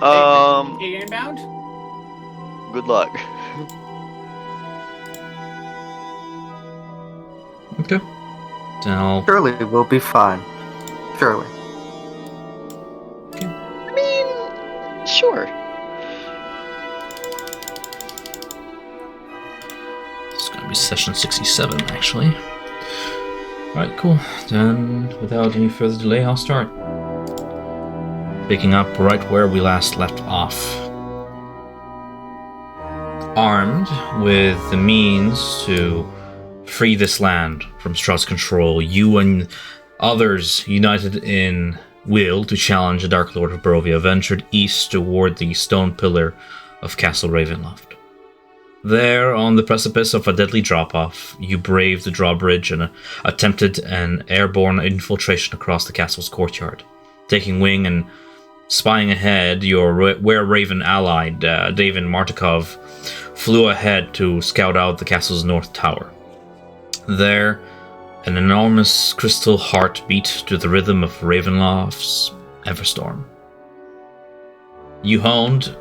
Inbound? Good luck. Okay. Then I'll... Surely we'll be fine. Surely. I mean, sure. It's gonna be session 67, actually. Alright, cool. Then, without any further delay, I'll start. Picking up right where we last left off. Armed with the means to free this land from Strahd's control, you and others united in will to challenge the Dark Lord of Barovia ventured east toward the stone pillar of Castle Ravenloft. There, on the precipice of a deadly drop-off, you braved the drawbridge and attempted an airborne infiltration across the castle's courtyard. Taking wing and spying ahead, your were-raven ally, David Martikov, flew ahead to scout out the castle's north tower. There, an enormous crystal heart beat to the rhythm of Ravenloft's Everstorm. You honed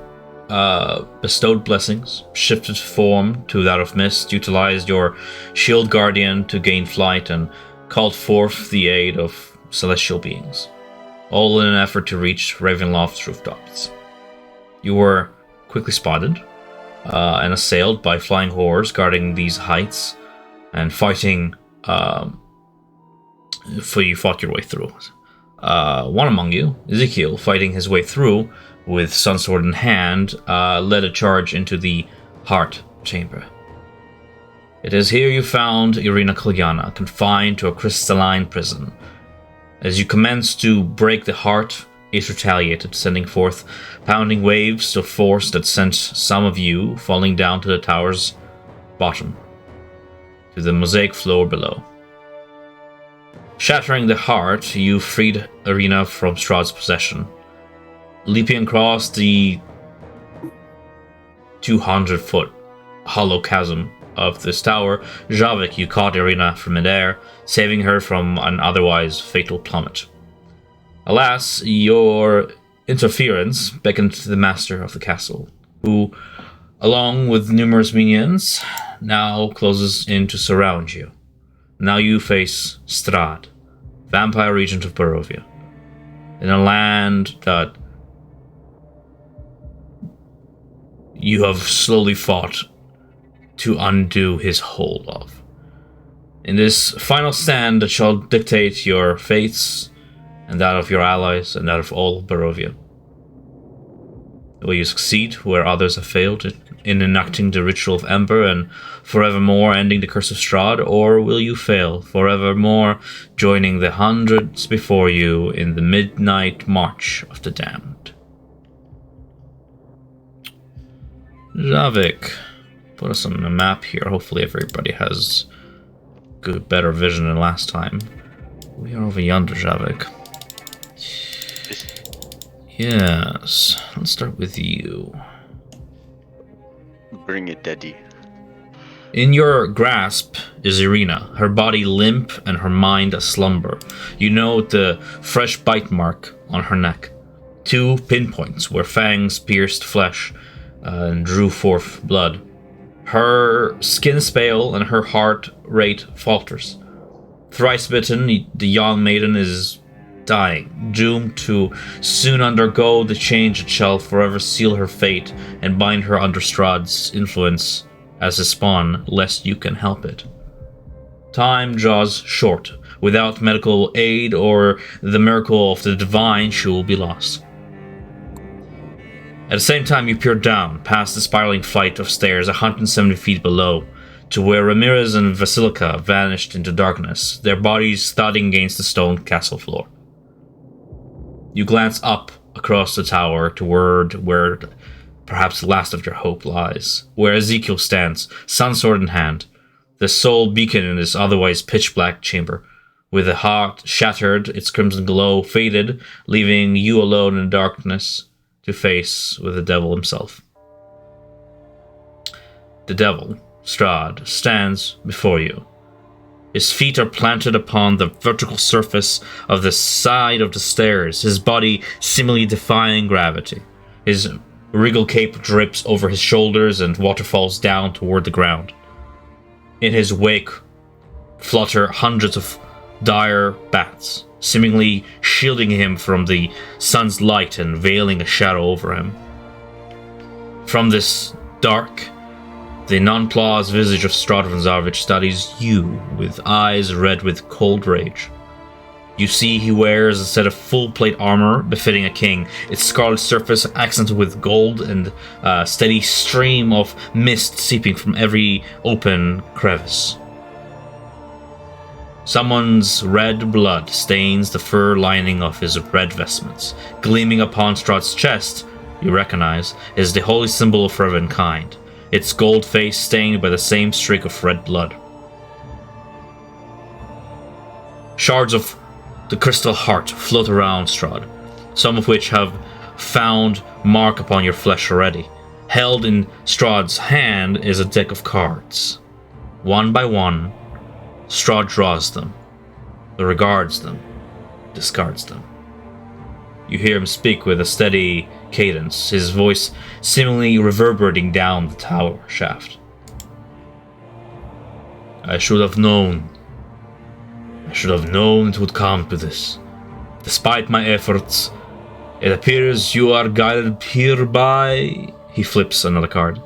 bestowed blessings, shifted form to that of mist, utilized your shield guardian to gain flight, and called forth the aid of celestial beings, all in an effort to reach Ravenloft's rooftops. You were quickly spotted and assailed by flying horrors guarding these heights and fighting, for you fought your way through. One among you, Ezekiel, fighting his way through with sunsword in hand, led a charge into the heart chamber. It is here you found Irina Kolyana, confined to a crystalline prison. As you commenced to break the heart, it retaliated, sending forth pounding waves of force that sent some of you falling down to the tower's bottom, to the mosaic floor below. Shattering the heart, you freed Irina from Strahd's possession. Leaping across the 200-foot hollow chasm of this tower, Javik, you caught Irina from midair, saving her from an otherwise fatal plummet. Alas, your interference beckoned to the master of the castle, who, along with numerous minions, now closes in to surround you. Now you face Strahd, vampire regent of Barovia, in a land that you have slowly fought to undo his hold of. In this final stand that shall dictate your fates, and that of your allies, and that of all of Barovia. Will you succeed where others have failed in enacting the ritual of Ember and forevermore ending the curse of Strahd, or will you fail, forevermore joining the hundreds before you in the midnight march of the damned? Javik, put us on the map here. Hopefully everybody has good, better vision than last time. We are over yonder, Javik. Yes, let's start with you. Bring it, Daddy. In your grasp is Irina, her body limp and her mind aslumber. You note the fresh bite mark on her neck. 2 pinpoints where fangs pierced flesh and drew forth blood. Her skin is pale and her heart rate falters. Thrice bitten, the young maiden is dying, doomed to soon undergo the change that shall forever seal her fate and bind her under Strahd's influence as a spawn, lest you can help it. Time draws short. Without medical aid or the miracle of the divine, she will be lost. At the same time, you peer down, past the spiraling flight of stairs 170 feet below, to where Ramirez and Vasilika vanished into darkness, their bodies thudding against the stone castle floor. You glance up across the tower toward where perhaps the last of your hope lies, where Ezekiel stands, sunsword in hand, the sole beacon in this otherwise pitch-black chamber, with the heart shattered, its crimson glow faded, leaving you alone in darkness to face with the devil himself. The devil, Strahd, stands before you. His feet are planted upon the vertical surface of the side of the stairs, his body seemingly defying gravity. His regal cape drips over his shoulders and water falls down toward the ground. In his wake flutter hundreds of dire bats, seemingly shielding him from the sun's light and veiling a shadow over him. From this dark, the nonplussed visage of Strahd von Zarovich studies you with eyes red with cold rage. You see he wears a set of full-plate armor befitting a king, its scarlet surface accented with gold and a steady stream of mist seeping from every open crevice. Someone's red blood stains the fur lining of his red vestments. Gleaming upon Strahd's chest, you recognize, is the holy symbol of Revenkind, its gold face stained by the same streak of red blood. Shards of the crystal heart float around Strahd, some of which have found mark upon your flesh already. Held in Strahd's hand is a deck of cards. One by one, Strahd draws them, regards them, discards them. You hear him speak with a steady cadence, his voice seemingly reverberating down the tower shaft. I should have known it would come to this. Despite my efforts, it appears you are guided here by... He flips another card.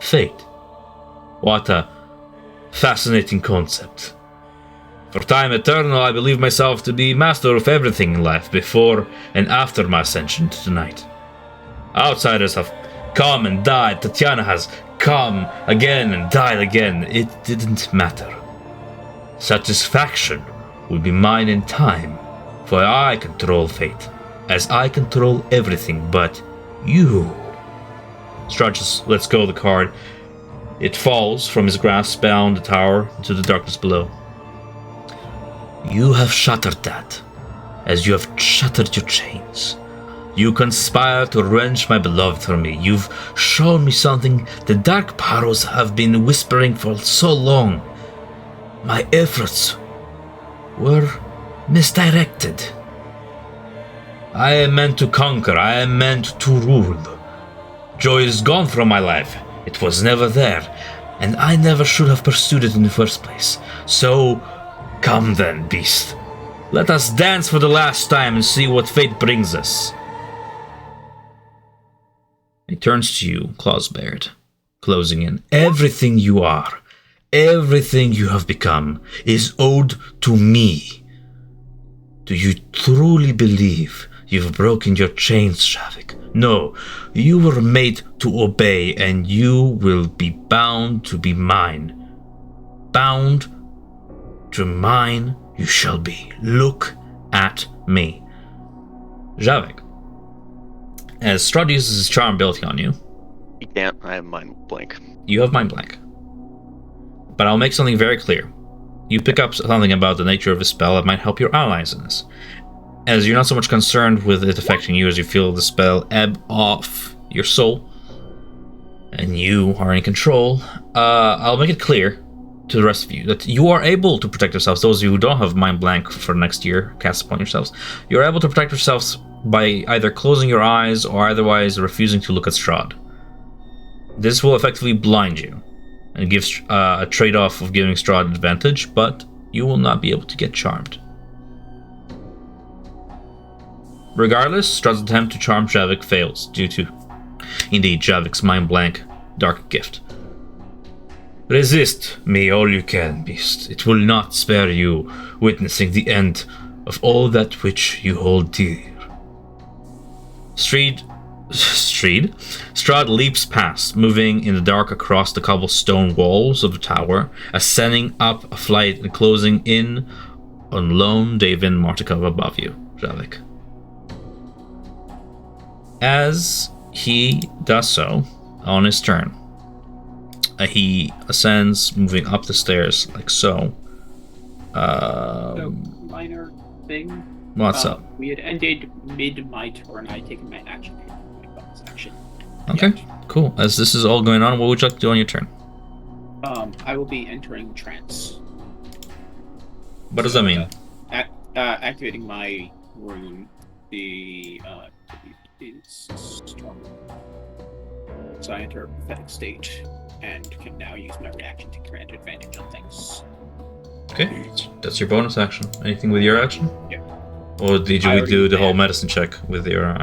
Fate. What a fascinating concept. For time eternal, I believe myself to be master of everything in life before and after my ascension to tonight. Outsiders have come and died. Tatiana has come again and died again. It didn't matter. Satisfaction will be mine in time, for I control fate, as I control everything but you. Strahd just lets go of the card. It falls from his grasp down the tower into the darkness below. You have shattered that, as you have shattered your chains. You conspire to wrench my beloved from me. You've shown me something the dark powers have been whispering for so long. My efforts were misdirected. I am meant to conquer. I am meant to rule. Joy is gone from my life. It was never there, and I never should have pursued it in the first place. So, come then, beast. Let us dance for the last time and see what fate brings us. He turns to you, claws bared, closing in. Everything you are, everything you have become, is owed to me. Do you truly believe you've broken your chains, Shavik? No, you were made to obey, and you will be bound to be mine. Bound to mine you shall be. Look at me. Javik, as Strahd uses his charm ability on you... He can't. I have mind blank. You have mind blank. But I'll make something very clear. You pick up something about the nature of the spell that might help your allies in this. As you're not so much concerned with it affecting you as you feel the spell ebb off your soul, and you are in control, I'll make it clear to the rest of you that you are able to protect yourselves. Those of you who don't have mind blank for next year cast upon yourselves, you're able to protect yourselves by either closing your eyes or otherwise refusing to look at Strahd. This will effectively blind you and give a trade-off of giving Strahd advantage, but you will not be able to get charmed. Regardless, Strahd's attempt to charm Javik fails due to, indeed, Javik's mind blank dark gift. Resist me all you can, beast. It will not spare you witnessing the end of all that which you hold dear. Strahd leaps past, moving in the dark across the cobblestone walls of the tower, ascending up a flight and closing in on lone Davin Martikov above you, Javik. As he does so, on his turn, he ascends, moving up the stairs like so. Minor thing. What's up? We had ended mid my turn. I had taken my action. My bonus action. Okay, Yeah. cool. As this is all going on, what would you like to do on your turn? I will be entering trance. What does that mean? Activating my rune, the is strong. So I enter a pathetic state and can now use my reaction to grant advantage on things. Okay, that's your bonus action. Anything with your action? Yeah. Or did I we already do the whole had- medicine check with your?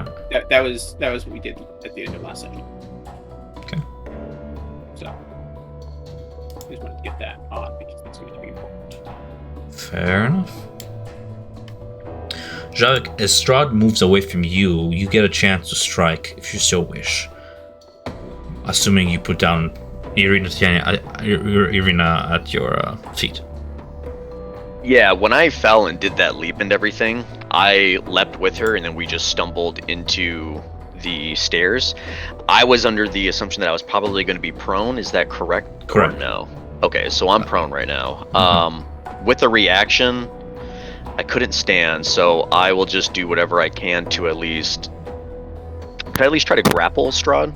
That was what we did at the end of last session. Okay. So I just wanted to get that on because it's going to be important. Fair enough. Jarek, as Strahd moves away from you, you get a chance to strike if you so wish. Assuming you put down Irina at your feet. Yeah, when I fell and did that leap and everything, I leapt with her and then we just stumbled into the stairs. I was under the assumption that I was probably going to be prone. Is that correct? Correct. Or no. Okay, so I'm prone right now. With the reaction, I couldn't stand, so I will just do whatever I can to at least... Can I at least try to grapple Strahd?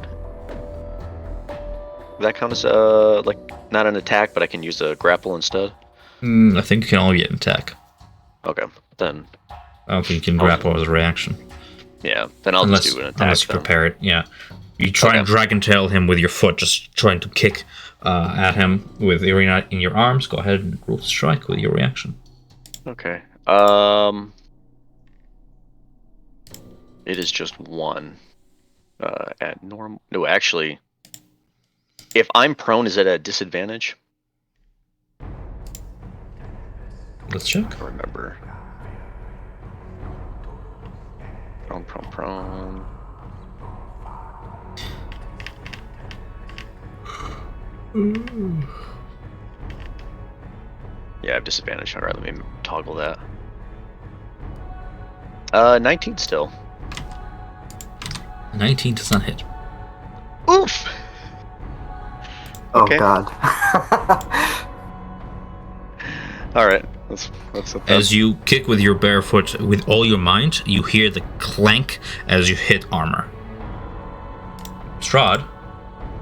Would that count as, like, not an attack, but I can use a grapple instead? I think you can only get an attack. Okay, then... I don't think you can grapple as a reaction. Yeah, then I'll just do an attack. Unless you then. prepare it, yeah. You try and dragon tail him with your foot, just trying to kick at him with Irina in your arms. Go ahead and roll to strike with your reaction. Okay. It is just one. At normal. No, actually, if I'm prone, is it at disadvantage? Let's check. I don't remember. Prone. Yeah, I have disadvantage. Alright, let me toggle that. 19 still. 19 does not hit. Oof! Oh Okay. god. Alright, that's As you kick with your bare foot with all your might, you hear the clank as you hit armor. Strahd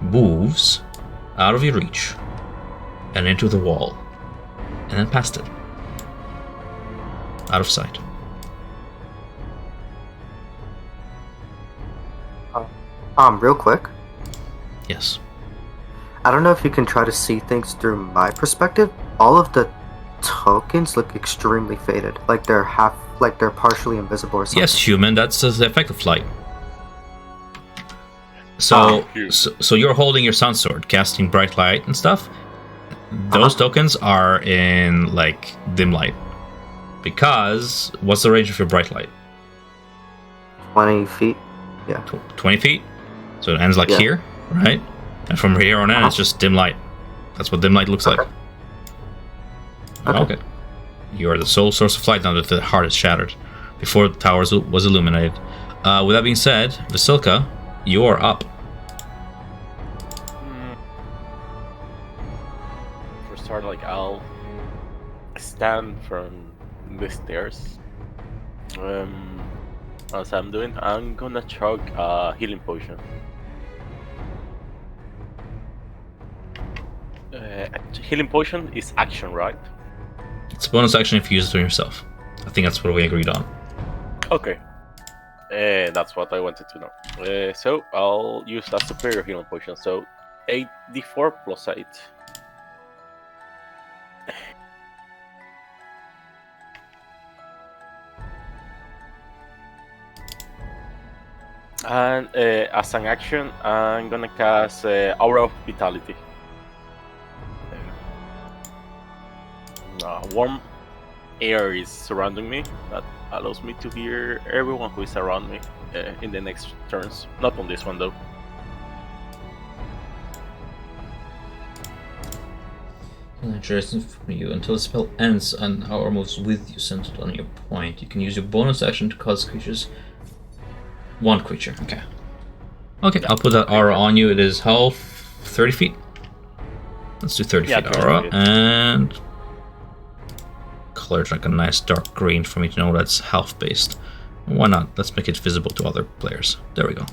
moves out of your reach and into the wall, and then past it. Out of sight. Real quick. Yes. I don't know if you can try to see things through my perspective. All of the tokens look extremely faded, like they're partially invisible or something. Yes, human, that's the effect of light. So you're holding your sun sword, casting bright light and stuff. Those tokens are in like dim light. Because what's the range of your bright light? 20 feet. Yeah. 20 feet? So it ends like here, right? And from here on in, it's just dim light. That's what dim light looks like. Okay. You are the sole source of light now that the heart is shattered. Before the tower was illuminated. With that being said, Vasilka, you are up. For start, like I'll stand from the stairs. As I'm doing, I'm gonna chug a healing potion. Healing potion is action, right? It's a bonus action if you use it on yourself. I think that's what we agreed on. Okay. That's what I wanted to know. So I'll use that superior healing potion. So 8d4 plus 8. And as an action, I'm gonna cast Aura of Vitality. Warm air is surrounding me. That allows me to hear everyone who is around me in the next turns. Not on this one though. Interesting from you. Until the spell ends and hour moves with you centered on your point, you can use your bonus action to cause creatures. One creature, okay. Okay, yeah. I'll put that aura on you. It is how 30 feet? Let's do 30 feet aura. And color like a nice dark green for me to know that's health based. Why not? Let's make it visible to other players. There we go.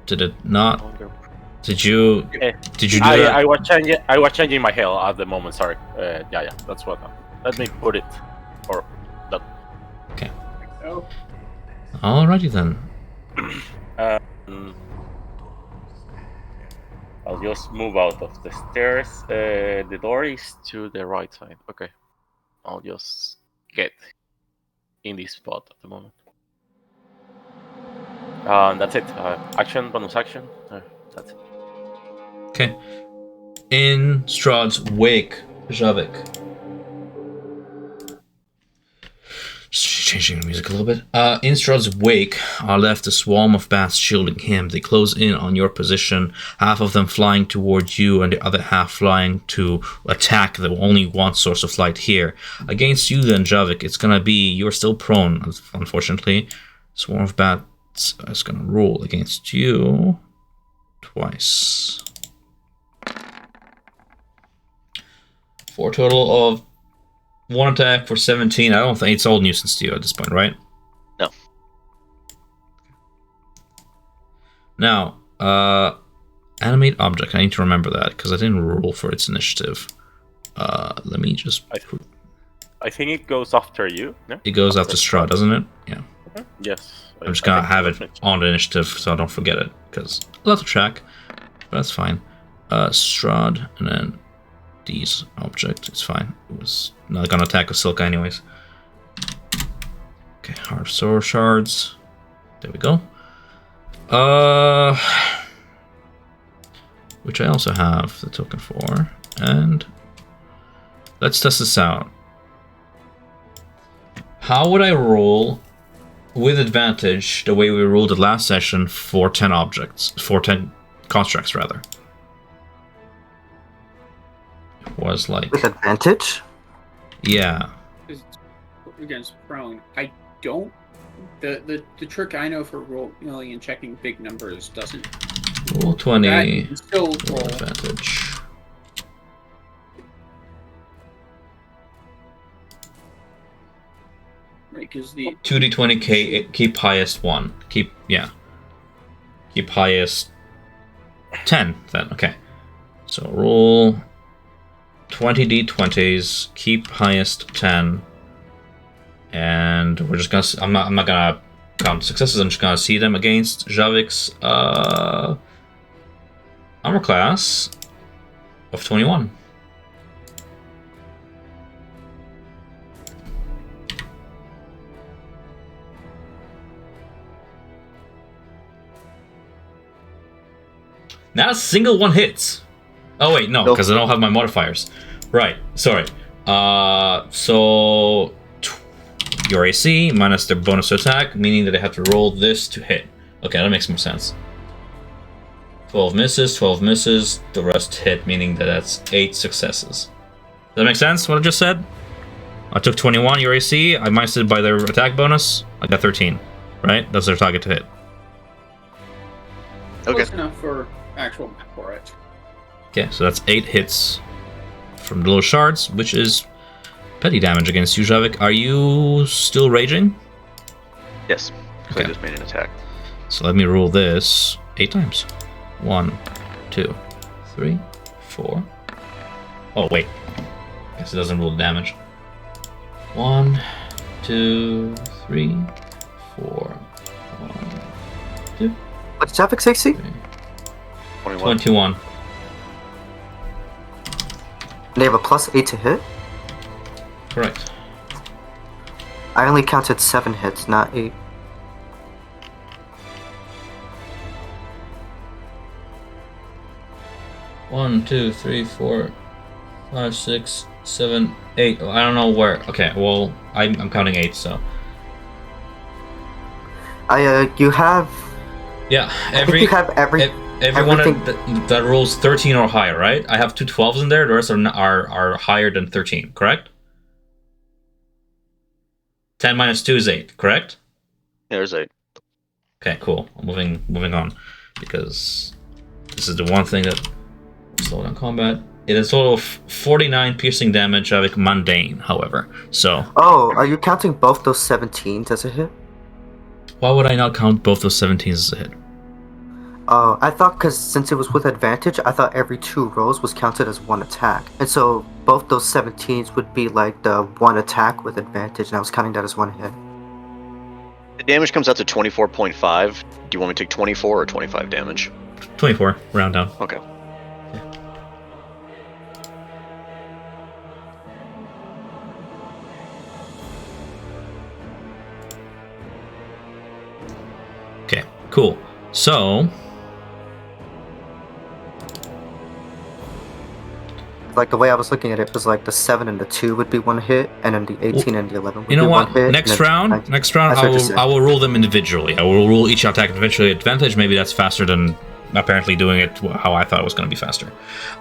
Did it not? Did you do that? I was changing my hair at the moment, sorry. Yeah, that's what. Let me put it. Or that. Okay. Oh, Alrighty then. I'll just move out of the stairs. The door is to the right side. Okay. I'll just get in this spot at the moment. That's it. Action, bonus action. That's it. Okay. In Strahd's wake, Javik. Just changing the music a little bit. In Strahd's wake are left a swarm of bats shielding him. They close in on your position, half of them flying towards you and the other half flying to attack the only one source of flight here. Against you then, Javik, it's gonna be, you're still prone, unfortunately. Swarm of bats is gonna roll against you twice. For a total of 1 attack for 17. I don't think it's old nuisance to you at this point, right? No. Now, animate object. I need to remember that because I didn't roll for its initiative. Let me just. I think it goes after you. No? It goes after Strahd, doesn't it? Yeah. Mm-hmm. Yes. I'm just gonna have it on the initiative so I don't forget it because a lot to track. But that's fine. Strahd and then these object. It's fine. It was not gonna attack with Silka anyways. Okay, Heart of Sorrow shards. There we go. Which I also have the token for. And let's test this out. How would I roll with advantage the way we rolled it last session for 10 objects? For 10 constructs, rather. It was like... With advantage? Yeah. Against prone. I don't. The trick I know for rolling and checking big numbers doesn't. Roll 20. That you can still Roll roll. advantage. Right, because the 2d20, keep highest 1. Keep highest 10 then, okay. So roll 20 d20s, keep highest 10. And we're just gonna, I'm not gonna count successes, I'm just gonna see them against Javik's armor class of 21. Not a single one hits. Oh wait, no, because I don't have my modifiers. Right, sorry. So your AC minus their bonus to attack, meaning that they have to roll this to hit. Okay, that makes more sense. 12 misses, 12 misses, the rest hit, meaning that that's 8 successes. Does that make sense, what I just said? I took 21, your AC, I minus it by their attack bonus, I got 13. Right? That's their target to hit. Okay. close enough for actual map for it. Okay, so that's 8 hits from the little shards, which is petty damage against you, Javik. Are you still raging? Yes, because Okay. I just made an attack. So let me roll this 8 times. 1, 2, 3, 4. Oh, wait. Guess it doesn't roll the damage. 1, 2, 3, 4. 1, 2, What's Javik's AC? 3. 21. 21. They have a +8 to hit? Correct. I only counted 7 hits, not 8. One, 2, 3, 4, 5, 6, 7, 8. I don't know where. Okay, well, I'm counting 8, so. You have... Yeah, I think you have everyone everything- that rolls 13 or higher, right? I have 2 12s in there. The rest are higher than 13, correct? 10 minus 2 is 8, correct? Yeah, there's 8. Okay, cool. Moving on, because this is the one thing that slow down combat. It is a total of 49 piercing damage, avec mundane, however. So Oh, are you counting both those 17s as a hit? why would I not count both those 17s as a hit? Oh, I thought because since it was with advantage, I thought every 2 rolls was counted as 1 attack. And so both those 17s would be like the 1 attack with advantage, and I was counting that as 1 hit. The damage comes out to 24.5. Do you want me to take 24 or 25 damage? 24, round down. Okay. Okay, cool. So, Like the way I was looking at it was like the 7 and the 2 would be one hit, and then the 18 and the 11 would you know be what? one hit. Next and then round, 19. next round, That's what you said. I will rule them individually. I will rule each attack individually advantage. Maybe that's faster than apparently doing it how I thought it was going to be faster.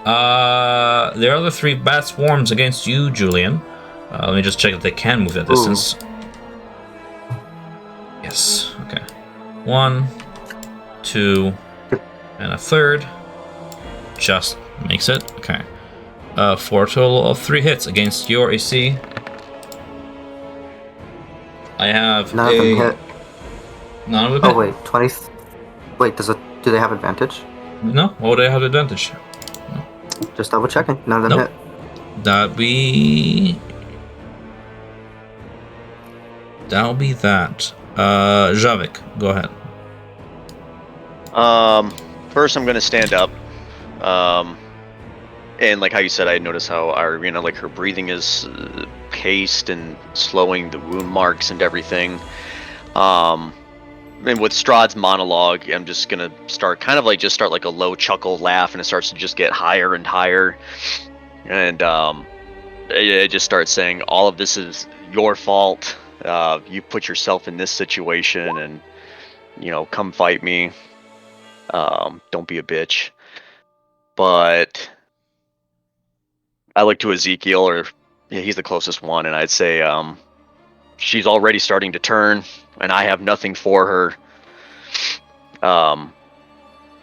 There are the 3 bat swarms against you, Julian. Let me just check if they can move that distance. Yes. Okay. 1, 2, and a third. Just makes it. Okay. For a total of 3 hits against your AC. I have None of them hit. None of them Oh hit? wait, 20. Wait, do they have advantage? No? Why would I have advantage? Just double checking. None of them Nope. hit. That'll be that. Javik, go ahead. First I'm gonna stand up. And like how you said, I noticed how Irina, like her breathing is paced and slowing the wound marks and everything. And with Strahd's monologue, I'm just gonna start like a low chuckle laugh, and it starts to just get higher and higher. And it just starts saying, all of this is your fault. You put yourself in this situation, and come fight me. Don't be a bitch. But I look to Ezekiel, or he's the closest one, and I'd say she's already starting to turn, and I have nothing for her. I'll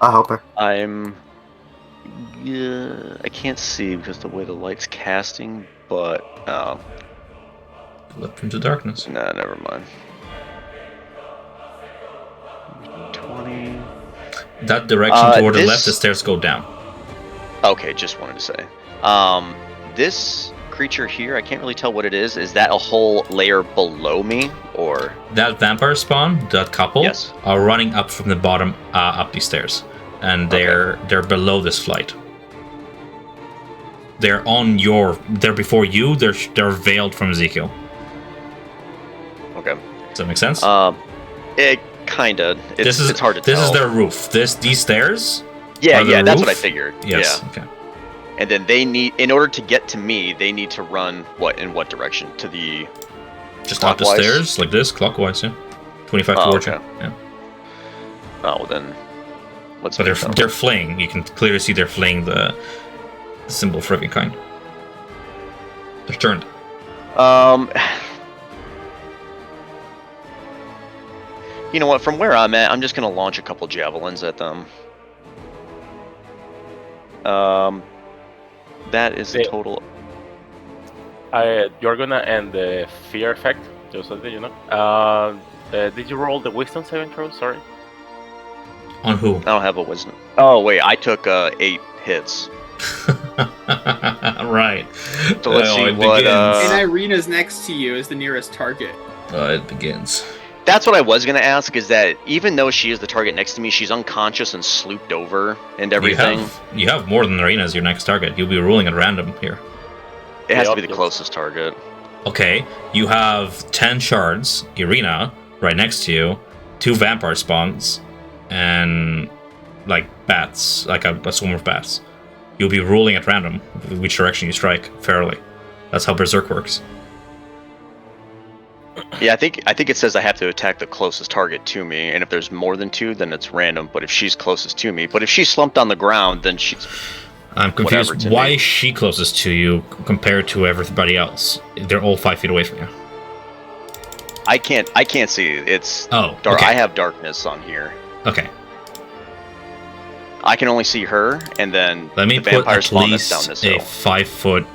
help her. I can't see because the way the light's casting, but Flip into darkness. nah, never mind. 20. That direction toward the this- left, the stairs go down. Okay, just wanted to say. This creature here, I can't really tell what it is. Is that a whole layer below me, or? That vampire spawn, that couple, Yes. are running up from the bottom up these stairs, and they're below this flight. They're before you. They're veiled from Ezekiel. Okay. Does that make sense? It kinda. It's hard to tell. This is their roof. These stairs. Yeah, are the yeah, that's what I roof? figured. Yes. Yeah. Okay. And then they need, in order to get to me, they need to run in what direction? To the Just up the clockwise? stairs like this, clockwise. Yeah. 25 Oh, towards okay. you. Yeah. Oh, well then. Let's. But make that. they're flaying. You can clearly see they're flaying the symbol of Freaking Kind. They're turned. You know what? From where I'm at, I'm just gonna launch a couple javelins at them. That is the Yeah. total. You're gonna end the fear effect, just so that you know. Did you roll the wisdom saving throw? Sorry. On who? I don't have a wisdom. Oh wait, I took 8 hits. Right. So let's see it what, begins. And Irina's next to you is the nearest target. It begins. That's what I was gonna ask. Is that even though she is the target next to me, she's unconscious and slooped over and everything. You have more than Arena as your next target. You'll be rolling at random here. It has to be Yep, the yep. closest target. Okay, you have 10 shards, Irina, right next to you, 2 vampire spawns, and like bats, like a swarm of bats. You'll be rolling at random which direction you strike fairly. That's how Berserk works. Yeah, I think it says I have to attack the closest target to me, and if there's more than 2, then it's random. But if she's closest to me, but if she's slumped on the ground, then she's. I'm confused. Whatever, to Why me. is she closest to you compared to everybody else? They're all 5 feet away from you. I can't see. It's Oh, dark. okay. I have darkness on here. Okay. I can only see her, and then Let me the put vampire at spawn that's down least this a hill. 5-foot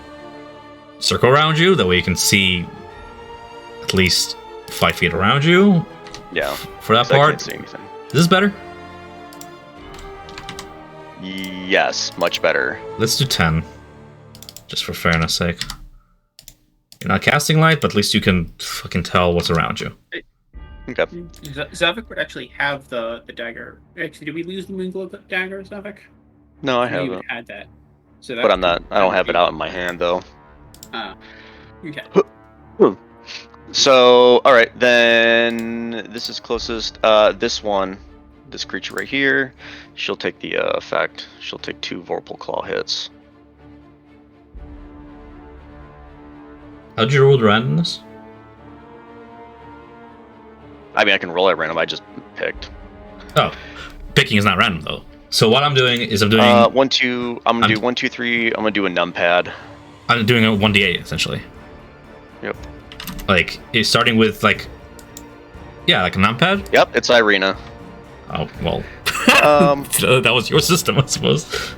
circle around you. That way you can see at least 5 feet around you Yeah, for that 'cause I part. can't see anything. Is this better? Yes, much better. Let's do 10. Just for fairness sake. You're not casting light, but at least you can fucking tell what's around you. Okay. Zavik would actually have the dagger. Actually, did we lose the Moonglow dagger, Zavik? No, I You have even it. had that. So that But I'm not. I don't have it out in my hand though. Okay. So, all right, then this is closest. This one, this creature right here, she'll take the effect. She'll take 2 Vorpal Claw hits. How'd you roll the randomness? I mean, I can roll at random. I just picked. Oh, picking is not random though. So what I'm doing is I'm doing 1, 2. I'm gonna do 1, 2, 3. I'm gonna do a numpad. I'm doing a 1d8 essentially. Yep. Like it's starting with like a numpad. Yep, it's Irina. Oh well. Um, that was your system, I suppose.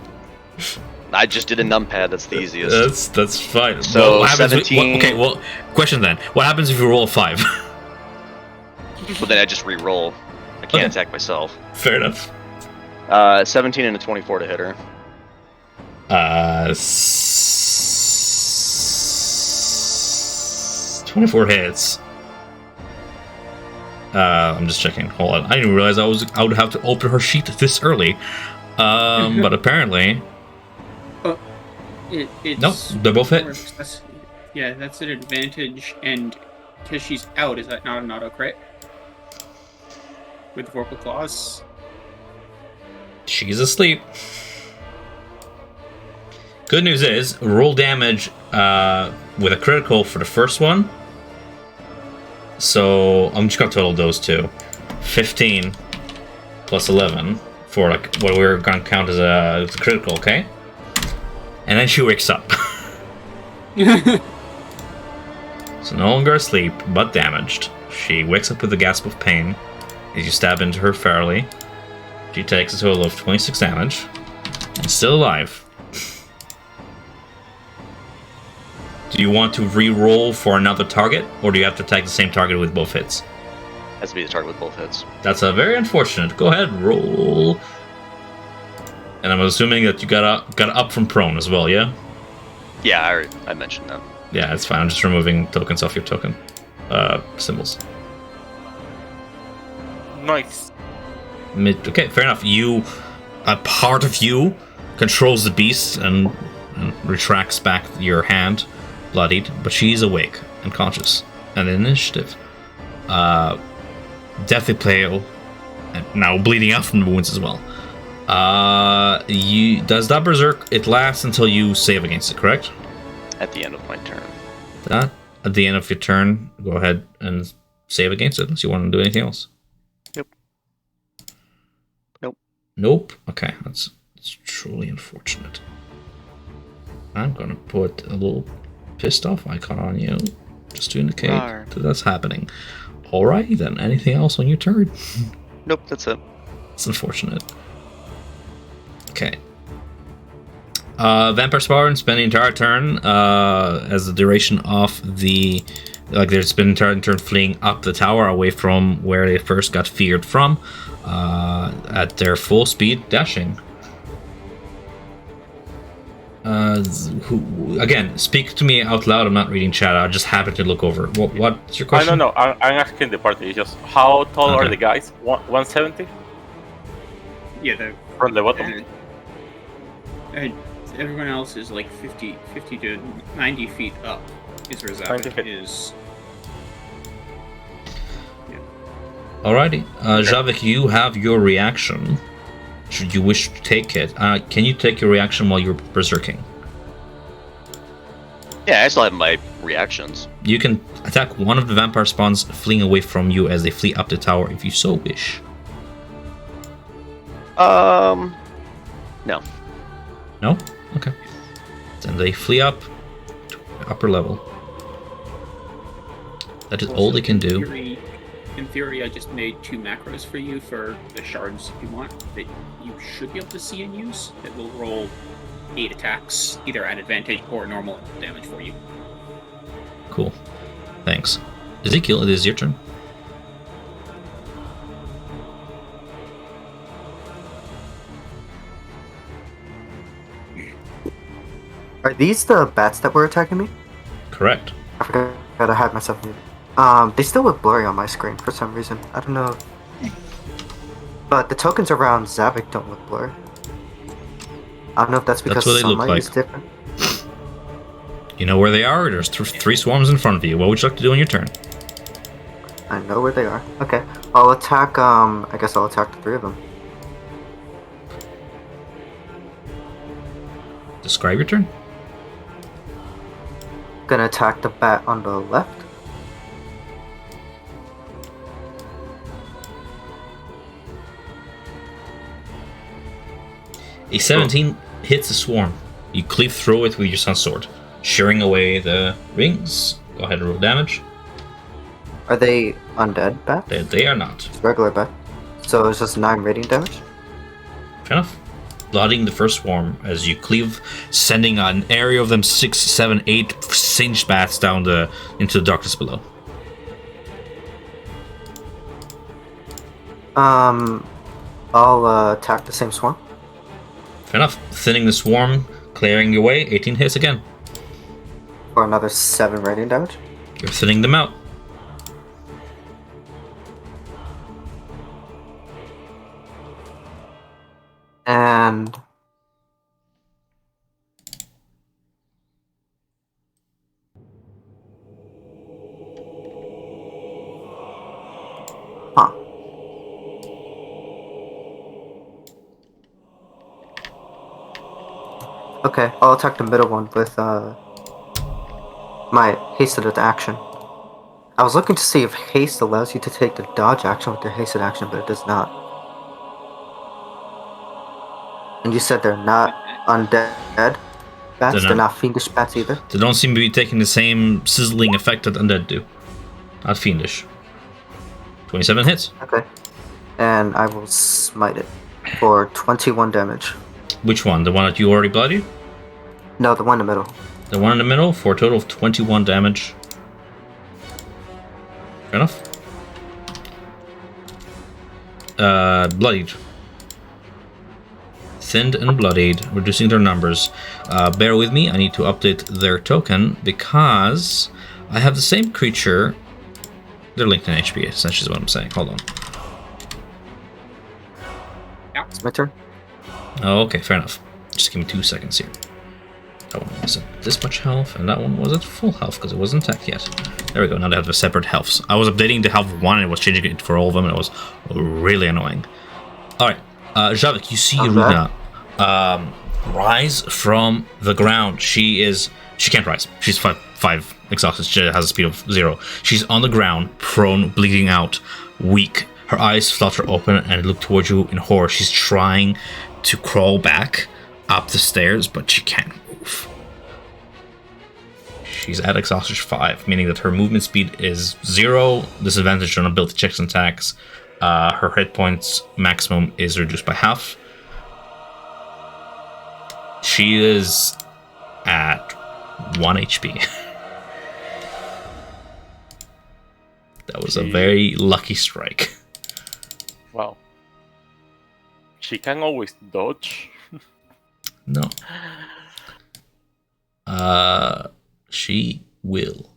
I just did a numpad. That's the easiest. That's fine. So, well, what happens 17. Okay, well, question then. What happens if you roll a 5? Well, then I just re-roll. I can't attack myself. Fair enough. 17 and a 24 to hit her. 24 hits. I'm just checking. Hold on. I didn't realize I would have to open her sheet this early. But apparently, It's nope, they both hit. That's an advantage, and because she's out, is that not an auto crit with Vorpal Claws? She's asleep. Good news is, roll damage with a critical for the first one. So I'm just gonna total those two. 15 plus 11 for like what we're gonna count as a critical, okay? And then she wakes up. So no longer asleep, but damaged. She wakes up with a gasp of pain as you stab into her fairly. She takes a total of 26 damage and still alive. Do you want to re-roll for another target, or do you have to attack the same target with both hits? Has to be the target with both hits. That's very unfortunate. Go ahead, roll. And I'm assuming that you got up from prone as well, yeah? Yeah, I mentioned that. Yeah, it's fine. I'm just removing tokens off your token symbols. Nice. Okay, fair enough. A part of you controls the beast and retracts back your hand, bloodied, but she's awake and conscious. And initiative. Deathly pale, and now bleeding out from the wounds as well. Does that berserk? It lasts until you save against it, correct? At the end of my turn. That at the end of your turn, go ahead and save against it unless you want to do anything else. Nope. Okay, that's truly unfortunate. I'm gonna put a little pissed off icon on you just to indicate that that's happening. Alright then, anything else on your turn? Nope, that's it. It's unfortunate. Okay. Vampire Spawn spend the entire turn as the duration of the... Like, there's been an entire turn fleeing up the tower away from where they first got feared from at their full speed dashing. Again, speak to me out loud. I'm not reading chat. I just happen to look over. What's your question? No. I'm asking the party. Just how tall are the guys? 170 Yeah, from the bottom. Everyone else is like 50 to 90 feet up. Is where Zavik is. Yeah. Alrighty, Javik, you have your reaction. Should you wish to take it, can you take your reaction while you're berserking? Yeah, I still have my reactions. You can attack one of the vampire spawns fleeing away from you as they flee up the tower if you so wish. No. No? Okay. Then they flee up to upper level. That is all they can do. In theory, I just made 2 macros for you for the shards if you want, that you should be able to see and use, that will roll 8 attacks, either at advantage or normal damage for you. Cool. Thanks. Ezekiel, it is your turn. Are these the bats that were attacking me? Correct. I forgot I had myself muted. They still look blurry on my screen for some reason. I don't know. But the tokens around Zavik don't look blurry. I don't know if that's because what they look sunlight is like. different. You know where they are? There's three swarms in front of you. What would you like to do on your turn? I know where they are. Okay. I'll attack, I guess I'll attack the three of them. Describe your turn. Gonna attack the bat on the left. A 17 hits the swarm. You cleave through it with your sun sword, shearing away the rings. Go ahead and roll damage. Are they undead bat? They are not. It's regular bat. So it's just 9 radiant damage? Fair enough. Blooding the first swarm as you cleave, sending an area of them 6, 7, 8 singed bats down into the darkness below. I'll attack the same swarm. Fair enough. Thinning the swarm, clearing your way. 18 hits again. For another 7 radiant damage. You're thinning them out. And huh. Okay, I'll attack the middle one with my hasted action. I was looking to see if haste allows you to take the dodge action with your hasted action, but it does not. And you said they're not undead bats? They're not fiendish bats either? They don't seem to be taking the same sizzling effect that undead do. Not fiendish. 27 hits. Okay. And I will smite it for 21 damage. Which one? The one that you already bloodied? No, the one in the middle. The one in the middle for a total of 21 damage. Fair enough. Bloodied. Thinned and bloodied, reducing their numbers. Bear with me, I need to update their token because I have the same creature. They're linked in HP, essentially is what I'm saying. Hold on. It's my turn. Oh, okay, fair enough. Just give me 2 seconds here. That one was at this much health, and that one was at full health because it wasn't attacked yet. There we go, now they have the separate healths. I was updating the health of one and it was changing it for all of them, and it was really annoying. Alright, Javik, you see Runa rise from the ground. She can't rise. She's 5 exhausted. She has a speed of 0. She's on the ground, prone, bleeding out, weak. Her eyes flutter open and look towards you in horror. She's trying to crawl back up the stairs, but she can't move. She's at exhaustion 5, meaning that her movement speed is 0, disadvantage on ability checks and attacks. Her hit points maximum is reduced by half. She is at 1 HP. That was a very lucky strike. Wow. She can always dodge. No. She will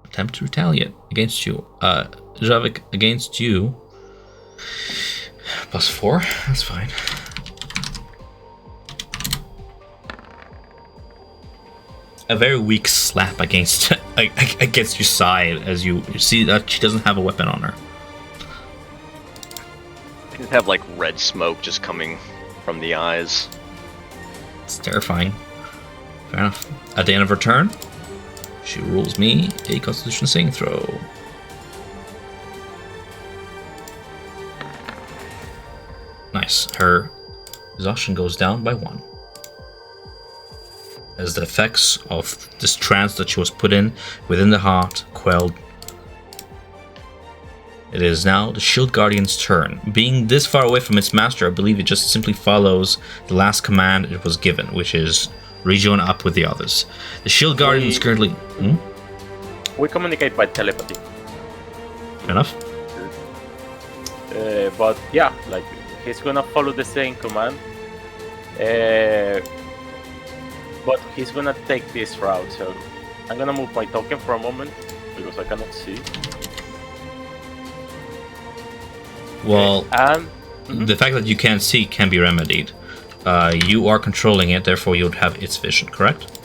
attempt to retaliate against you. Javik, against you. +4, that's fine. A very weak slap against your side as you see that she doesn't have a weapon on her. I just have like red smoke just coming from the eyes. It's terrifying. Fair enough. At the end of her turn, she rolls me a Constitution saving throw. Nice. Her exhaustion goes down by 1. As the effects of this trance that she was put in within the heart quelled. It is now the Shield Guardian's turn. Being this far away from its master, I believe it just simply follows the last command it was given, which is rejoin up with the others. The Shield Guardian is currently... We communicate by telepathy. Fair enough. But yeah, like he's gonna follow the same command. But he's gonna take this route, so I'm gonna move my token for a moment because I cannot see. Well, And the fact that you can't see can be remedied. You are controlling it, therefore you would have its vision, correct?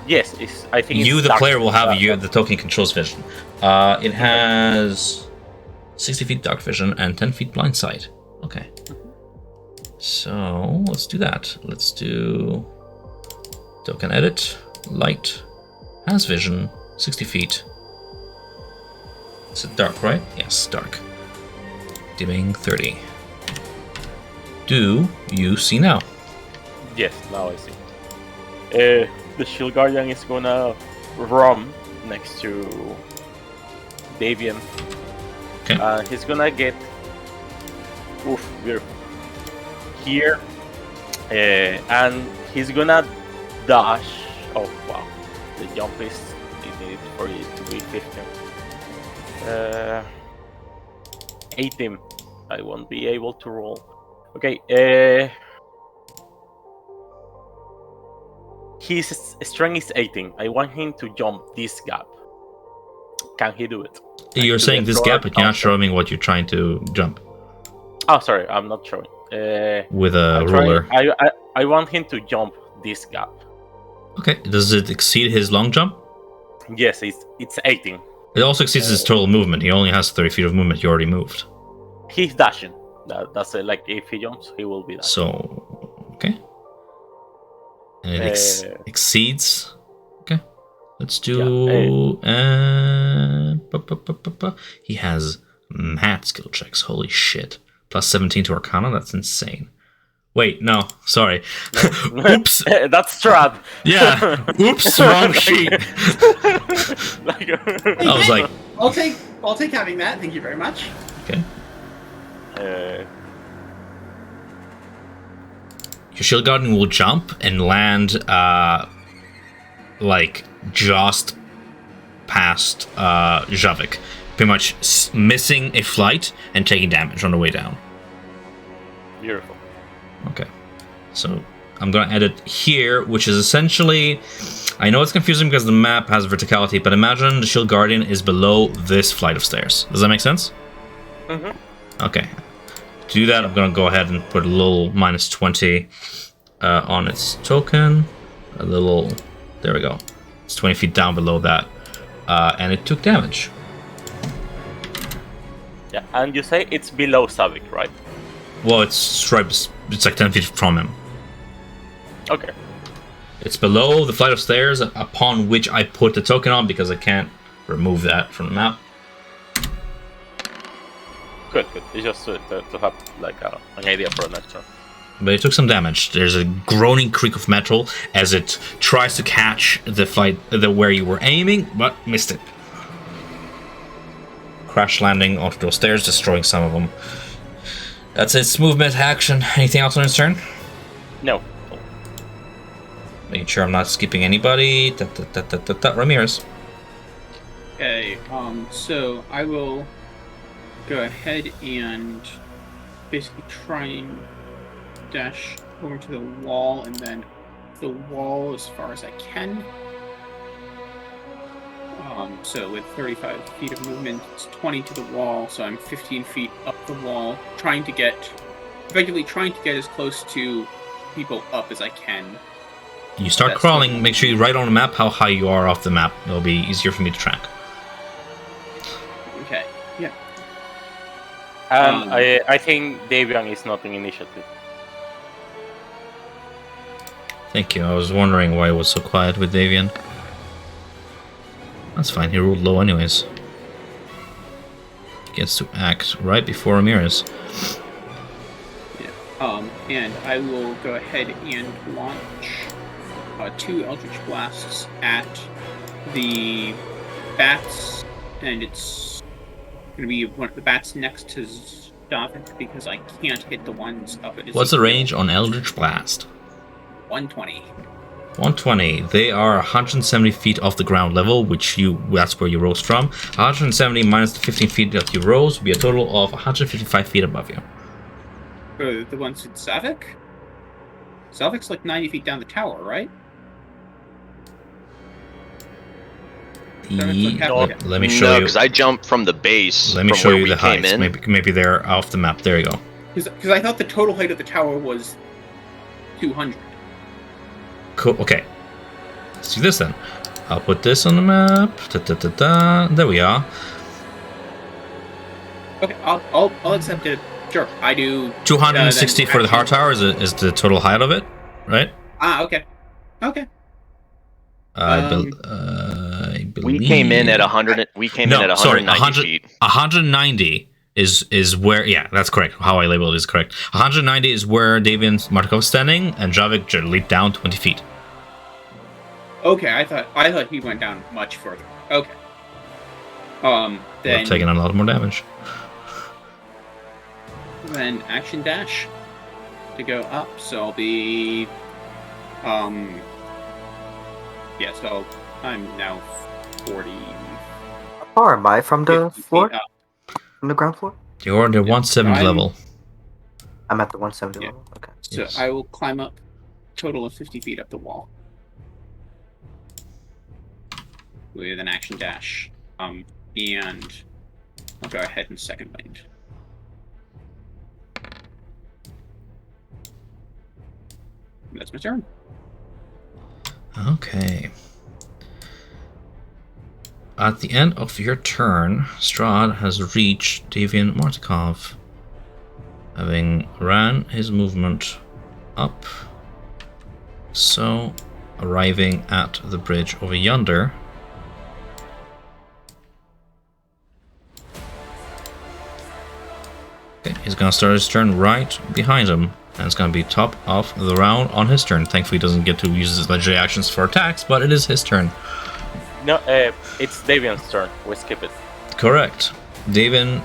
yes, I think You, it's the dark. player, will have the token controls vision. It has 60 feet dark vision and 10 feet blind sight. Okay. So let's do that. Let's do token edit, light, has vision, 60 feet. Is it dark, right? Yes, dark. Dimming 30. Do you see now? Yes, now I see. The Shield Guardian is gonna run next to Davian. Okay. He's gonna get beautiful here, and he's gonna dash. Oh wow, the jump is needed for it to be 15. 18. I won't be able to roll. Okay. His strength is 18. I want him to jump this gap. Can he do it? You're saying this throw gap, but you're not showing me what you're trying to jump Oh, sorry, I'm not showing. with a I'm ruler. I want him to jump this gap. Okay. Does it exceed his long jump? Yes, it's 18. It also exceeds his total movement. He only has 30 feet of movement. You already moved. He's dashing. That's it. Like if he jumps, he will be dashing. So, okay. And it exceeds. Okay. Let's do. He has mad skill checks. Holy shit. Plus 17 to Arcana. That's insane. Wait, no. Sorry. Oops. That's Strahd. Yeah. Oops. Wrong sheet. I was like. I'll take having that. Thank you very much. Okay. Your shield guardian will jump and land, like just past Javik, pretty much missing a flight and taking damage on the way down. Beautiful. Okay, so I'm gonna edit here, which is essentially, I know it's confusing because the map has verticality, but imagine the shield guardian is below this flight of stairs. Does that make sense? Mm-hmm. Okay. To do that, I'm gonna go ahead and put a little minus 20 on its token. A little, there we go. It's 20 feet down below that, and it took damage. Yeah, and you say it's below Savik, right? Well, it's stripes. It's like 10 feet from him. Okay. It's below the flight of stairs upon which I put the token on because I can't remove that from the map. Good. It's just to have like an idea for next turn. But it took some damage. There's a groaning creak of metal as it tries to catch the flight where you were aiming, but missed it. Crash landing onto those stairs, destroying some of them. That's its movement action. Anything else on its turn? No. Making sure I'm not skipping anybody. Ramirez. Okay. So I will go ahead and basically try and dash over to the wall and then the wall as far as I can. So with 35 feet of movement, it's 20 to the wall, so I'm 15 feet up the wall, effectively trying to get as close to people up as I can. You start That's crawling, good. make sure you write on the map how high you are off the map. It'll be easier for me to track. Okay, yeah. I think Davian is not in initiative. Thank you. I was wondering why it was so quiet with Davian. That's fine, he rolled low anyways. He gets to act right before Ramirez. Yeah. And I will go ahead and launch 2 Eldritch Blasts at the bats, and it's going to be one of the bats next to Stavik because I can't hit the ones up at his. What's the range on Eldritch Blast? 120. 120. They are 170 feet off the ground level, that's where you rose from. 170 minus the 15 feet that you rose will be a total of 155 feet above you. The ones with Savik? Savik's like 90 feet down the tower, right? Okay. Let me show No, you. because I jumped from the base. Let me from show where you we the came heights. in. Maybe they're off the map. There you go. Because I thought the total height of the tower was 200. Cool. Okay. Let's do this then. I'll put this on the map. There we are. Okay, I'll accept it. Sure, I do. 260 for the heart tower is the total height of it, right? Okay. Okay. I believe We came in at 100. We came in at 190 feet. 190 is where. Yeah, that's correct. How I labeled it is correct. 190 is where Davian Martikov is standing, and Javik just leaped down 20 feet. Okay, I thought he went down much further. Okay. Then We're taking a lot more damage. Then action dash to go up. So I'll be yeah, so I'm now 40. How far am I from the 50 feet floor? up. From the ground floor? You're on the 170 I'm- level. I'm at the 170 Yeah. level. Okay. So Yes. I will climb up total of 50 feet up the wall. With an action dash. And I'll go ahead and second wind. That's my turn. Okay. At the end of your turn, Strahd has reached Davian Martikov, having ran his movement up, so arriving at the bridge over yonder. Okay, he's gonna start his turn right behind him, and it's gonna be top of the round on his turn. Thankfully, he doesn't get to use his legendary actions for attacks, but it is his turn. No, it's Davian's turn. We skip it. Correct. Davian,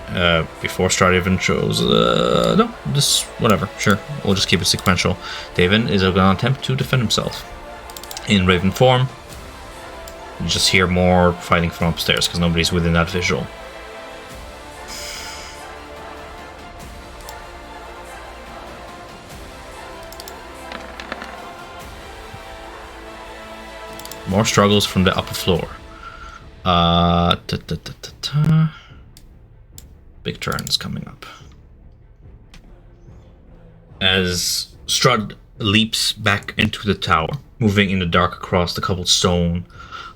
before Strahd even chose... no, just whatever. Sure, we'll just keep it sequential. Davian is going to attempt to defend himself in Raven form. You just hear more fighting from upstairs because nobody's within that visual. More struggles from the upper floor. Big turns coming up. As Strahd leaps back into the tower, moving in the dark across the cobblestone,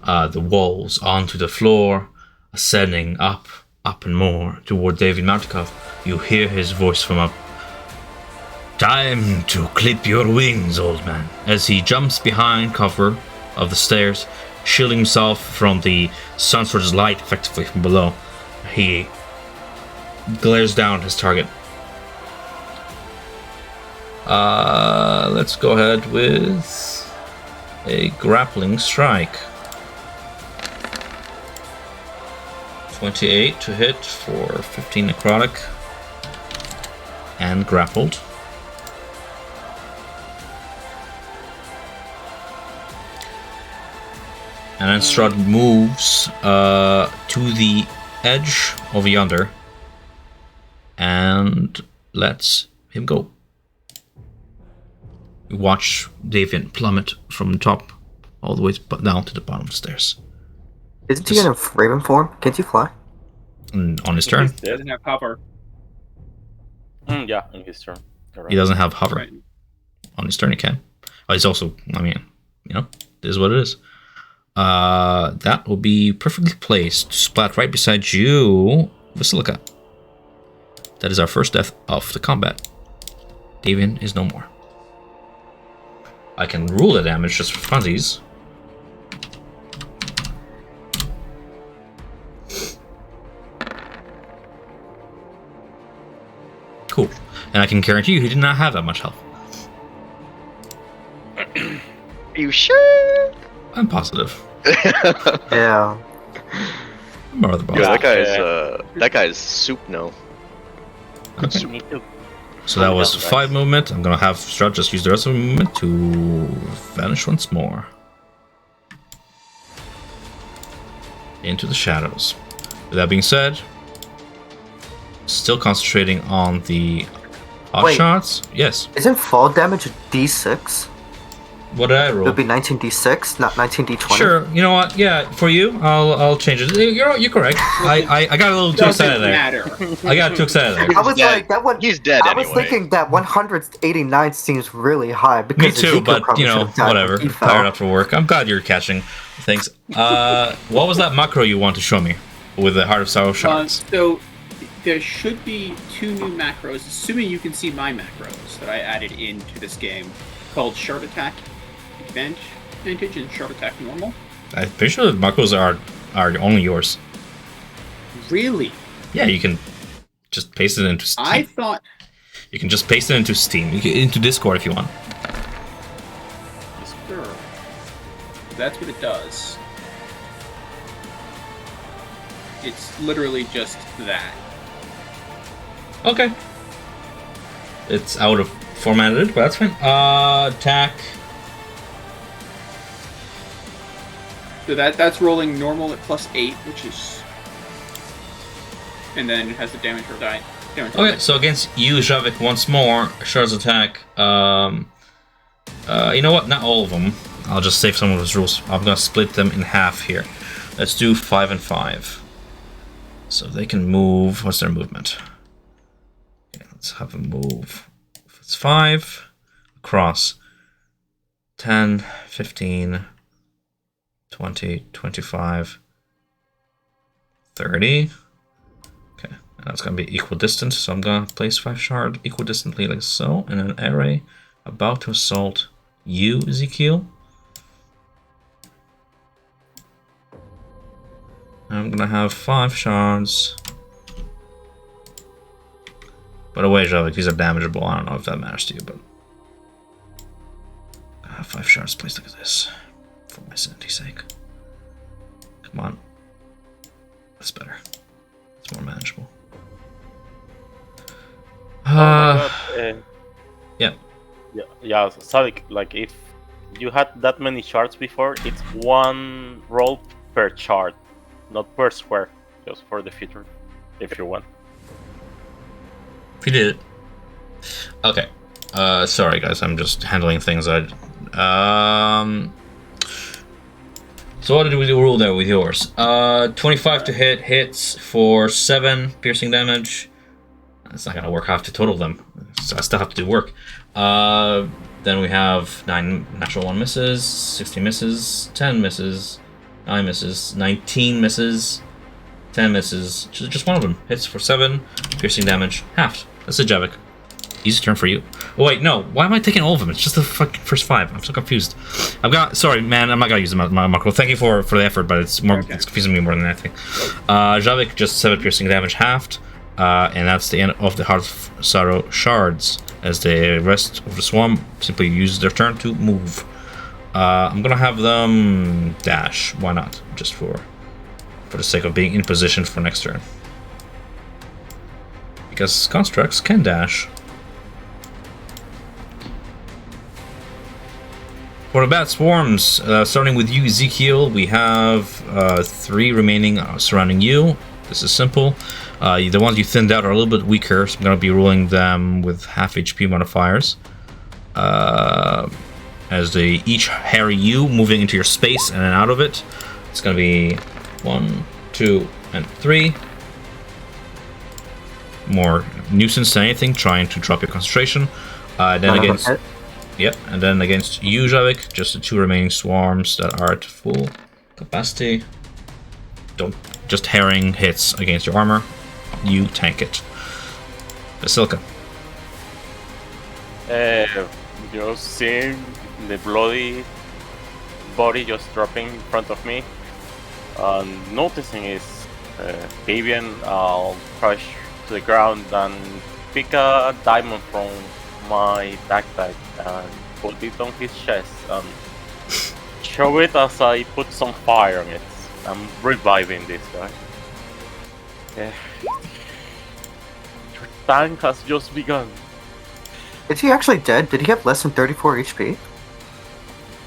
the walls, onto the floor, ascending up and more toward David Martikov, you hear his voice from up. Time to clip your wings, old man. As he jumps behind cover of the stairs, shielding himself from the sun's light effectively from below, he glares down at his target. Let's go ahead with a grappling strike. 28 to hit for 15 necrotic and grappled. And then Strahd moves to the edge of yonder and lets him go. You watch Davian plummet from the top all the way down to the bottom of the stairs. Isn't he in a Raven form? Can't you fly? And on his turn, He doesn't have cover. Yeah, in his turn. Correct. he doesn't have hover. Right. On his turn, he can. But he's also, I mean, you know, this is what it is. That will be perfectly placed to splat right beside you, Basilica. That is our first death of the combat. Davian is no more. I can rule the damage just for funsies. Cool. And I can guarantee you he did not have that much health. Are you sure? I'm positive. Yeah. I'm rather Yeah, positive. that guy's soup no. Okay. Me too. So that was 5 movement. I'm gonna have Strahd just use the rest of the movement to vanish once more into the shadows. With that being said, still concentrating on the hot Wait. shots. Yes. Isn't fall damage a d6? What did I It roll? would be 19d6, not 19d20. Sure. You know what? Yeah, for you, I'll change it. You're correct. I got a little too Doesn't excited there. matter. I got too excited there. I was dead. like, that one. He's dead I was anyway. thinking that 189 seems really high because Me too, Ezekiel but probably you know, should have died when whatever. he fell. Tired after work. I'm glad you're catching things. What was that macro you want to show me with the Heart of Sorrow shards? So there should be 2 new macros, assuming you can see my macros that I added into this game, called Shard Attack Advantage and Shard Attack Normal. I'm pretty sure the macros are only yours. Really? Yeah, you can just paste it into Steam. I thought... You can just paste it into Steam, into Discord if you want. Sure. That's what it does. It's literally just that. Okay. It's out of formatted, but that's fine. Attack. So that's rolling normal at +8, which is... And then it has the damage or die. Okay, so against you, Javik, once more, Shard's attack. You know what? Not all of them. I'll just save some of his rules. I'm gonna split them in half here. Let's do 5 and 5. So they can move. What's their movement? Okay, let's have them move. If it's 5, across 10, 15, 20, 25, 30. Okay, and that's going to be equal distance, so I'm going to place 5 shards equidistantly like so, in an array about to assault you, Ezekiel. I'm going to have 5 shards. By the way, Javik, these are damageable. I don't know if that matters to you, but I have 5 shards placed like this. For my sanity's sake. Come on. That's better. It's more manageable. Yeah. Yeah, Sadik, like if you had that many shards before, it's 1 roll per shard, not per square, just for the future, if you want. He did it. Okay. Sorry guys, I'm just handling things. So what did we rule there with yours? 25 to hit, hits for 7 piercing damage. That's not gonna work. I have to total them. So I still have to do work. Then we have 9 natural 1 misses, 16 misses, 10 misses, 9 misses, 19 misses, 10 misses. Just one of them hits for 7 piercing damage, halved. That's a Javik. Easy turn for you. Oh, wait, no. Why am I taking all of them? It's just the fucking first 5. I'm so confused. Sorry, man. I'm not gonna use my macro. Thank you for the effort, but it's more. Okay. It's confusing me more than anything. Javik just 7 piercing damage, halved, and that's the end of the Heart of Sorrow shards. As the rest of the swarm simply use their turn to move. I'm gonna have them dash. Why not? Just for the sake of being in position for next turn. Because constructs can dash. For the bat swarms, starting with you, Ezekiel, we have 3 remaining surrounding you. This is simple. The ones you thinned out are a little bit weaker, so I'm going to be ruling them with half HP modifiers. As they each harry you, moving into your space and then out of it. It's going to be 1, 2, and 3. More nuisance than anything, trying to drop your concentration. Then against... Yep, and then against you, Javik, just the 2 remaining swarms that are at full capacity. Don't just herring hits against your armor. You tank it. Basilica. Just seeing the bloody body just dropping in front of me, noticing is Fabian, I'll crash to the ground and pick a diamond from my backpack and put it on his chest and show it as I put some fire on it. I'm reviving this guy. Your tank has just begun. Is he actually dead? Did he have less than 34 HP?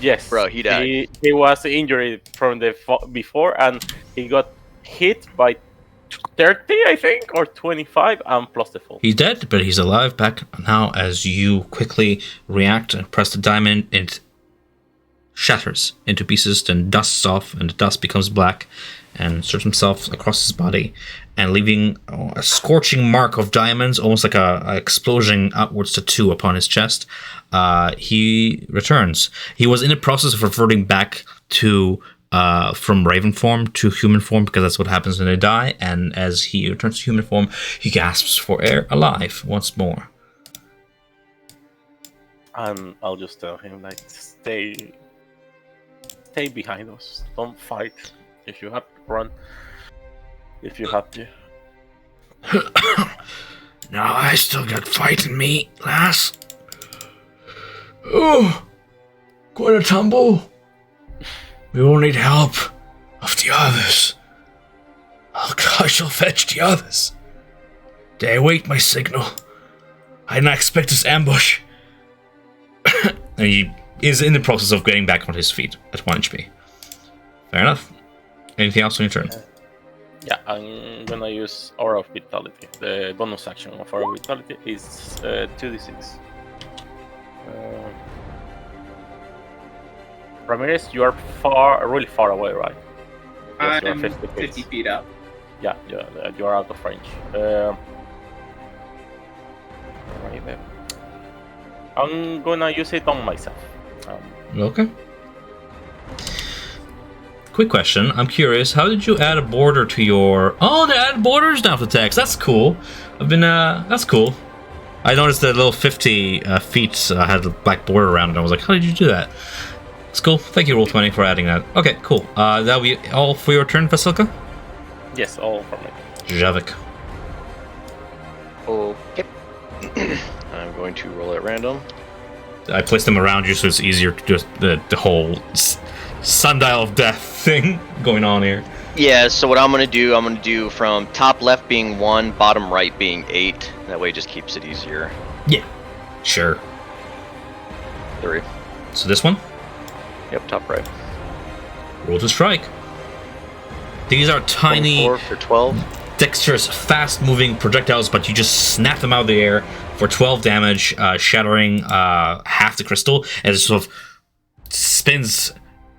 Yes, bro, he died. He was injured from the before, and he got hit by 30, I think, or 25, and plus the fall. He's dead, but he's alive back now as you quickly react and press the diamond. It shatters into pieces, then dusts off, and the dust becomes black, and stretches himself across his body, and leaving a scorching mark of diamonds, almost like a explosion outwards tattoo upon his chest. He returns. He was in the process of reverting back to from raven form to human form, because that's what happens when they die. And as he returns to human form, he gasps for air, alive once more. And I'll just tell him, like, stay behind us. Don't fight. If you have to run, if you have to. No, I still got fight in me, lass. Oh, quite a tumble. We will need help of the others. I shall fetch the others. They await my signal. I did not expect this ambush. And he is in the process of getting back on his feet at 1 HP. Fair enough. Anything else on your turn? Yeah, I'm gonna use Aura of Vitality. The bonus action of Aura of Vitality is 2d6. Ramirez, you are really far away, right? Yes, you are I'm 50 feet up. Yeah, you are out of range. Right there. I'm gonna use it on myself. Okay. Quick question. I'm curious. How did you add a border to your? Oh, they added borders now for text. That's cool. That's cool. I noticed that little 50 feet had a black border around it. I was like, how did you do that? It's cool. Thank you, Roll20, for adding that. Okay, cool. That'll be all for your turn, Vasilka? Yes, all from me. Javik. Okay. I'm going to roll at random. I placed them around you so it's easier to do the whole sundial of death thing going on here. Yeah, so what I'm going to do from top left being 1, bottom right being 8. That way it just keeps it easier. Yeah, sure. 3. So this one? Yep, top right. Roll to strike. These are tiny, 24 for 12. dexterous, fast-moving projectiles, but you just snap them out of the air for 12 damage, shattering half the crystal as it sort of spins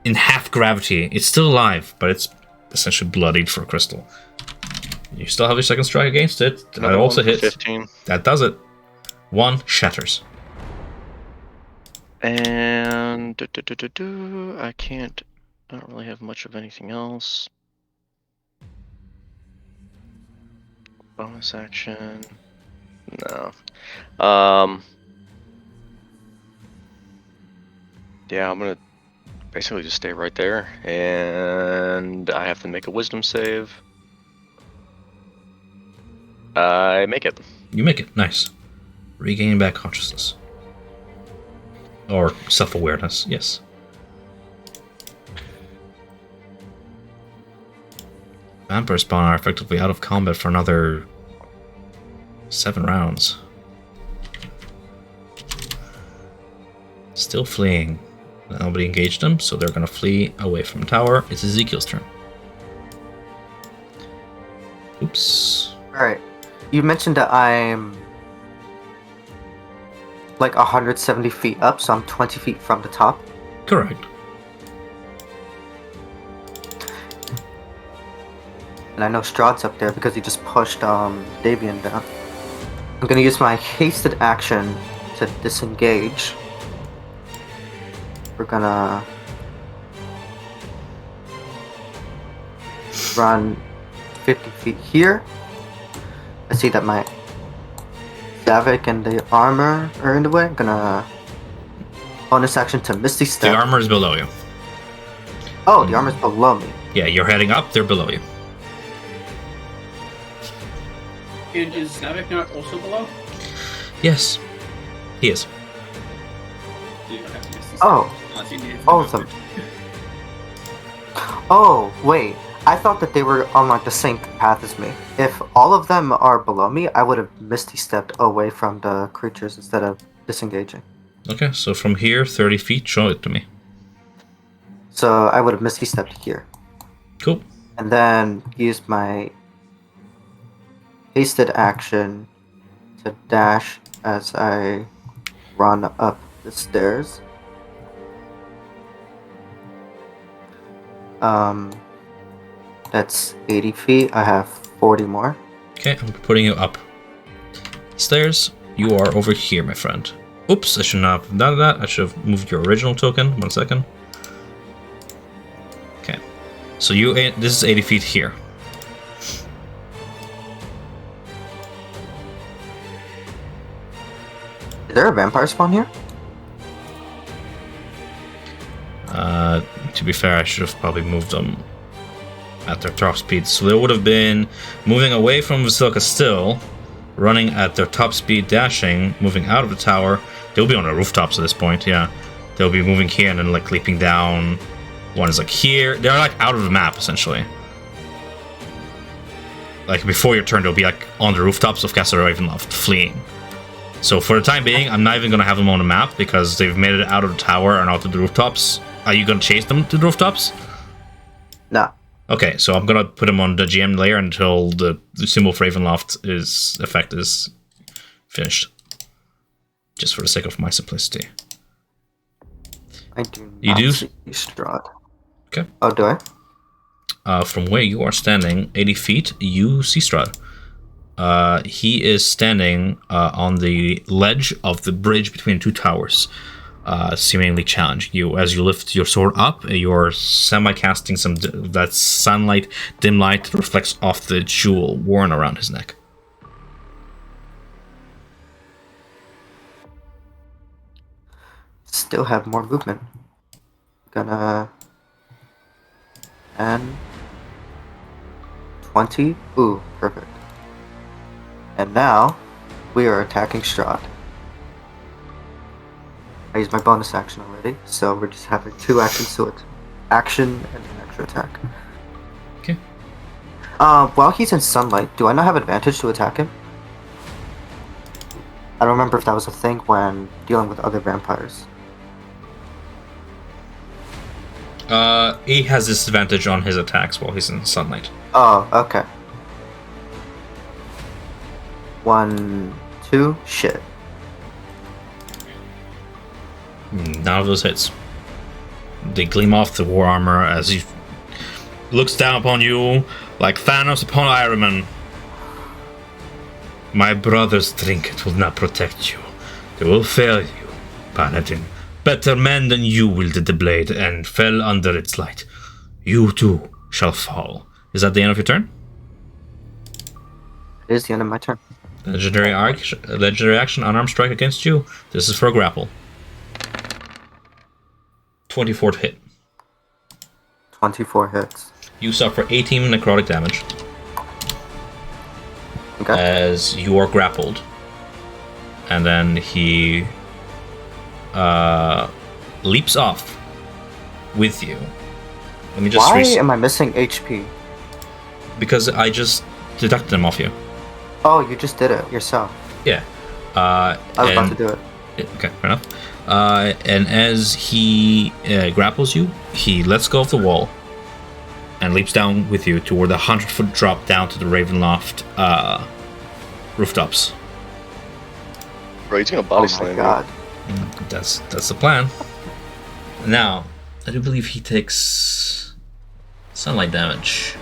in half gravity. It's still alive, but it's essentially bloodied for a crystal. You still have your second strike against it. That also hits. 15. That does it. 1 shatters. And I don't really have much of anything else. Bonus action. No. Yeah, I'm gonna basically just stay right there, and I have to make a wisdom save. I make it. You make it. Nice. Regaining back consciousness. Or self-awareness, yes. Vampire spawn are effectively out of combat for another 7 rounds. Still fleeing. Nobody engaged them, so they're gonna flee away from tower. It's Ezekiel's turn. Oops. Alright. You mentioned that I'm like 170 feet up, so I'm 20 feet from the top. Correct. And I know Strahd's up there because he just pushed Davian down. I'm gonna use my hasted action to disengage. We're gonna run 50 feet here. I see that my Zavik and the armor are in the way. I'm gonna bonus action to Misty Step. The armor is below you. Oh, the armor's below me. Yeah, you're heading up, they're below you. And is Navik not also below? Yes, he is. You don't have to miss these Oh, unless you need it for all of them. Oh, wait. I thought that they were on like the same path as me. If all of them are below me, I would have Misty stepped away from the creatures instead of disengaging. Okay, so from here, 30 feet, show it to me. So I would have Misty stepped here. Cool. And then use my hasted action to dash as I run up the stairs. That's 80 feet. I have 40 more. Okay, I'm putting you up stairs. You are over here, my friend. Oops, I should not have done that. I should have moved your original token. 1 second. Okay, so this is 80 feet here. Is there a vampire spawn here? To be fair, I should have probably moved them at their top speed. So they would have been moving away from Basilica still, running at their top speed, dashing, moving out of the tower. They'll be on the rooftops at this point, yeah. They'll be moving here and then like leaping down. One is like here. They're like out of the map, essentially. Like before your turn, they'll be like on the rooftops of Castle Ravenloft, fleeing. So for the time being, I'm not even going to have them on the map because they've made it out of the tower and out to the rooftops. Are you going to chase them to the rooftops? No. Okay, so I'm going to put them on the GM layer until the symbol for Ravenloft effect is finished. Just for the sake of my simplicity. I do You not do? see Strahd. Okay. Oh, do I? From where you are standing, 80 feet, you see Strahd. He is standing on the ledge of the bridge between two towers, seemingly challenging you. As you lift your sword up, you're semi-casting some that sunlight, dim light that reflects off the jewel worn around his neck. Still have more movement. Gonna... And... 20? Ooh, perfect. And now, we are attacking Strahd. I used my bonus action already, so we're just having 2 actions to it. Action and an extra attack. Okay. While he's in sunlight, do I not have advantage to attack him? I don't remember if that was a thing when dealing with other vampires. He has disadvantage on his attacks while he's in sunlight. Oh, okay. 1, 2, shit. None of those hits. They gleam off the war armor as he looks down upon you like Thanos upon Iron Man. My brother's trinket will not protect you. They will fail you, Paladin. Better men than you wielded the blade and fell under its light. You too shall fall. Is that the end of your turn? It is the end of my turn. Legendary action, unarmed strike against you. This is for a grapple. 24 to hit. 24 hits. You suffer 18 necrotic damage Okay. as you are grappled. And then he leaps off with you. Let me just Why am I missing HP? because I just deducted them off you. Oh, you just did it yourself. Yeah. I was about to do it. Okay, fair enough. And as he grapples you, he lets go of the wall and leaps down with you toward the 100-foot drop down to the Ravenloft rooftops. Bro, he's gonna Oh body my slam god. That's the plan. Now, I do believe he takes sunlight damage.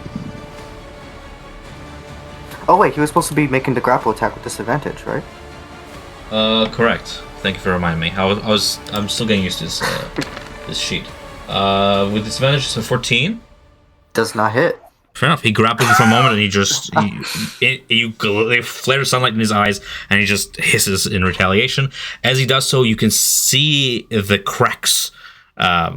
Oh wait, he was supposed to be making the grapple attack with disadvantage, right? Correct. Thank you for reminding me. I'm still getting used to this sheet. With disadvantage, it's a 14. Does not hit. Fair enough. He grappled you for a moment, and he just they flare sunlight in his eyes, and he just hisses in retaliation. As he does so, you can see the cracks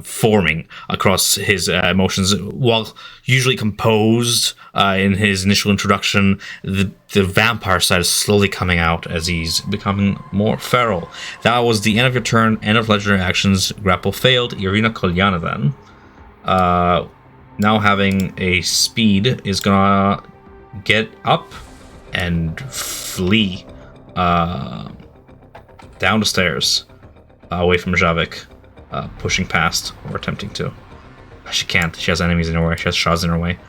forming across his emotions. While usually composed in his initial introduction, the vampire side is slowly coming out as he's becoming more feral. That was the end of your turn. End of legendary actions. Grapple failed. Irina Kolyana then. Now having a speed is gonna get up and flee down the stairs away from Javik, pushing past or attempting to. She can't. She has enemies in her way. She has shards in her way.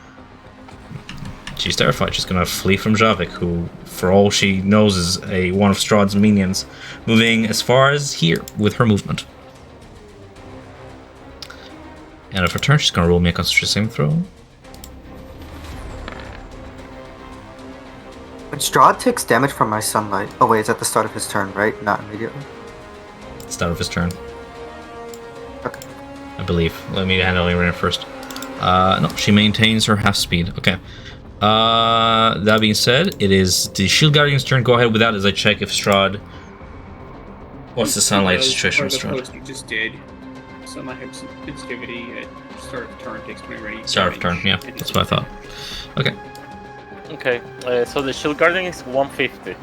She's terrified. She's gonna flee from Javik, who, for all she knows, is one of Strahd's minions, moving as far as here with her movement. End of her turn, she's gonna roll me a Constitution saving throw. When Strahd takes damage from my sunlight. Oh wait, it's at the start of his turn, right? Not immediately. Start of his turn, Okay. I believe. Let me handle Irina first. No, she maintains her half speed. Okay. That being said, it is the Shield Guardian's turn. Go ahead with that as I check if Strahd. What's the sunlight situation with The Strahd? post you just did. Sunlight sensitivity at start of turn takes 20 ready. Start of turn, yeah, that's what I thought. Okay. Okay, so the Shield Guardian is 150.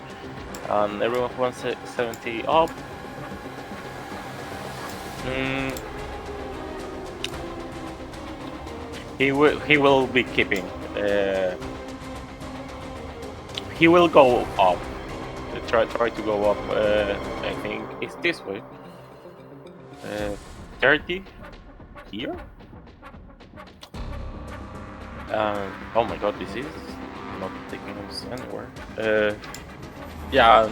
And everyone who wants 70 up. He will be keeping. He will go up. Try to go up. I think it's this way. 30 here. Oh my god, this is not taking us anywhere. Yeah,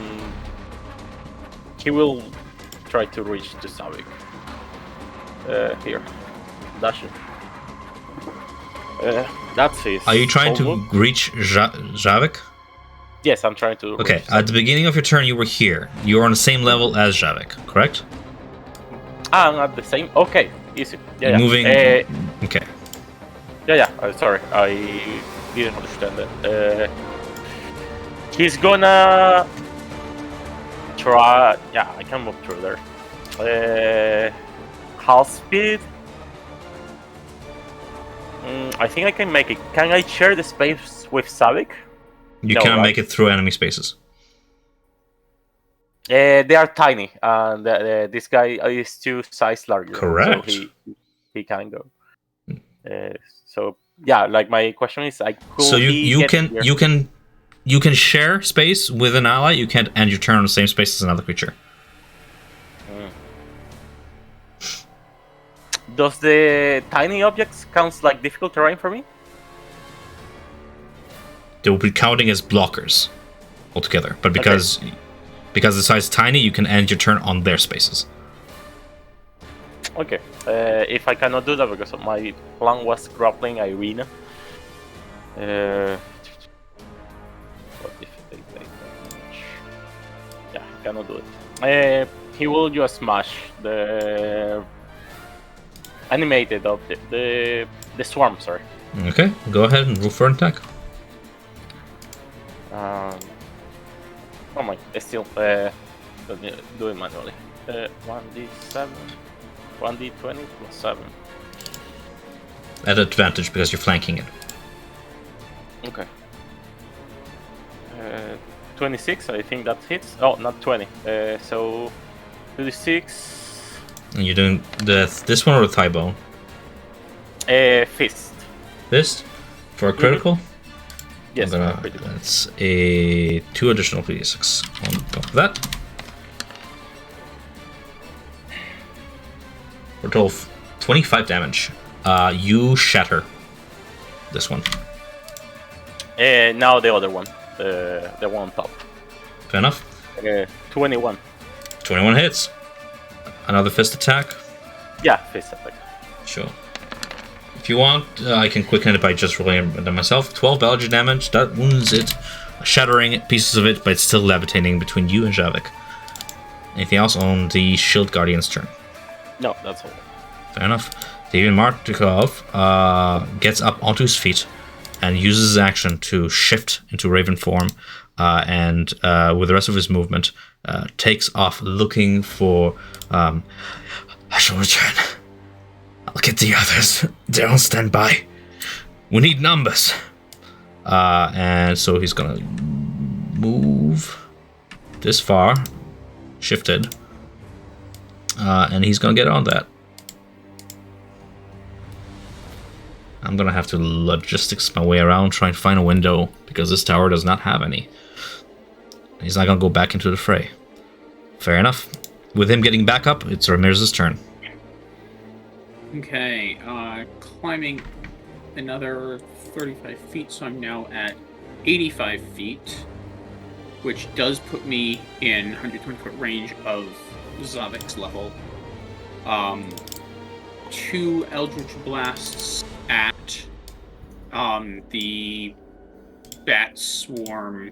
he will try to reach the Savik. Here, dash it. That's his. Are you trying solo. to reach Javik? Yes, I'm trying to. Okay, reach at the beginning of your turn, you were here. You were on the same level as Javik, correct? I'm at the same. Okay, easy. Yeah. Moving. Yeah. Okay. Yeah. Sorry, I didn't understand that. He's gonna try. Yeah, I can move through there. Half speed. I think I can make it. Can I share the space with Savik? You No, cannot right? make it through enemy spaces. They are tiny, and this guy is 2 size larger. Correct. So he can go. So yeah, like my question is, So you can share space with an ally. You can't end your turn on the same space as another creature. Does the tiny objects count like difficult terrain for me? They will be counting as blockers altogether, but because the size is tiny, you can end your turn on their spaces. Okay. If I cannot do that because my plan was grappling Irina. What if they take damage? Yeah, he cannot do it. He will just smash the animated object, the swarm, sorry. Okay, go ahead and roll for an attack. Oh my, still, let me do it manually. 1d7, 1d20 plus 7. At advantage because you're flanking it. Okay. 26, I think that hits. Oh, not 20. So 26. And you're doing this one or the thigh bone? Fist. Fist? For a critical? Yes, critical. That's a 2 additional d6 on top of that. For a total of 25 damage. You shatter this one. Now the other one. The one on top. Fair enough. 21. 21 hits. Another fist attack. Yeah, fist attack. Sure. If you want, I can quicken it by just rolling it myself. 12 biology damage. That wounds it, shattering pieces of it, but it's still levitating between you and Javik. Anything else on the Shield Guardian's turn? No, that's all. Fair enough. David Martikov gets up onto his feet and uses his action to shift into Raven form, and with the rest of his movement, takes off looking for. I shall return. I'll get the others. They're on standby. We need numbers. And so he's gonna move this far, shifted, and he's gonna get on that. I'm gonna have to logistics my way around, try and find a window, because this tower does not have any. He's not gonna go back into the fray. Fair enough. With him getting back up, it's Ramirez's turn. Okay, climbing another 35 feet, so I'm now at 85 feet, which does put me in 120 foot range of Zavik's level. 2 Eldritch Blasts at the bat swarm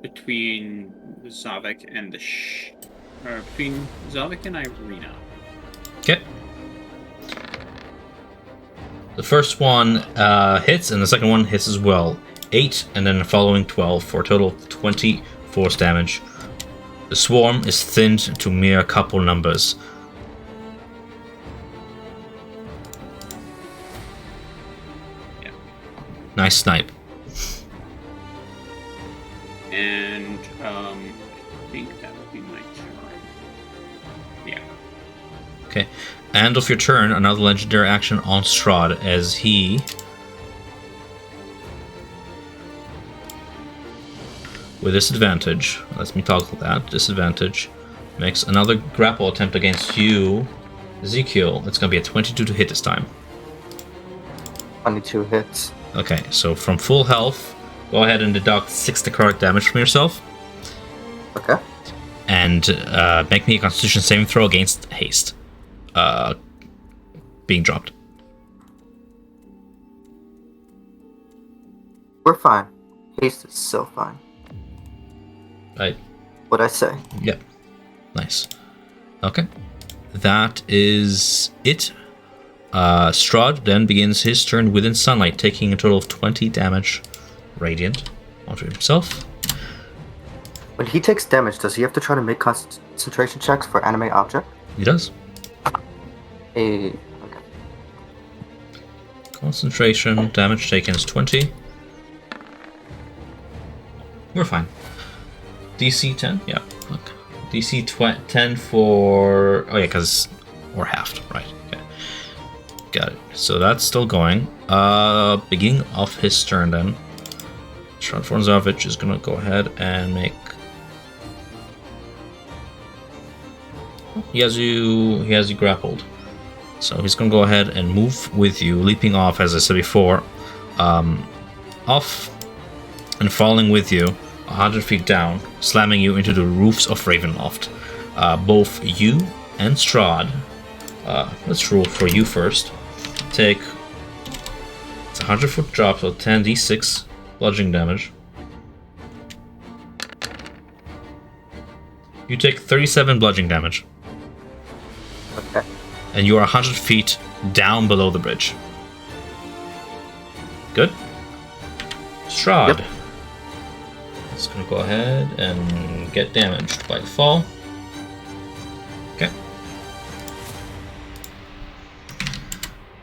between Zavik and between Zavik and Irina. Okay. The first one hits, and the second one hits as well. 8, and then the following 12 for a total of 20 force damage. The swarm is thinned to mere couple numbers. Yeah. Nice snipe. And I think that would be my turn. Yeah. Okay. End of your turn, another legendary action on Strahd as he with disadvantage, let me toggle that, disadvantage, makes another grapple attempt against you, Ezekiel. It's going to be a 22 to hit this time. 22 hits. Okay, so from full health, go ahead and deduct 6 necrotic damage from yourself. Okay. And make me a Constitution saving throw against haste. Being dropped. We're fine. Haste is so fine. Right. What'd I say? Yep. Nice. Okay. That is it. Strahd then begins his turn within sunlight, taking a total of 20 damage radiant onto himself. When he takes damage, does he have to try to make concentration checks for animate object? He does. Okay. Concentration, damage taken is 20. We're fine. DC 10? Yeah. Look. DC 10 for... Oh yeah, because we're halved. Right. Okay. Got it. So that's still going. Beginning of his turn then. Strahd Zavich is going to go ahead and make... He has you grappled. So he's going to go ahead and move with you, leaping off, as I said before, off and falling with you 100 feet down, slamming you into the roofs of Ravenloft. Both you and Strahd, let's roll for you first, take, it's a 100-foot drop, so 10d6 bludgeoning damage. You take 37 bludgeoning damage. Okay. And you are 100 feet down below the bridge. Good? Strahd. Yep. It's gonna go ahead and get damaged by the fall. Okay.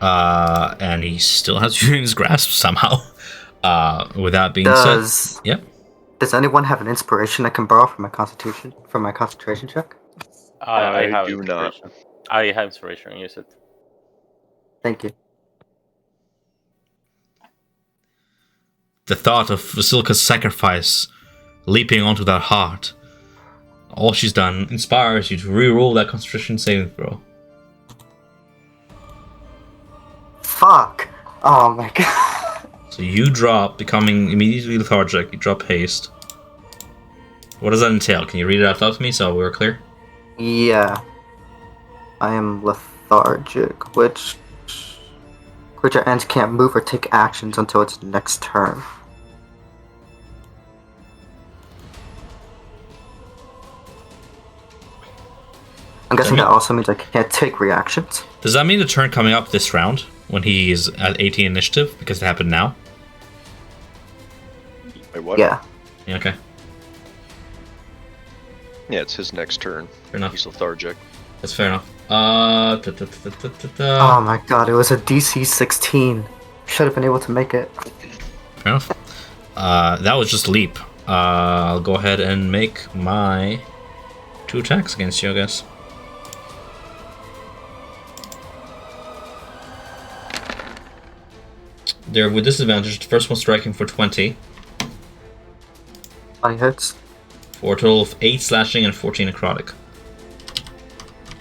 And he still has you in his grasp somehow. With that being said, yep. Does anyone have an inspiration I can borrow for my concentration check? I have do not. inspiration. I have inspiration. Use it. Thank you. The thought of Vasilka's sacrifice leaping onto that heart, all she's done, inspires you to reroll that concentration saving throw. Fuck! Oh my god. So you drop, becoming immediately lethargic. You drop haste. What does that entail? Can you read it out loud to me so we're clear? Yeah. I am lethargic, which creature ends can't move or take actions until its next turn. I'm guessing that also means I can't take reactions. Does that mean the turn coming up this round, when he is at 18 initiative, because it happened now? Wait, what? Yeah. Yeah, okay. Yeah, it's his next turn. Fair enough. He's lethargic. That's fair enough. Oh my god, it was a DC 16. Should have been able to make it. Fair enough. That was just leap. I'll go ahead and make my 2 attacks against you, I guess. They're with disadvantage. The first one striking for 20. 20 hits. For a total of 8 slashing and 14 necrotic.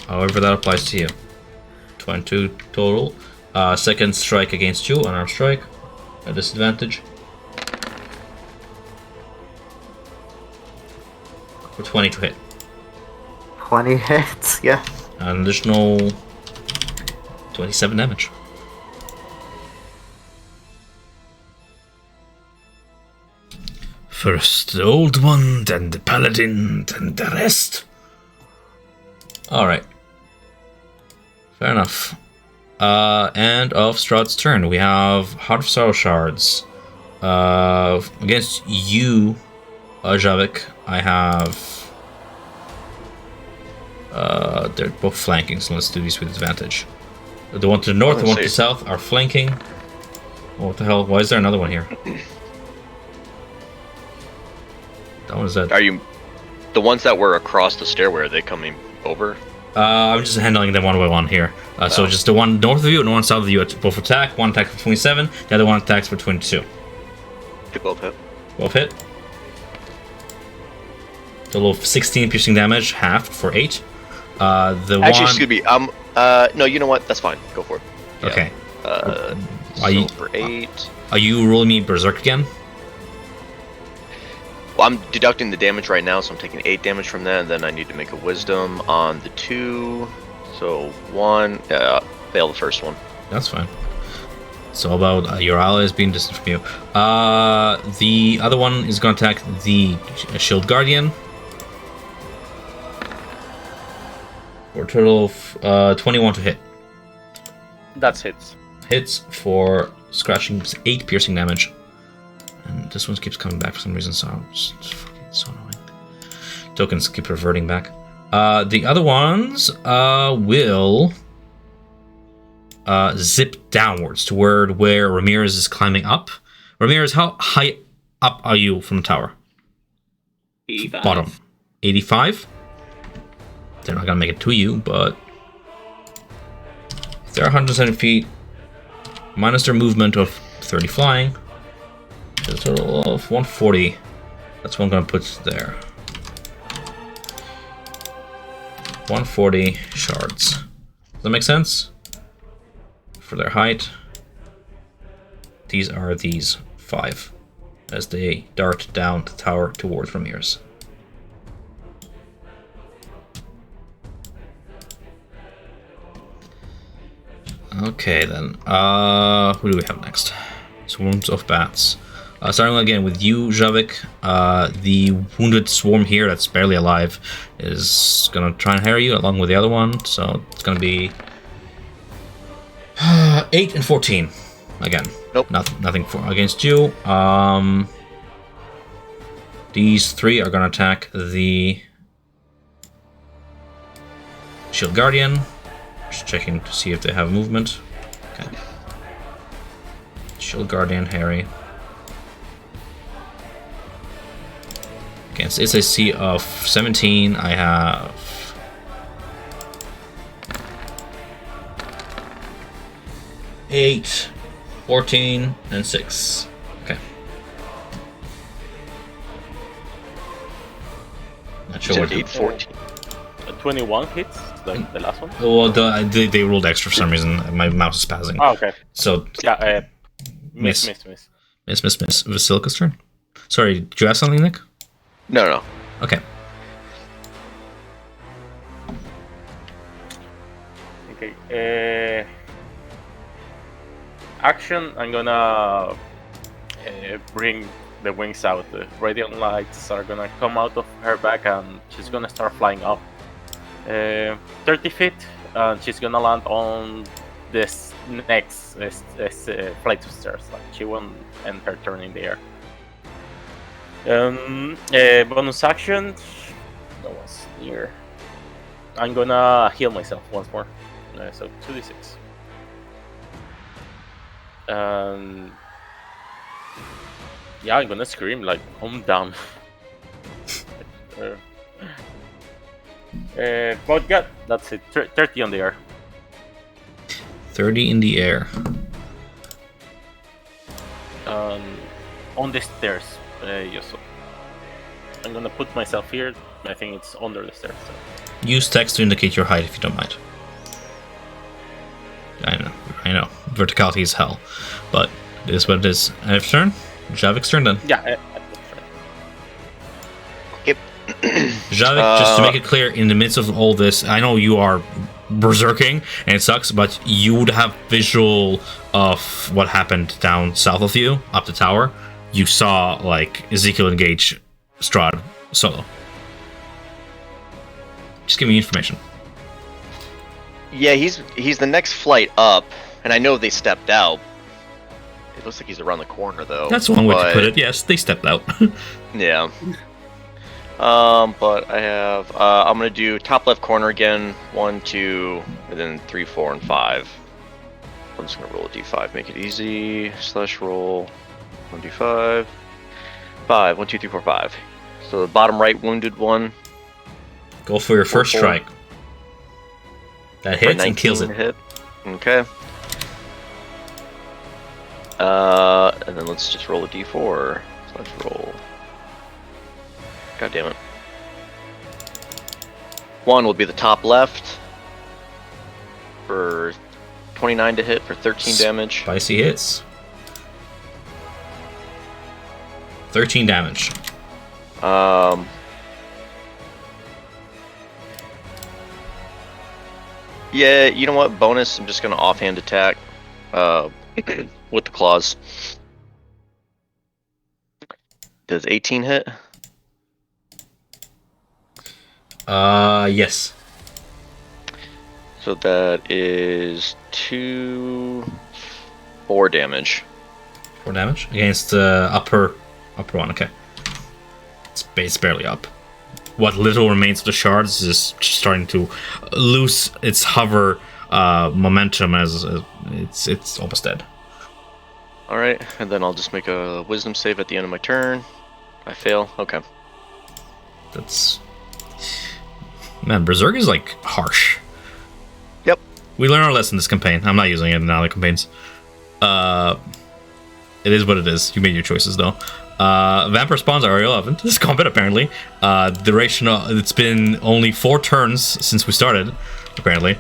However, that applies to you. 22 total. Second strike against you, unarmed strike. A disadvantage. For 20 to hit. 20 hits, yeah. An additional 27 damage. First the old one, then the paladin, then the rest. Alright. Fair enough. End of Strahd's turn. We have Heart of Sorrow shards. Against you, Javik, I have... they're both flanking, so let's do these with advantage. The one to the north, the one to the south are flanking. Oh, what the hell? Why is there another one here? That one is that. Are you... The ones that were across the stairway, are they coming over? I'm just handling them one by one here. So just the one north of you and the one south of you both attack. One attack for 27, the other one attacks for 22. They both hit. Both hit. Total of 16 piercing damage, halved for 8. Excuse me. No, you know what? That's fine. Go for it. Yeah. Okay. For 8. Are you rolling me Berserk again? Well, I'm deducting the damage right now, so I'm taking 8 damage from that, and then I need to make a Wisdom on the 2. So 1. Fail the first one. That's fine. It's all about your allies being distant from you. The other one is going to attack the Shield Guardian. For a total of 21 to hit. That's hits. Hits for scratching 8 piercing damage. And this one keeps coming back for some reason, so it's fucking so annoying. Tokens keep reverting back. The other ones will zip downwards to where Ramirez is climbing up. Ramirez, how high up are you from the tower? 85. Bottom. 85? They're not gonna make it to you, but if they're 170 feet, minus their movement of 30 flying, a total of 140. That's what I'm gonna put there. 140 shards. Does that make sense? For their height, these are these 5 as they dart down the tower towards Ramirez. Okay then, who do we have next? Swarms of bats. Starting again with you, Javik. The wounded swarm here that's barely alive is gonna try and harry you along with the other one, so it's gonna be 8 and 14 again. Nope. Nothing for against you. These 3 are gonna attack the Shield Guardian. Just checking to see if they have movement. Okay. Shield Guardian, Harry. Against SAC of 17, I have 8, 14, and 6. Okay. Not sure what 8, 14. 21 hits, the last one? Well, they rolled extra for some reason. My mouse is spazzing. Oh, okay. So Yeah, Miss. miss. Vasilica's turn. Sorry, did you ask something, Nick? No. Okay. Okay. Action. I'm gonna bring the wings out. The radiant lights are gonna come out of her back, and she's gonna start flying up 30 feet. And she's gonna land on this next flight of stairs. Like she won't end her turn in the air. Bonus action. That was near. I'm gonna heal myself once more. So 2d6. Yeah, I'm gonna scream like I'm down. But yeah, that's it. 30 on the air. 30 in the air. On the stairs. Yes. I'm gonna put myself here. I think it's under the stairs. So. Use text to indicate your height if you don't mind. I know. Verticality is hell. But it is what it is. I have turn? Javik's turn then. Yeah, Yep. Javik, just to make it clear, in the midst of all this, I know you are berserking, and it sucks. But you would have visual of what happened down south of you, up the tower. You saw like Ezekiel engage Strahd solo. Just give me information. Yeah, he's the next flight up, and I know they stepped out. It looks like he's around the corner though. That's one way to put it. Yes, they stepped out. Yeah. But I have I'm gonna do top left corner again. 1, 2, and then 3, 4, and 5. I'm just gonna roll a d5, make it easy. / roll 1d5. 5. 1, 2, 3, 4, 5. So the bottom right wounded one. Go for your first 4. strike. That hits and kills it. Hit. Okay. And then let's just roll a d4. / roll. God damn it. 1 will be the top left for 29 to hit for 13 damage. Spicy hits. 13 damage. Yeah, you know what? Bonus, I'm just gonna offhand attack with the claws. Does 18 hit? Yes. So that is 4 damage. 4 damage against the upper one. Okay, it's barely up. What little remains of the shards is starting to lose its hover momentum as it's almost dead. All right, and then I'll just make a wisdom save at the end of my turn. I fail. Okay. That's man. Berserk is like harsh. Yep. We learned our lesson this campaign. I'm not using it in other campaigns. It is what it is. You made your choices though. Vampire spawns are irrelevant to this combat apparently. Duration it's been only 4 turns since we started, apparently.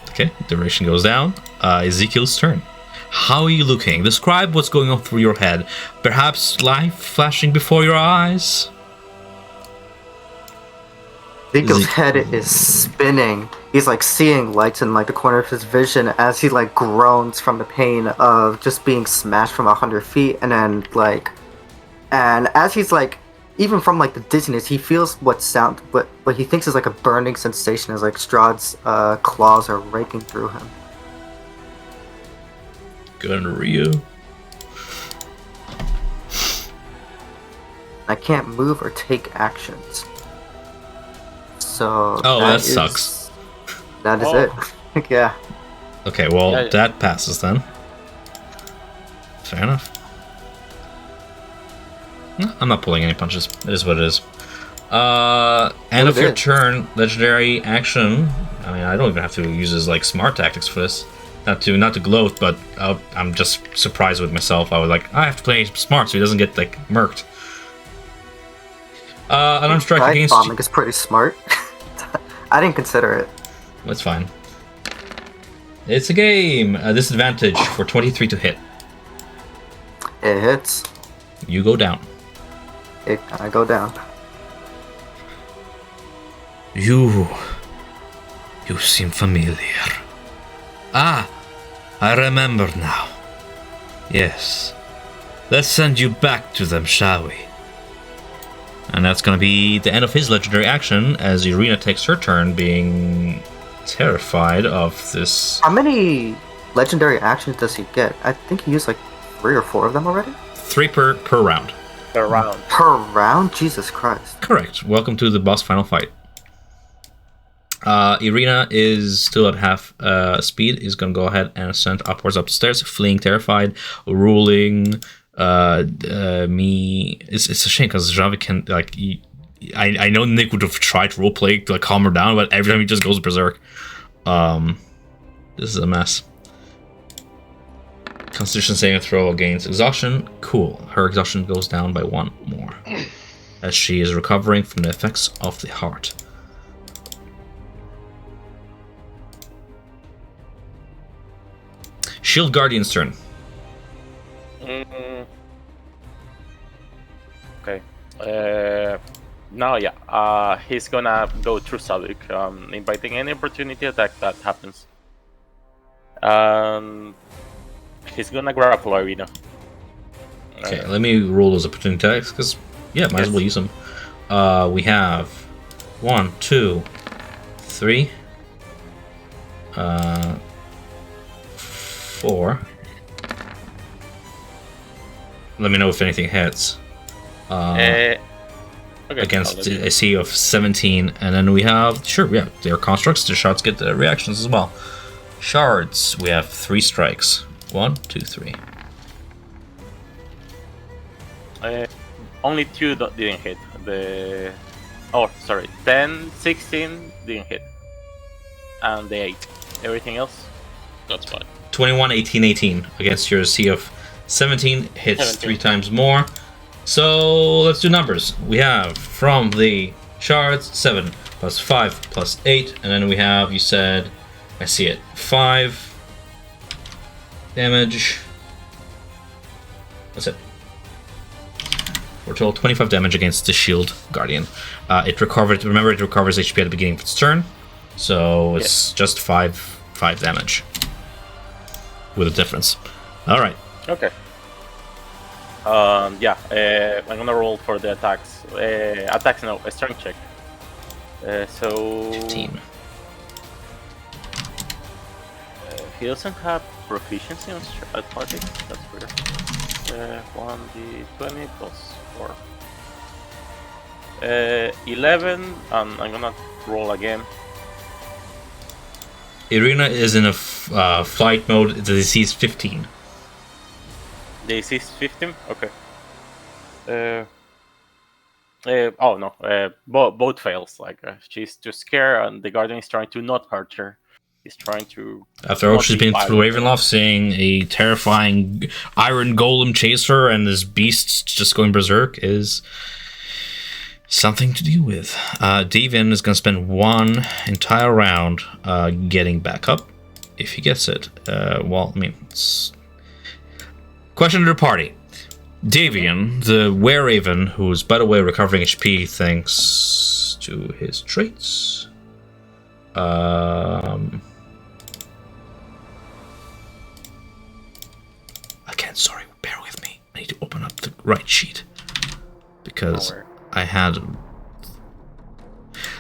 Okay, duration goes down. Ezekiel's turn. How are you looking? Describe what's going on through your head. Perhaps life flashing before your eyes? Ezekiel's head is spinning. He's like seeing lights in like the corner of his vision as he like groans from the pain of just being smashed from 100 feet, and then and as he's like, even from like the dizziness, he feels what he thinks is like a burning sensation as like Strahd's claws are raking through him. Gunryu. I can't move or take actions. So that sucks. That is it. Yeah. Okay, well, that passes then. Fair enough. No, I'm not pulling any punches. It is what it is. End of your turn, legendary action. I mean, I don't even have to use his like smart tactics for this. Not to gloat, but I'm just surprised with myself. I was like, I have to play smart so he doesn't get like murked. Unarmed strike against. Bombing is pretty smart. I didn't consider it. That's fine. It's a game. Disadvantage for 23 to hit. It hits. You go down. I go down. You seem familiar. Ah, I remember now. Yes. Let's send you back to them, shall we? And that's going to be the end of his legendary action as Irina takes her turn being terrified of this. How many legendary actions does he get? I think he used like 3 or 4 of them already. 3 per round. Per round. Per round? Jesus Christ. Correct. Welcome to the boss final fight. Irina is still at half speed. Is going to go ahead and ascend upwards up the stairs, fleeing terrified, ruling me. It's a shame because Javi can like. I know Nick would have tried to roleplay to like calm her down, but every time he just goes berserk. This is a mess. Constitution saving throw against exhaustion. Cool. Her exhaustion goes down by 1 more as she is recovering from the effects of the heart. Shield Guardian's turn. Okay. Now, he's gonna go through Savik, inviting any opportunity attack that happens. He's gonna grapple Arena. Okay, let me roll those opportunity attacks, because, yeah, might as well use them. We have 1, 2, 3, 4. Let me know if anything hits. Okay, Against a AC of 17, and then we have, they're constructs. The shards get the reactions as well. Shards, we have 3 strikes. 1, 2, 3. Only 2 didn't hit. 10, 16 didn't hit. And the 8. Everything else, that's fine. 21, 18, 18 against your AC of 17 hits 3 times more. So let's do numbers. We have from the shards 7 plus 5 plus 8, and then we have, you said, I see it, 5 damage. That's it. We're told 25 damage against the shield guardian. It recovers. Remember, it recovers HP at the beginning of its turn, so it's just 5 damage with a difference. All right. Okay. I'm gonna roll for the attacks. Attacks, no, a strength check. So 15. He doesn't have proficiency on athletics. That's weird. 1d20 plus 4. 11. I'm gonna roll again. Irina is in a flight mode. The DC is 15. The AC is 15. Okay. Oh no. Both fails. Like she's too scared, and the guardian is trying to not hurt her. He's trying to. After all, she's been through Ravenloft, seeing a terrifying iron golem chase her, and this beast just going berserk is something to deal with. Devian is going to spend 1 entire round getting back up, if he gets it. It's... Question to the party. Devian, the were-raven, who's, by the way, recovering HP thanks to his traits. Again, sorry, bear with me. I need to open up the right sheet. Because I had...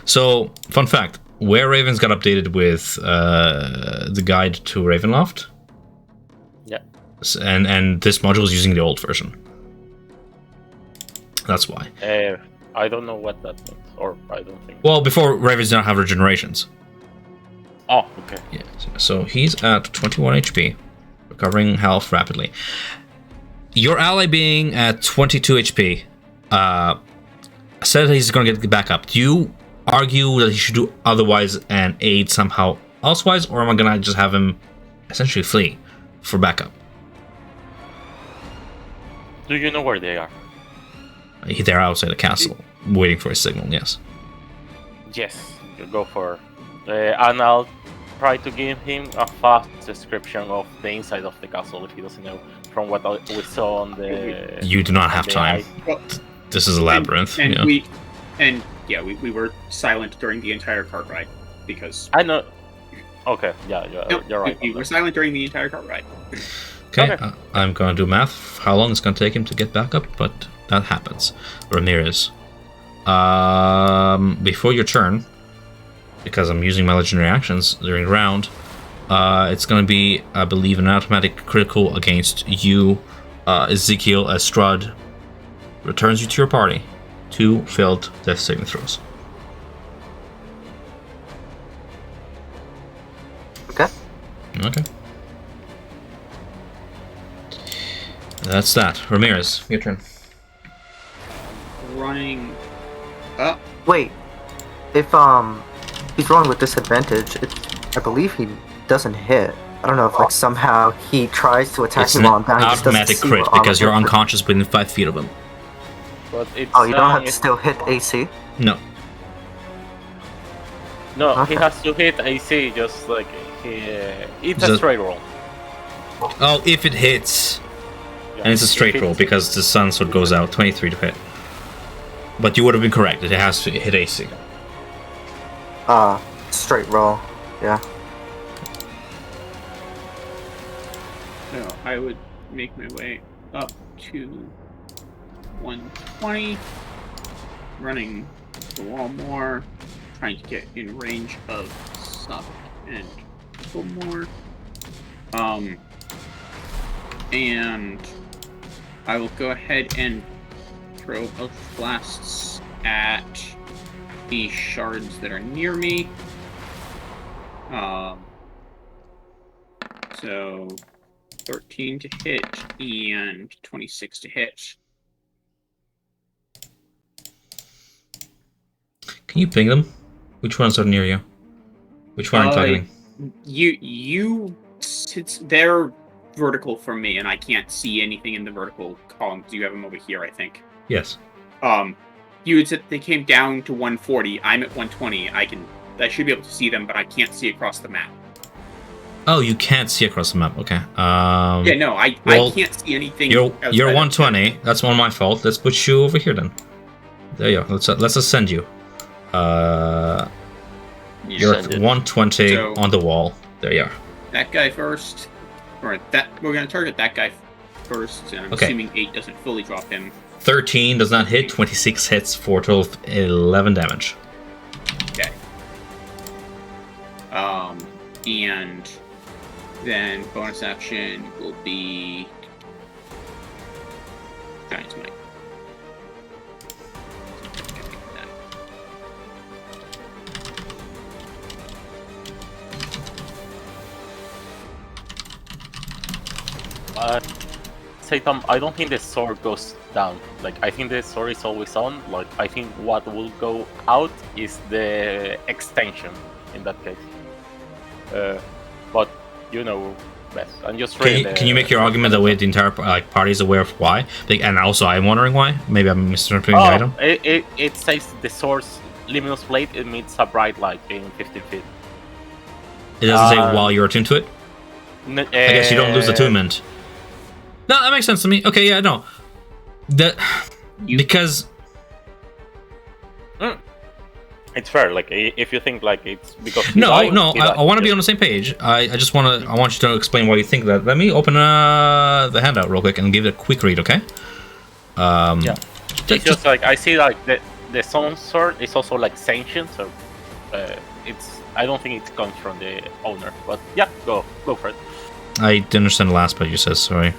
So, fun fact. Were-ravens got updated with the guide to Ravenloft. Yeah. And this module is using the old version. That's why. I don't know what that means, or I don't think. Well, before ravens don't have regenerations. Oh, okay. Yeah. So he's at 21 HP, recovering health rapidly. Your ally being at 22 HP, said that he's going to get back up. Do you argue that he should do otherwise and aid somehow elsewise, or am I going to just have him essentially flee for backup? Do you know where they are? They're outside the castle, waiting for a signal, yes. Yes, you go for... and I'll try to give him a fast description of the inside of the castle if he doesn't know from what we saw on the... You do not have time. This is a labyrinth. We were silent during the entire cart ride because... I know... Okay, yeah, you're right. We were silent during the entire cart ride. Okay, I'm going to do math. How long it's going to take him to get back up, but that happens. Ramirez. Before your turn, because I'm using my legendary actions during the round, it's going to be, I believe, an automatic critical against you, Ezekiel, as Strahd returns you to your party. 2 failed death saving throws. Okay. Okay. That's that. Ramirez, your turn. Running up. Wait, if he's rolling with disadvantage, I believe he doesn't hit. I don't know if somehow he tries to attack It's you an while I'm down. automatic crit because you're unconscious within 5 feet of him. But it's, you don't have to still hit AC? No. No, Okay. he has to hit AC, just like it's a Just- straight roll. Oh, if it hits, Yeah, and it's a if straight it- roll because the sun sword goes out. 23 to hit. But you would have been correct. It has to hit AC. Straight roll. Yeah. So I would make my way up to 120, running the wall more, trying to get in range of Sup and people more. And I will go ahead and throw Eldritch Blasts at the shards that are near me. So 13 to hit and 26 to hit. Can you ping them? Which ones are near you? Which one are you targeting? They're vertical from me, and I can't see anything in the vertical columns. You have them over here, I think. Yes. You had said they came down to 140. I'm at 120. I should be able to see them, but I can't see across the map. Oh, you can't see across the map. Okay. Yeah, no, I can't see anything. You're 120. That's all my fault. Let's put you over here then. There you go. Let's ascend you. You're at 120 on the wall. There you are. That guy first. Or that we're gonna target that guy first, and I'm assuming 8 doesn't fully drop him. 13 does not hit. 26 hits for a total of 11 damage. Okay. And then bonus action will be Giant's Might. Say Tom, I don't think the sword goes down. Like, I think the sword is always on. Like, I think what will go out is the extension in that case. But you know best. I'm just can you make your argument that way the entire party is aware of why? And also, I'm wondering why. Maybe I'm misinterpreting the item. It says the sword's luminous blade emits a bright light in 15 feet. It doesn't say while you're attuned to it. I guess you don't lose attunement. No, that makes sense to me. Okay, yeah, no. Because it's fair. Like, if you think like it's because I want to be on the same page. I want you to explain why you think that. Let me open the handout real quick and give it a quick read, okay? Yeah. It's just like I see like the Sun Sword is also like sentient, so I don't think it comes from the owner. But yeah, go for it. I didn't understand the last part you said. Sorry.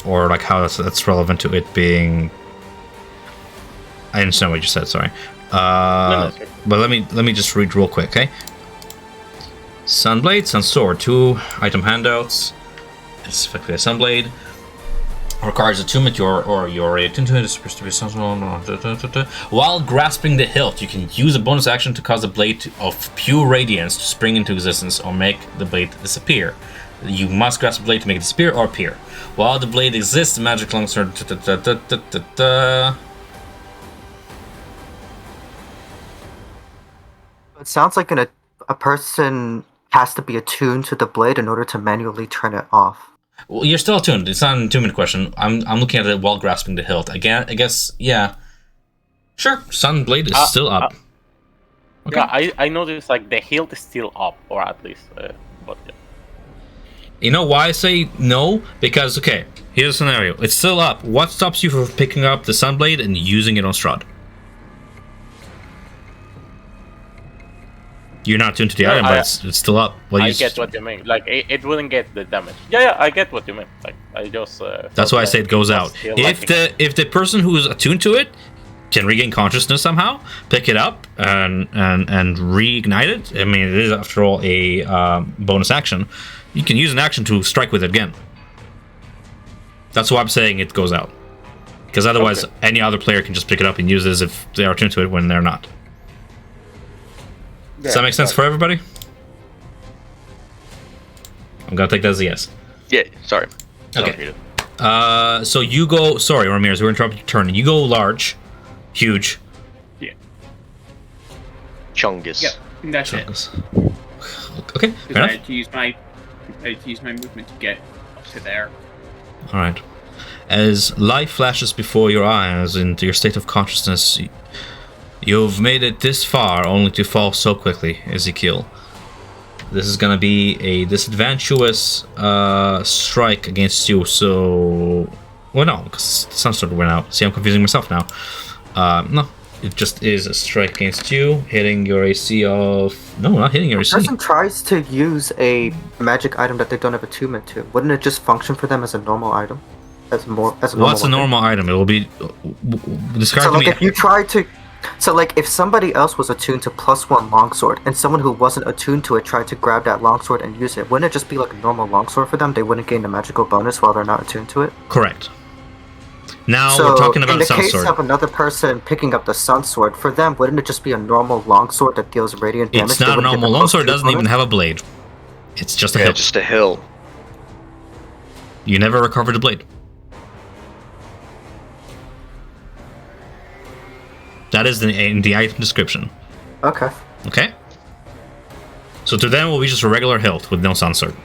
Or like how that's relevant to it being. I understand what you said. Sorry. But let me just read real quick, okay? Sunblade, Sun Sword, 2 item handouts. It's effectively a Sunblade. Requires attunement. You're attuned to it. It's supposed to be something. While grasping the hilt, you can use a bonus action to cause a blade of pure radiance to spring into existence or make the blade disappear. You must grasp the blade to make it disappear or appear. While the blade exists, the magic longsword. It sounds like a person has to be attuned to the blade in order to manually turn it off. Well, you're still attuned. It's not an attunement question. I'm looking at it while grasping the hilt. Again, I guess, yeah. Sure, Sunblade is still up. Okay. Yeah, I noticed like the hilt is still up, or at least, but yeah. You know why I say no? Because, okay, here's a scenario. It's still up. What stops you from picking up the Sunblade and using it on Strahd? You're not tuned to the item, but it's still up. I get what you mean. Like, it wouldn't get the damage. Yeah, I get what you mean. Like, I just... that's why I say it goes out. If the person who is attuned to it can regain consciousness somehow, pick it up, and reignite it, I mean, it is, after all, a bonus action. You can use an action to strike with it again. That's why I'm saying it goes out. Because otherwise, any other player can just pick it up and use it as if they are attuned to it when they're not. Does that make sense for everybody? I'm gonna take that as a yes. Yeah, sorry. Okay. So you go... Sorry, Ramirez, we're interrupting your turn. You go large. Huge. Yeah. Chungus. Yep, that's Chungus. It. Okay, fair enough. I had to use my movement to get up to there. Alright. as life flashes before your eyes into your state of consciousness. You've made it this far only to fall so quickly, Ezekiel. This is gonna be a disadvantageous strike against you, so... Well, no, because some sort of went out. See, I'm confusing myself now. No, it just is a strike against you, hitting your AC of... No, not hitting your AC. If a person tries to use a magic item that they don't have attunement to, wouldn't it just function for them as a normal item? As a normal What's a normal item? It will be... Describe So, to like, me... if you try to... So, like, if somebody else was attuned to +1 longsword, and someone who wasn't attuned to it tried to grab that longsword and use it, wouldn't it just be like a normal longsword for them? They wouldn't gain the magical bonus while they're not attuned to it? Correct. Now So, we're talking about in the Sun case Sword. of another person picking up the Sun Sword, for them, wouldn't it just be a normal longsword that deals radiant damage? It's They not a wouldn't get normal the longsword, +2 doesn't even bonus? have a blade. It's just a Yeah, hilt. just a hill. You never recover the blade. That is in the item description. Okay. Okay? So to them, it will be just a regular hilt with no Sun Sword.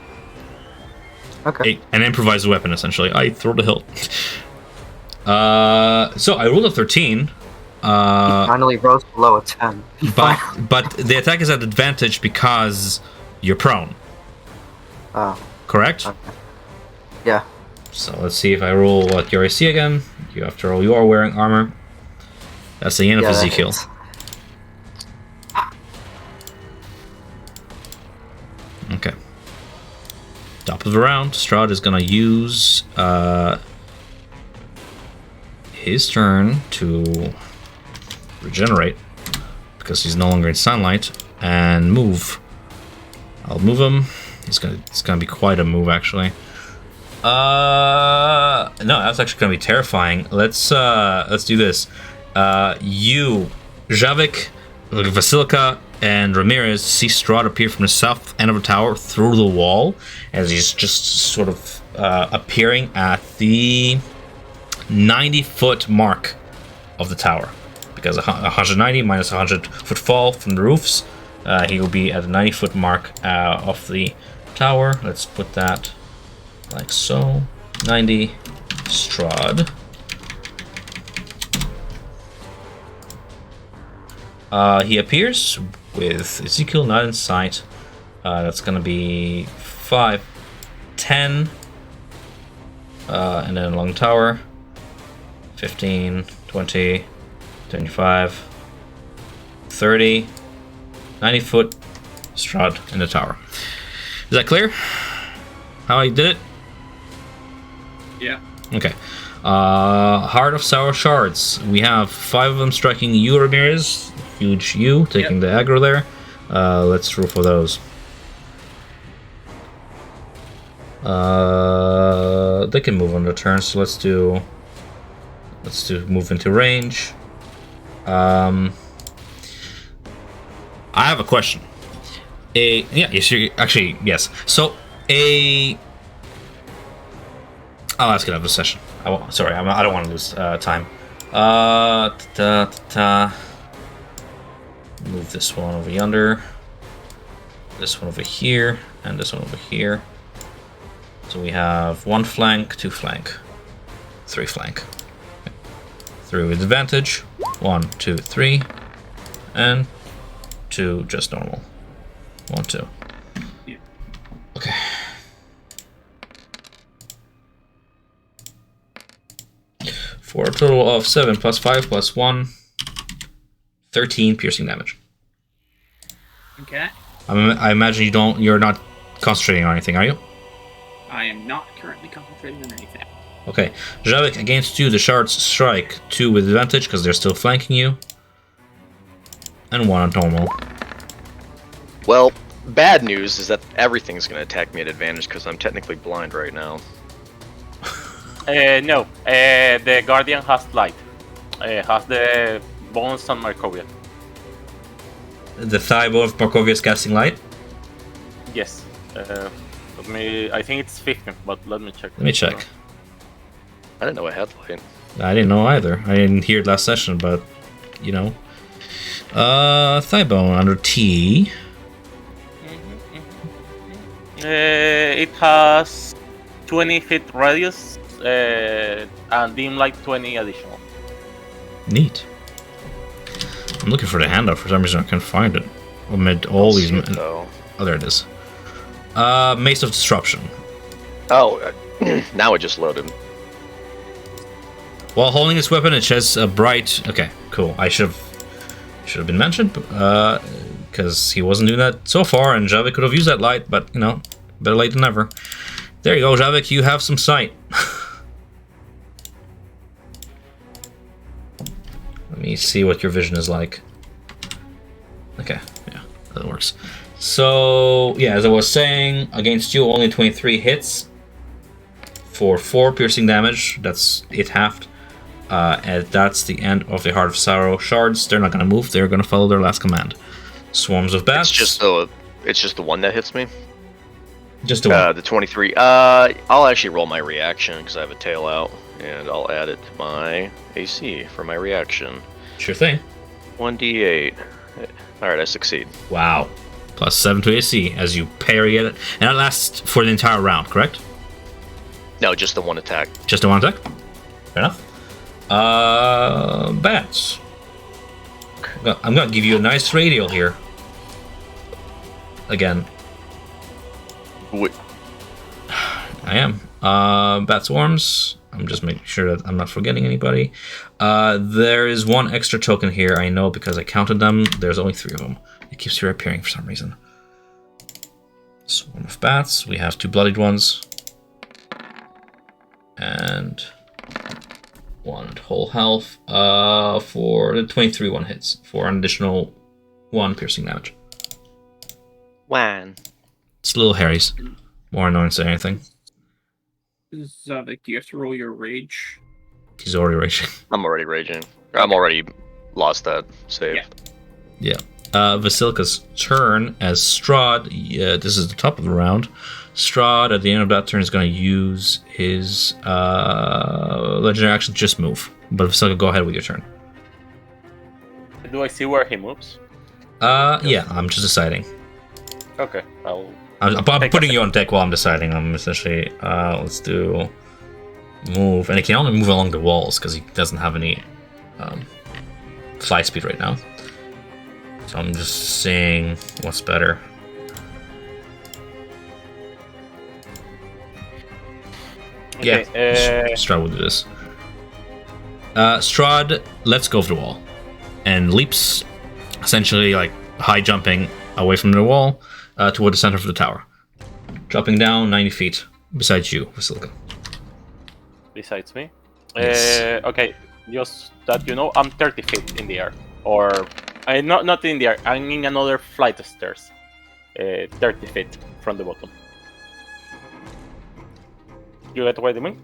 Okay. An improvised weapon, essentially. I throw the hilt. So I rolled a 13. Finally rose below a 10. But the attack is at advantage because you're prone. Oh, Correct? okay. Yeah. So let's see if I roll what your AC again. You, after all, you are wearing armor. That's the end of Yeah, that Ezekiel. hits. Okay. Top of the round, Strahd is gonna use his turn to regenerate because he's no longer in sunlight and move. I'll move him. It's gonna be quite a move actually. No, that's actually gonna be terrifying. Let's do this. You, Javik, Vasilika, and Ramirez see Strahd appear from the south end of the tower through the wall as he's just sort of appearing at the 90-foot mark of the tower. Because 190 minus 100-foot fall from the roofs, he will be at the 90-foot mark of the tower. Let's put that like so. 90, Strahd. He appears with Ezekiel not in sight. That's gonna be 5, 10, and then along tower. 15, 20, 25, 30, 90 foot Strahd in the tower. Is that clear? How I did it? Yeah. Okay. Heart of Sour Shards. We have 5 of them striking you, Ramirez. Huge you, taking the aggro there. Let's roll for those. They can move on their turn, so let's do move into range. I have a question. Yes. So I'll ask it after the session. I don't want to lose time. Move this one over yonder, this one over here, and this one over here. So we have 1 flank, 2 flank, 3 flank. Okay. 3 with advantage. 1, 2, 3, and 2 just normal. 1, 2. Yeah. Okay. For a total of 7 plus 5 plus 1, 13 piercing damage. Okay. I imagine you're not concentrating on anything, are you? I am not currently concentrating on anything. Okay. Javik, against you, the shards strike 2 with advantage because they're still flanking you. And 1 on normal. Well, bad news is that everything's going to attack me at advantage because I'm technically blind right now. No, the Guardian has light. Has the bonus on Markovia. The thigh bone of Markovia is casting light. Yes. I think it's 15, but let me check. Let me check. I didn't know I had light. I didn't know either. I didn't hear it last session, but you know. Thigh bone under T. It has 20 feet radius and dim light 20 additional. Neat. I'm looking for the handout for some reason. I can't find it amid all these. though. Oh, there it is. Mace of Disruption. Oh, now it just loaded. While holding this weapon, it sheds a bright. Okay, cool. I should have been mentioned, because he wasn't doing that so far, and Javik could have used that light, but you know, better late than never. There you go, Javik. You have some sight. Let me see what your vision is like. Okay, yeah, that works. So yeah, as I was saying, against you, only 23 hits for 4 piercing damage. That's it halved. And that's the end of the Heart of Sorrow shards. They're not going to move. They're going to follow their last command. Swarms of bats. It's just the one that hits me. Just the one. The 23. I'll actually roll my reaction because I have a tail out, and I'll add it to my AC for my reaction. Sure thing. 1d8. All right, I succeed. Wow. Plus 7 to AC as you parry it, and that lasts for the entire round. Correct? No, just the one attack. Just the one attack. Fair enough. Bats. I'm gonna give you a nice radial here. Again. Wait. I am. Bat swarms. I'm just making sure that I'm not forgetting anybody. There is one extra token here, I know, because I counted them. There's only 3 of them. It keeps reappearing for some reason. Swarm of bats. We have 2 bloodied ones. And 1 at whole health. For the 23 one hits. For an additional 1 piercing damage. One. It's little Harry's. More annoying than anything. Zavik, do you have to roll your rage? He's already raging. I'm already raging. I'm already lost that save. Yeah. Vasilka's turn as Strahd. This is the top of the round. Strahd, at the end of that turn, is going to use his legendary action, just move. But Vasilka, go ahead with your turn. Do I see where he moves? Yeah, I'm just deciding. Okay, I'm putting you on deck while I'm deciding. I'm essentially, let's do move. And he can only move along the walls because he doesn't have any fly speed right now. So I'm just seeing what's better. Okay, Yeah, Strahd will do this. Strahd lets go of the wall and leaps, essentially like high jumping away from the wall toward the center of the tower, dropping down 90 feet beside you, Vasilka. Besides me? Yes. Okay, just that you know, I'm 30 feet in the air. Or, not in the air, I'm in another flight of stairs. 30 feet from the bottom. You get what I mean?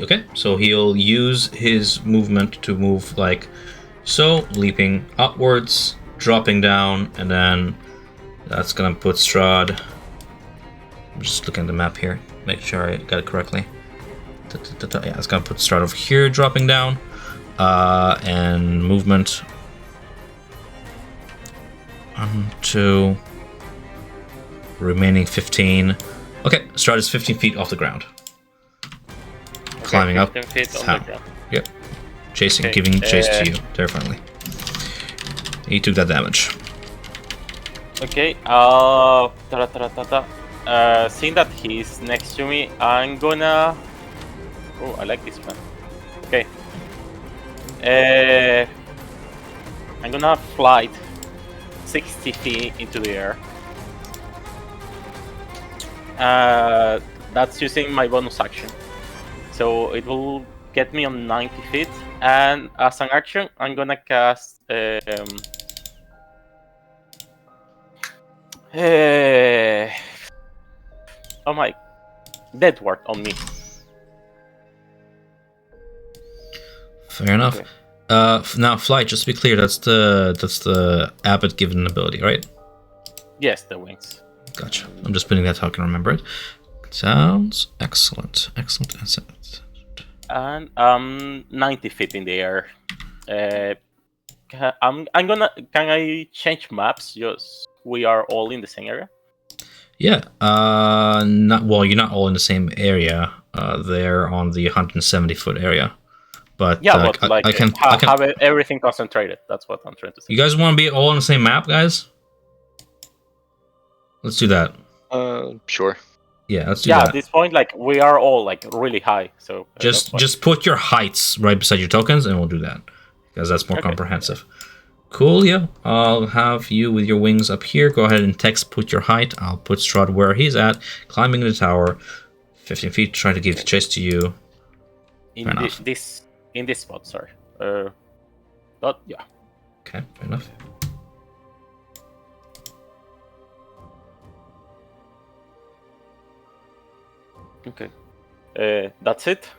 Okay, so he'll use his movement to move like so, leaping upwards, dropping down, and then that's gonna put Strahd. I'm just looking at the map here, make sure I got it correctly. Yeah, it's gonna put Strahd over here, dropping down, and movement onto remaining 15. Okay, Strahd is 15 feet off the ground. Okay, Climbing up. 15 feet on How? the ground. Yep. Chasing, Okay, giving chase to you, terrifyingly. He took that damage. Okay, seeing that he's next to me, I'm gonna... Oh, I like this man. Okay. I'm gonna fly 60 feet into the air. That's using my bonus action. So it will get me on 90 feet. And as an action, I'm gonna cast... oh my... Dead ward on me. Fair enough. Okay. Now, flight. Just to be clear, that's the abbot given ability, right? Yes, the wings. Gotcha. I'm just putting that so I can remember it. Sounds excellent. Excellent. And 90 feet in the air. I'm gonna. Can I change maps? Just we are all in the same area. Yeah. Not well. You're not all in the same area. there on the 170-foot area. But Yeah, I but like can. have everything concentrated. That's what I'm trying to say. You guys want to be all on the same map, guys? Let's do that. Sure. Yeah, let's do Yeah, that. at this point, like we are all like really high. So that's fine. Just put your heights right beside your tokens, and we'll do that because that's more Okay. comprehensive. Cool, yeah. I'll have you with your wings up here. Go ahead and text put your height. I'll put Strahd where he's at, climbing the tower, 15 feet, trying to give chase to you. in fair enough. in this spot. Sorry. But yeah. Okay, fair enough. Okay. That's it.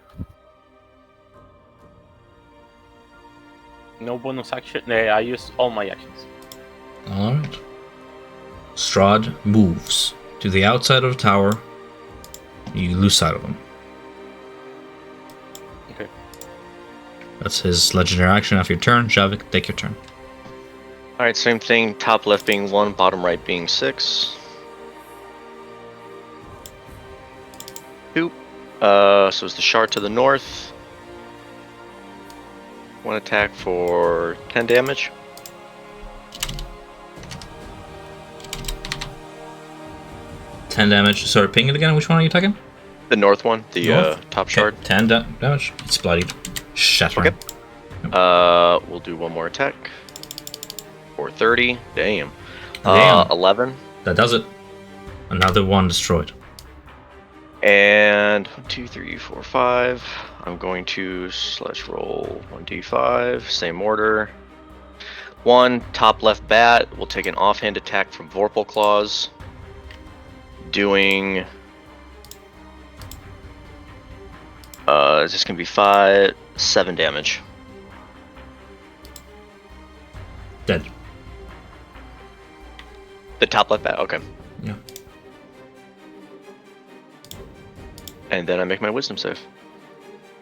No bonus action. I used all my actions. Alright. Strahd moves to the outside of the tower. You lose sight of him. Okay. That's his legendary action after your turn. Javik, take your turn. All right, same thing. Top left being 1, bottom right being 6. 2. So it's the shard to the north. 1 attack for 10 damage. Ten damage. Sorry, ping it again. Which one are you attacking? The north one, the North? top Okay, shard. 10 damage. It's bloodied. Shattering. Okay. We'll do 1 more attack. For 30. Damn. Damn. 11. That does it. Another one destroyed. And 1, 2, 3, 4, 5. I'm going to slash roll 1d5. Same order. 1, top left bat. We'll take an offhand attack from Vorpal Claws. Doing... is this going to be 7 damage. Dead. The top left bat, okay. Yeah. And then I make my wisdom save.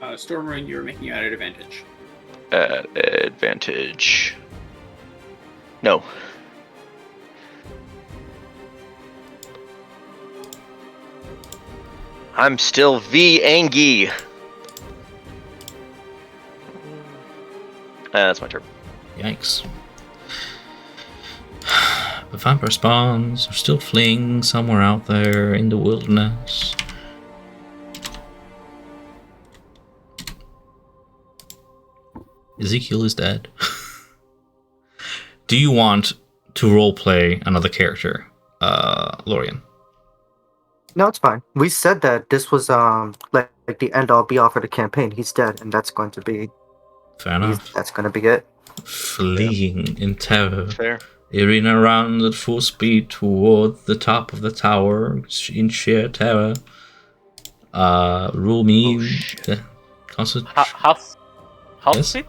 Stormwind, you're making it at advantage. At advantage. No. I'm still V Angie. That's my turn. Yikes. The vampire spawns are still fleeing somewhere out there in the wilderness. Ezekiel is dead. Do you want to roleplay another character, Lorian? No, it's fine. We said that this was like the end all be all for the campaign. He's dead, and that's going to be Fair enough. that's going to be it. Fleeing in terror. Fair. Earing around at full speed toward the top of the tower in sheer terror. Rule me. How Yes? speed?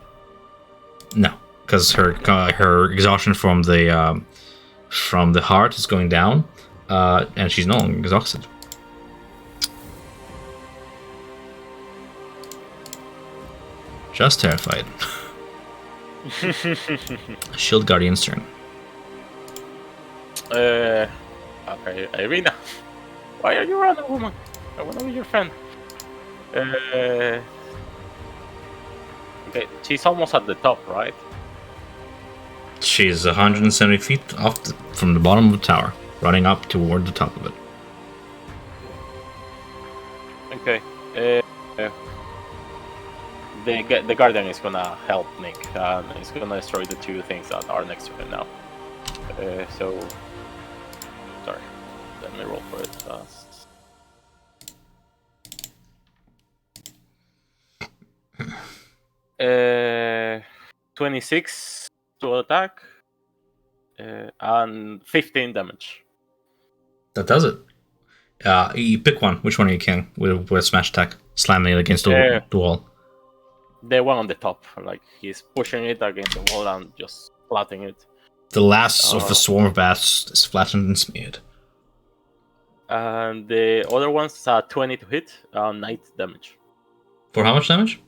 No, because her exhaustion from the heart is going down, and she's no longer exhausted. Just terrified. Shield Guardian's turn. Okay, Irina. Why are you running, woman? I want to be your friend. Okay, she's almost at the top, right? She's 170 feet from the bottom of the tower, running up toward the top of it. Okay. The guardian is gonna help Nick, and he's gonna destroy the 2 things that are next to him now. So, sorry. Let me roll for it fast. Uh, 26 to attack, and 15 damage. That does it. You pick one. Which one are you killing with a smash attack? Slamming it against the wall. The one on the top, like he's pushing it against the wall and just flattening it. The last of the swarm of bats is flattened and smeared. And the other one's 20 to hit, 9 damage. For how much damage?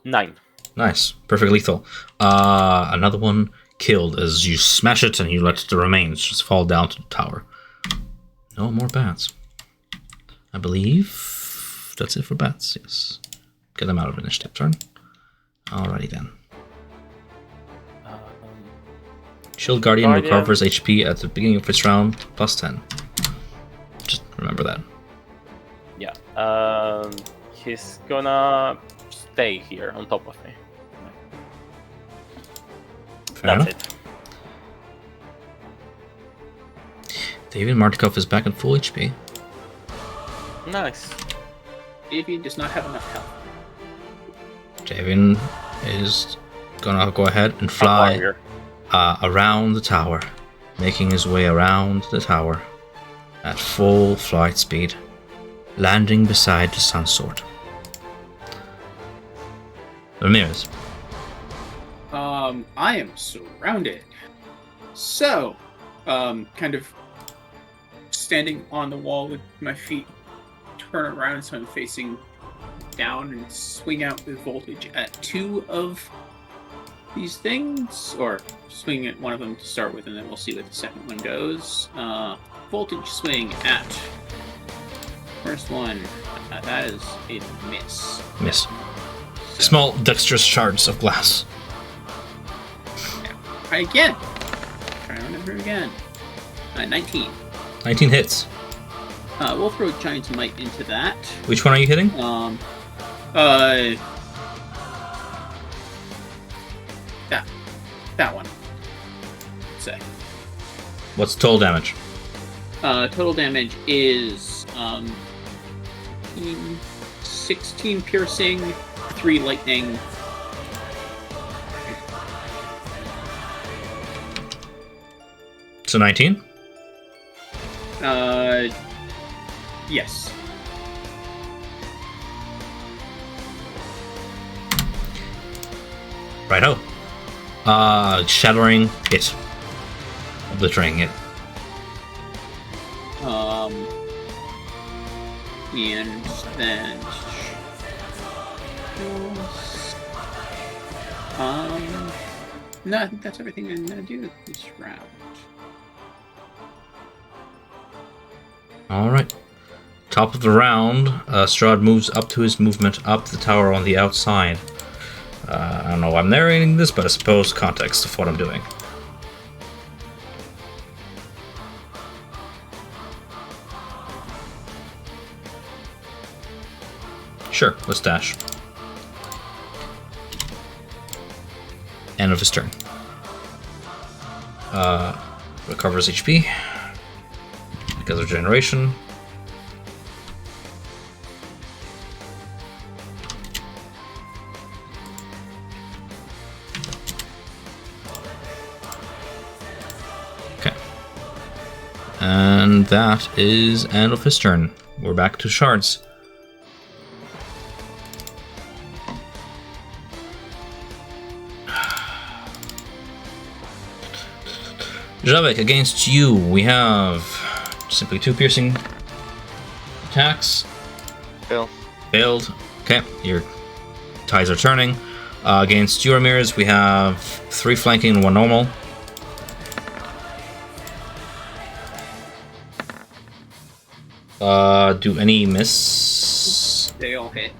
9. Nice. Perfect lethal. Another one killed as you smash it and you let the remains just fall down to the tower. No more bats. I believe that's it for bats, yes. Get them out of initiative turn. Alrighty then. Shield Guardian recovers HP at the beginning of its round, plus 10. Just remember that. Yeah. He's gonna stay here on top of me. Fair That's enough. it. David Martikov is back at full HP. Nice. Davian does not have enough health. Davian is gonna go ahead and How far fly here? around the tower, making his way around the tower at full flight speed, landing beside the Sun Sword. Ramirez. I am surrounded. So, kind of standing on the wall with my feet turn around so I'm facing down and swing out with voltage at 2 of these things, or swing at one of them to start with, and then we'll see what the second one goes. Voltage swing at first one. That is a miss. Miss. So, Small dexterous shards of glass. try again. Try to remember again. 19. 19 hits. We'll throw Giant's Might into that. Which one are you hitting? That one. Say. What's the total damage? Total damage is 16 piercing, 3 lightning. So 19? Yes. Righto. Shattering it. Obliterating it. And then no, I think that's everything I'm gonna do this round. Alright. Top of the round, Strahd moves up to his movement up the tower on the outside. I don't know why I'm narrating this, but I suppose context of what I'm doing. Sure, let's dash. End of his turn. Recovers HP because of generation. Okay. And that is end of his turn. We're back to shards. Javik, against you, we have simply 2 piercing attacks. Fail. Failed. Okay, your ties are turning. Against you, Ramirez, we have 3 flanking and 1 normal. Do any miss? They all hit.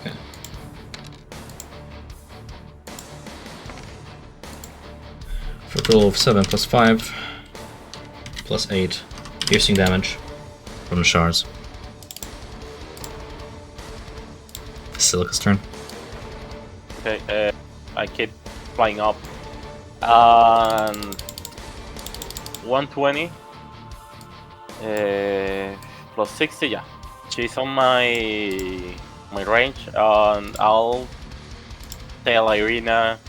Okay. For a total of 7 plus 5 plus 8 piercing damage from the shards. Basilica's turn. Okay, I keep flying up. And 120 plus 60, yeah. She's on my range, and I'll tell Irina,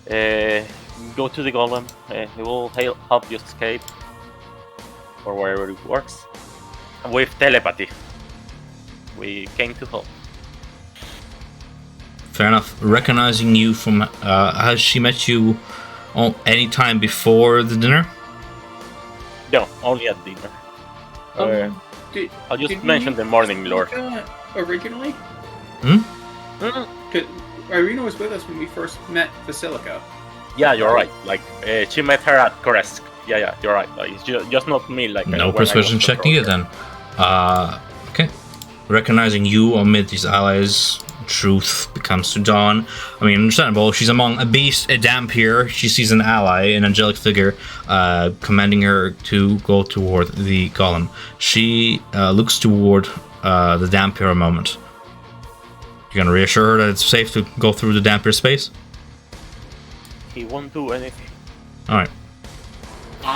go to the golem. It will help you escape, or wherever it works. With telepathy, we came to help. Fair enough. Recognizing you from, has she met you any time before the dinner? No, only at dinner. I'll just did mention we the morning lord. Originally? Hmm? Irina was with us when we first met Basilica. Yeah, you're right. Like, she met her at Koresk. Yeah, you're right. Like, it's just not me. Like, No when I persuasion was check controlling needed her. then. Okay. recognizing you amid these allies, truth becomes to dawn. I mean, understandable. She's among a beast, a Dampier. She sees an ally, an angelic figure, commanding her to go toward the golem. She looks toward the Dampier a moment. You're gonna reassure her that it's safe to go through the Dampier space? He won't do anything. Alright.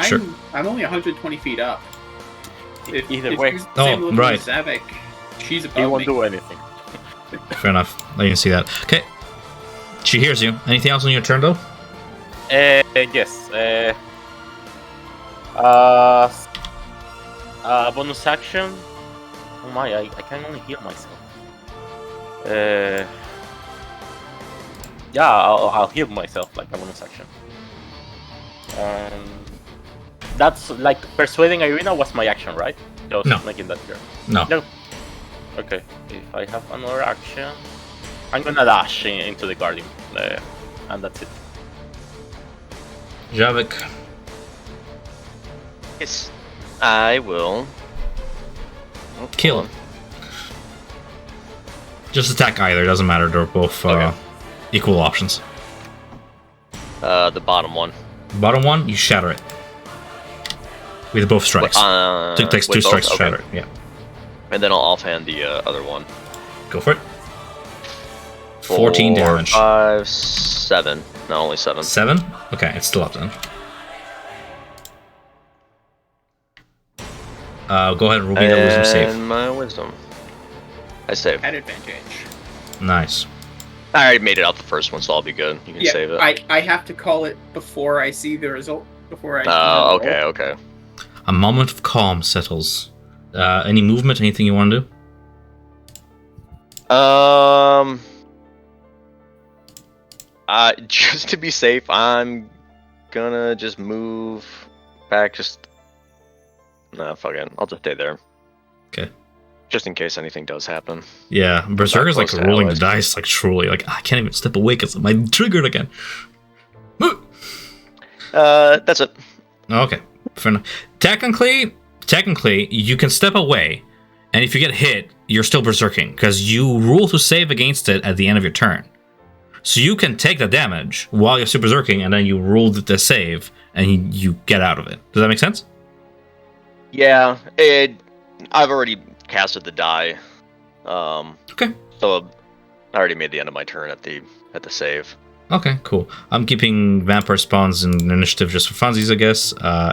Sure. I'm only 120 feet up. Either way. she's the same Oh, level right. as Zavik, she's above He won't me. do anything. Fair enough. I can see that. Okay. She hears you. Anything else on your turn, though? Yes. Bonus action. Oh my! I can only heal myself. Yeah, I'll heal myself like a bonus action. That's like persuading Irina was my action, right? Just No. making that clear. No. No. Okay. If I have another action, I'm gonna dash into the guardian, and that's it. Javik. Yes, I will. Kill him. Just attack either. Doesn't matter. They're both Okay. equal options. The bottom one. Bottom one, you shatter it. With both strikes. It takes with 2 strikes to both? Okay. shatter it. Yeah. And then I'll offhand the other one. Go for it. 14 4, damage. 5, 7. No, only 7. 7? Okay, it's still up then. Go ahead and roll me the wisdom save. And my wisdom. I save. At advantage. Nice. I already made it out the first one, so I'll be good. You can Yeah, save it. I have to call it before I see the result. Before I. Oh, okay, okay. A moment of calm settles. Any movement? Anything you want to do? Just to be safe, I'm gonna just move back. Nah, fuck it. I'll just stay there. Okay. Just in case anything does happen. Yeah, Berserker's like close to rolling the allies. dice, like truly. Like, I can't even step away because I'm triggered again. That's it. Okay, fair enough. Technically, you can step away, and if you get hit, you're still berserking because you rule to save against it at the end of your turn. So you can take the damage while you're still berserking, and then you roll the save, and you get out of it. Does that make sense? Yeah, I've already casted the die. Okay. So I already made the end of my turn at the save. Okay, cool. I'm keeping Vampire Spawns in initiative just for funsies, I guess,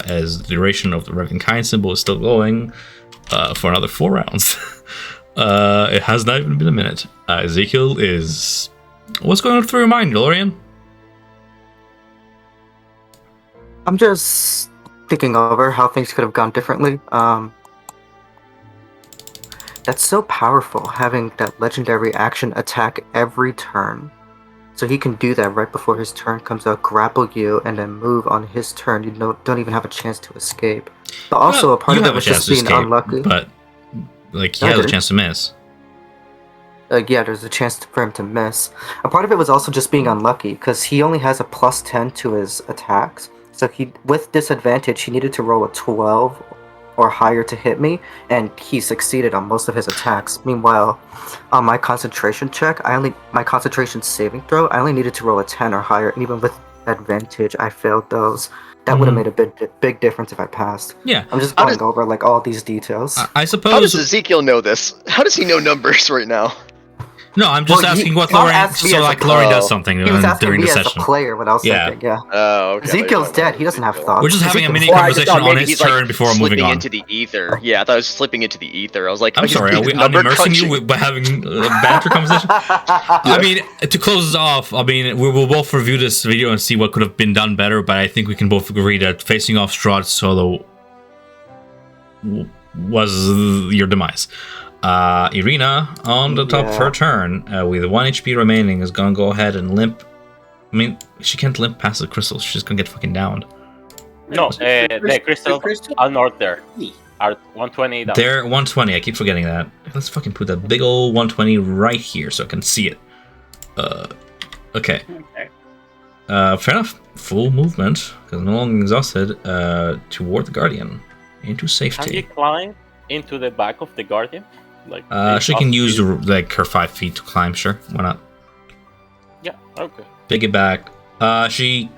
as the duration of the Revenant Kind symbol is still going for another 4 rounds. It has not even been a minute. Ezekiel is... What's going on through your mind, DeLorean? I'm just thinking over how things could have gone differently. That's so powerful, having that legendary action attack every turn. So he can do that right before his turn comes out, grapple you, and then move on his turn. You don't even have a chance to escape. But also, a part you of it have was a chance just to being escape, unlucky. But, like, he I has a didn't. chance to miss. Yeah, there's a chance for him to miss. A part of it was also just being unlucky, because he only has a plus 10 to his attacks. So with disadvantage, he needed to roll a 12 or higher to hit me, and he succeeded on most of his attacks. Meanwhile, on my concentration check, my concentration saving throw, I only needed to roll a 10 or higher, and even with advantage, I failed those. That would have made a big difference if I passed. Yeah. I'm just going over like all these details. I How does suppose... Ezekiel know this? How does he know numbers right now? No, I'm just Well, asking what Tom Lori... asked me So, as like, a- Lori does Oh. something He was asking during me the as session. a player when I was Yeah. thinking, yeah. Oh, okay. Ezekiel's dead. He doesn't have thoughts. We're just having a mini Well, I just conversation thought on maybe his he's, like, turn before moving slipping on. into the ether. Yeah, I thought I was slipping into the ether. I was like, I'm sorry, are we immersing you by having a banter conversation? I mean, to close this off, I mean, we will both review this video and see what could have been done better, but I think we can both agree that facing off Strahd solo was your demise. Irina, on the top of her turn, with 1 HP remaining, is gonna go ahead and limp. I mean, she can't limp past the crystals, she's just gonna get fucking downed. No, the crystals are not there. Are 120 down. They're 120, I keep forgetting that. Let's fucking put that big old 120 right here so I can see it. Okay. Fair enough. Full movement, because no longer exhausted, toward the Guardian. Into Can you safety. climb into the back of the guardian? Like She can use like her 5 feet to climb. Sure, why not? Yeah. Okay. Piggyback. She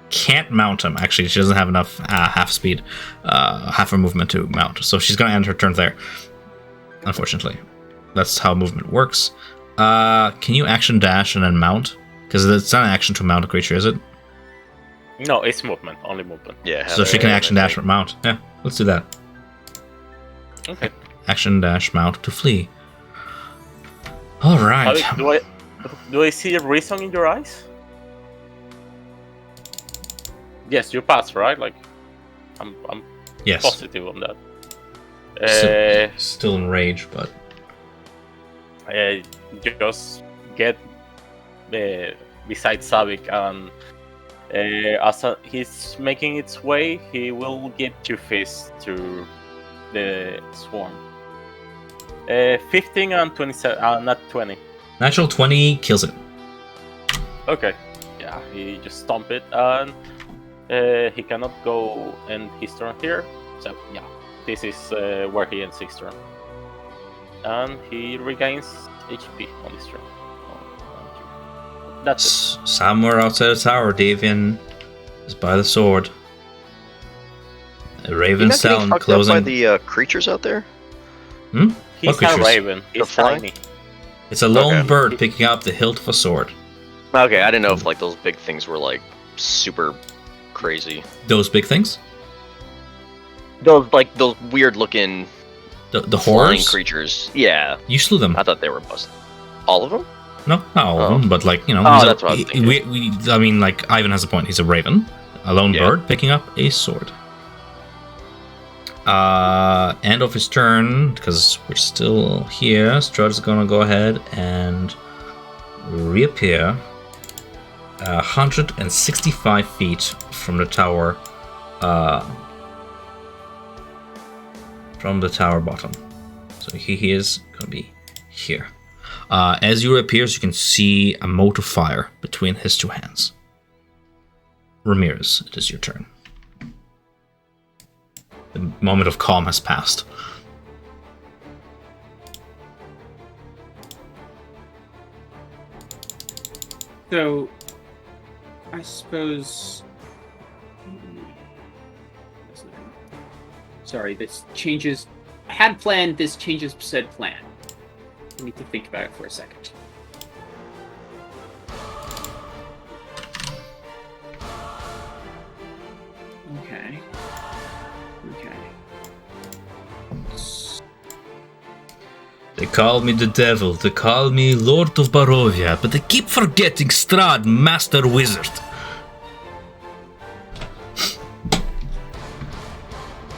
can't mount him. Actually, she doesn't have enough half speed, half her movement to mount. So she's gonna end her turn there. Unfortunately, that's how movement works. Can you action dash and then mount? Because it's not an action to mount a creature, is it? No, it's movement. Only movement. Yeah. So she can action dash and mount. Yeah, let's do that. Okay. Action dash mount to flee. All right. Do I see a reason in your eyes? Yes, you pass, right? Like, I'm Yes. positive on that. Still in rage, but Just get beside Savik, and as he's making its way, he will give 2 fists to the swarm. 15 and 27, not 20. natural 20 kills it. Okay. Yeah, he just stomp it, and he cannot go end his turn here. So yeah, this is where he ends his turn, and he regains HP on this turn. That's it. Somewhere outside the tower, Davian is by the sword. A raven sound By closing. the creatures out there. What He's a creatures? raven. He's flying? tiny. It's a lone Okay. bird picking up the hilt of a sword. Okay, I didn't know if like those big things were like super crazy. Those big things? Those weird looking The flying horrors? creatures. Yeah, You slew them. I thought they were busted. All of them? No, not all of Oh. them, but like, you know. Oh, he's that's what I was thinking. I mean, like, Ivan has a point. He's a raven, a lone Yeah. bird picking up a sword. End of his turn, because we're still here, Strahd is gonna go ahead and reappear 165 feet from the tower, bottom. So he is gonna be here. As you reappears, you can see a mote of fire between his 2 hands. Ramirez, it is your turn. The moment of calm has passed. So, I suppose. Sorry, this changes. I had planned. This changes said plan. I need to think about it for a second. Okay. They call me the devil, they call me Lord of Barovia, but they keep forgetting Strahd, Master Wizard.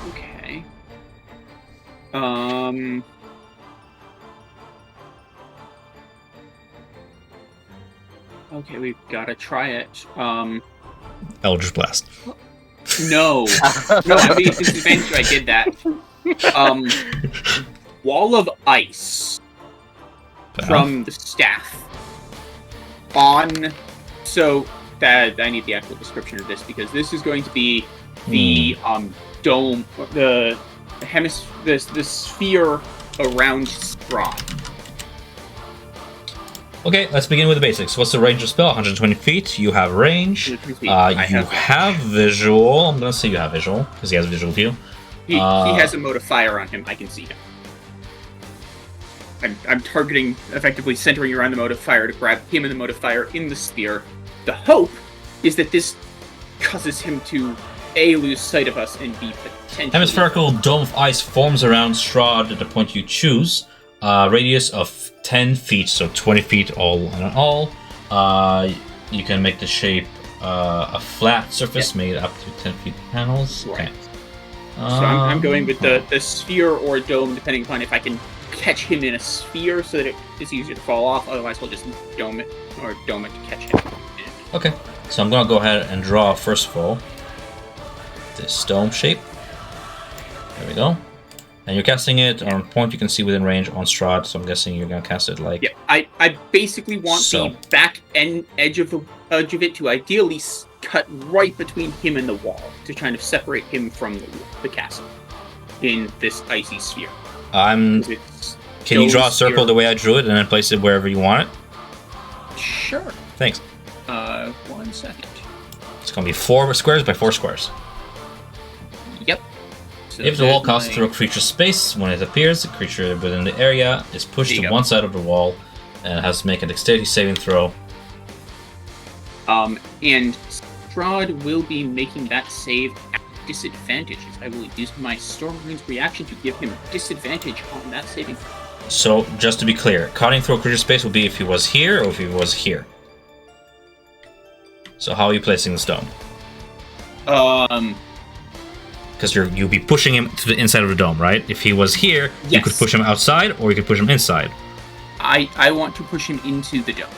Okay. Okay, we've got to try it. Eldritch Blast. No. No, I'm being disadvantaged. I did that. Wall of ice from the staff. So that I need the actual description of this because this is going to be the dome, the sphere around Strahd. Okay, let's begin with the basics. What's the range of spell? 120 feet. You have range. You have visual. I'm gonna say you have visual because he has visual view. He has a mode of fire on him. I can see him. I'm targeting, effectively centering around the mode of fire to grab him in the mode of fire in the sphere. The hope is that this causes him to A, lose sight of us, and B, potentially... Hemispherical dome of ice forms around Strahd at the point you choose. Radius of 10 feet, so 20 feet all in all. You can make the shape a flat surface made up to 10 feet panels. Right. Okay. So I'm going with the sphere or dome, depending upon if I can catch him in a sphere so that it's easier to fall off. Otherwise, we'll just dome it to catch him. Okay, so I'm gonna go ahead and draw first of all this dome shape. There we go. And you're casting it on a point you can see within range on Strahd, so I'm guessing you're gonna cast it like. Yeah, I basically want the back end edge of it to ideally cut right between him and the wall to kind of separate him from the castle in this icy sphere. I'm. 'Cause it's Can you draw a those circle here- the way I drew it and then place it wherever you want it? Sure. Thanks. 1 second. It's gonna be 4 squares by 4 squares. Yep. So If the wall there's passes my- through a creature's space, when it appears, the creature within the area is pushed There to you go. one side of the wall and has to make a dexterity saving throw. And Strahd will be making that save at disadvantage. I will use my Storm Marine's reaction to give him disadvantage on that saving throw. So, just to be clear, cutting through a creature's space would be if he was here or if he was here. So, how are you placing the stone? Because you'll be pushing him to the inside of the dome, right? If he was here, you could Yes. push him outside or you could push him inside. I want to push him into the dome.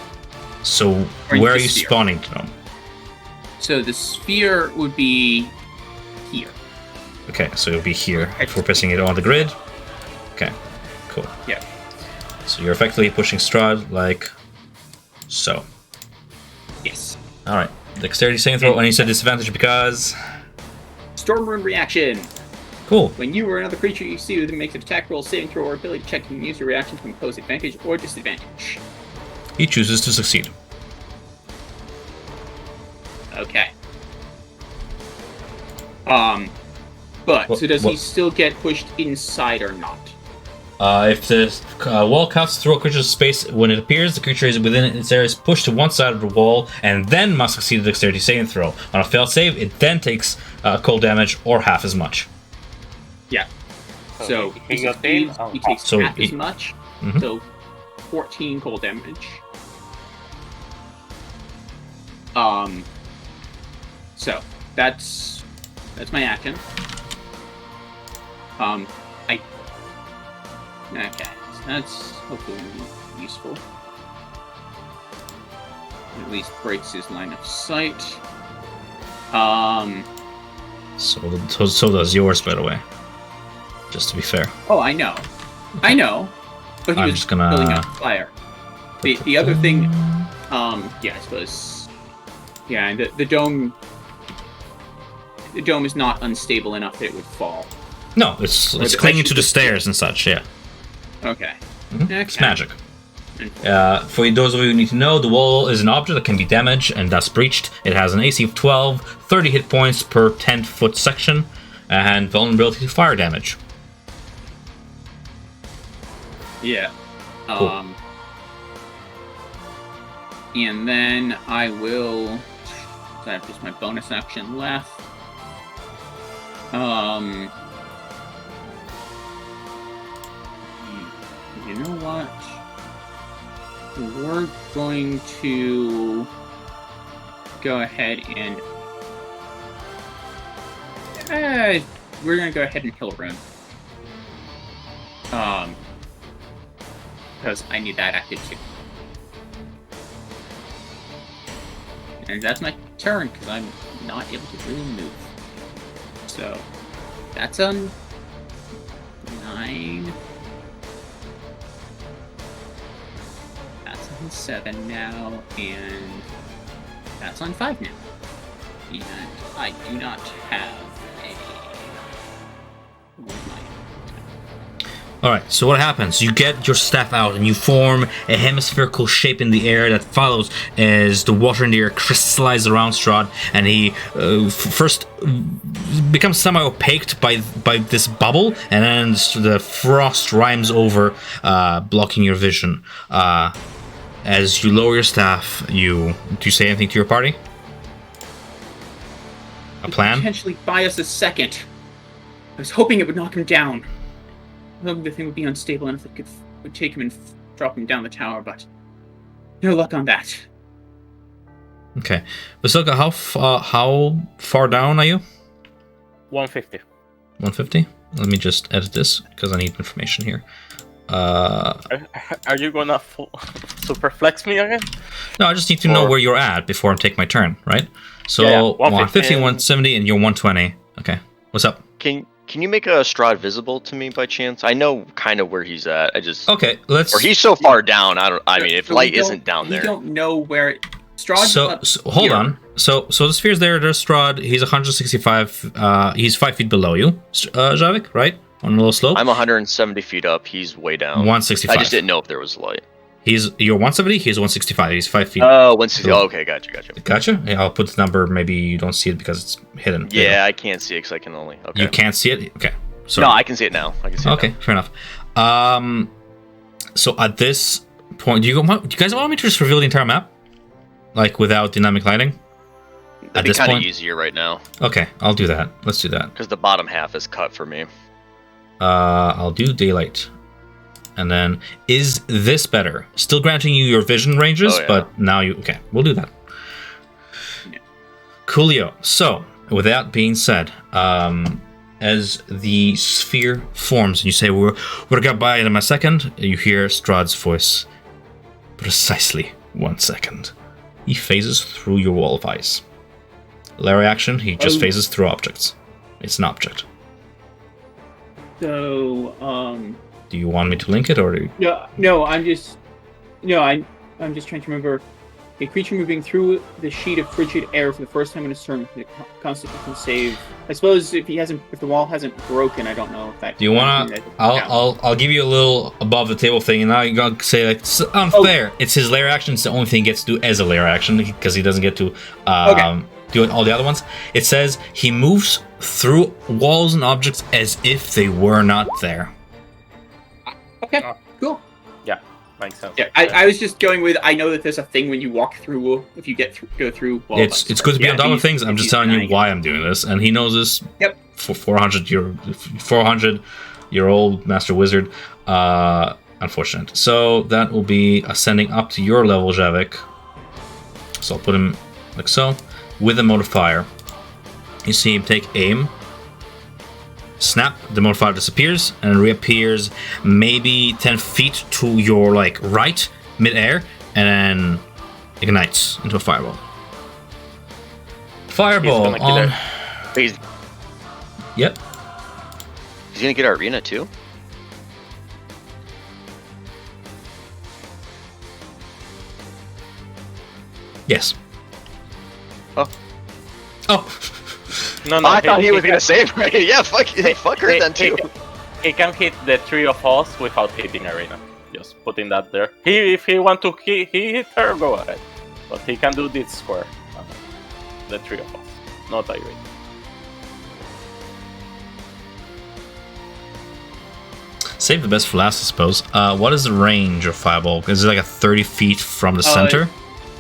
So, Or where are the you sphere. spawning the dome? So the sphere would be here. Okay, so it'll be here if we're placing it on the grid. Okay, cool. Yeah. So you're effectively pushing Strahd like so. Yes. Alright, dexterity saving throw, and you said disadvantage because... Storm Rune reaction. Cool. When you or another creature you see that makes an attack roll, saving throw, or ability check, you can use your reaction to impose advantage or disadvantage. He chooses to succeed. Okay. But so does he still get pushed inside or not? If the wall cuts through a creature's space, when it appears, the creature is within its area is pushed to one side of the wall and then must succeed a dexterity saving throw. On a failed save, it then takes cold damage or half as much. Yeah. So he he got succeeds, in, he takes So half as he- much. Mhm. So 14 cold damage. So that's my action. Okay, so that's hopefully useful. At least breaks his line of sight. So does yours, by the way. Just to be fair. Oh, I know, but he I'm was just gonna- building up fire. The other thing, yeah, I suppose, yeah, the dome. The dome is not unstable enough that it would fall. No, it's the- clinging actually to the just- stairs and such, yeah. Okay. It's Okay. magic. For those of you who need to know, the wall is an object that can be damaged and thus breached. It has an AC of 12, 30 hit points per 10-foot section, and vulnerability to fire damage. Yeah. Cool. And then I will. I have just my bonus action left. You know what? We're going to go ahead and. We're gonna go ahead and heal Rune. Because I need that active too. And that's my turn, because I'm not able to really move. So, that's on 9. That's on 7 now, and that's on 5 now. And I do not have a... Where's my... Alright, so what happens? You get your staff out and you form a hemispherical shape in the air that follows as the water in the air crystallizes around Strahd, and he first becomes semi-opaqued by this bubble, and then the frost rhymes over, blocking your vision. As you lower your staff, do you say anything to your party? A plan? Potentially buy us a second. I was hoping it would knock him down. Hoping the thing would be unstable enough that it would take him and drop him down the tower, but no luck on that. Okay. Basilka, how far down are you? 150. 150? Let me just edit this, because I need information here. Are you gonna super flex me again? No, I just need to know Or- where you're at before I take my turn, right? So, Yeah, 150, 150, 170, and you're 120. Okay. What's up? Can you make a Strahd visible to me by chance? I know kind of where he's at. I just Okay, let's... or he's so far down. I mean, if So we light don't- isn't down We there. don't know where Strahd's So, up hold here. on. So the sphere's there. There's Strahd. He's 165. He's 5 feet below you, Javik, right? on a little slope. I'm 170 feet up. He's way down. 165. I just didn't know if there was light. You're 170. He's 165. He's 5 feet. Oh, 160. Oh, okay, gotcha. Gotcha. Yeah, I'll put the number. Maybe you don't see it because it's hidden. Yeah, I can't see it because I can only. Okay. You can't see it. Okay. Sorry. No, I can see it now. Okay, fair enough. So at this point, do you guys want me to just reveal the entire map, like without dynamic lighting? That'd be kind of easier right now. Okay, I'll do that. Let's do that. Because the bottom half is cut for me. I'll do daylight. And then, is this better? Still granting you your vision ranges, but now you... Okay, we'll do that. Coolio. So, with that being said, as the sphere forms, and you say, we're gonna buy it in a second, you hear Strahd's voice. Precisely 1 second. He phases through your wall of ice. Larry action, he just phases through objects. It's an object. So, do you want me to link it, or do you... No, I'm just trying to remember. A creature moving through the sheet of frigid air for the first time in his turn, the Constitution save. I suppose if the wall hasn't broken, I don't know if that. Do you wanna? I'll give you a little above the table thing, and now you gotta say like it's unfair. It's his lair action. It's the only thing he gets to do as a lair action because he doesn't get to do all the other ones. It says he moves through walls and objects as if they were not there. Okay, cool. Yeah, makes sense. Yeah, I was just going with. I know that there's a thing when you walk through. If you go through. Walls, it's good to be on top of things. I'm just telling you why I'm doing this, and he knows this. Yep. For 400-year-old master wizard. Unfortunate. So that will be ascending up to your level, Javik. So I'll put him like so, with a modifier. You see him take aim. Snap, the modifier disappears and reappears maybe 10 feet to your right mid-air, and then ignites into a fireball. Fireball on. Yep. He's gonna get our arena too. Yes. Oh. No, I thought he was gonna save her. Yeah, fuck her then too. He can hit the three of us without hitting arena. Just putting that there. If he want to hit her, go ahead. But he can do this square. The three of us, not Irene. Save the best for last, I suppose. What is the range of fireball? Is it like a 30 feet from the center?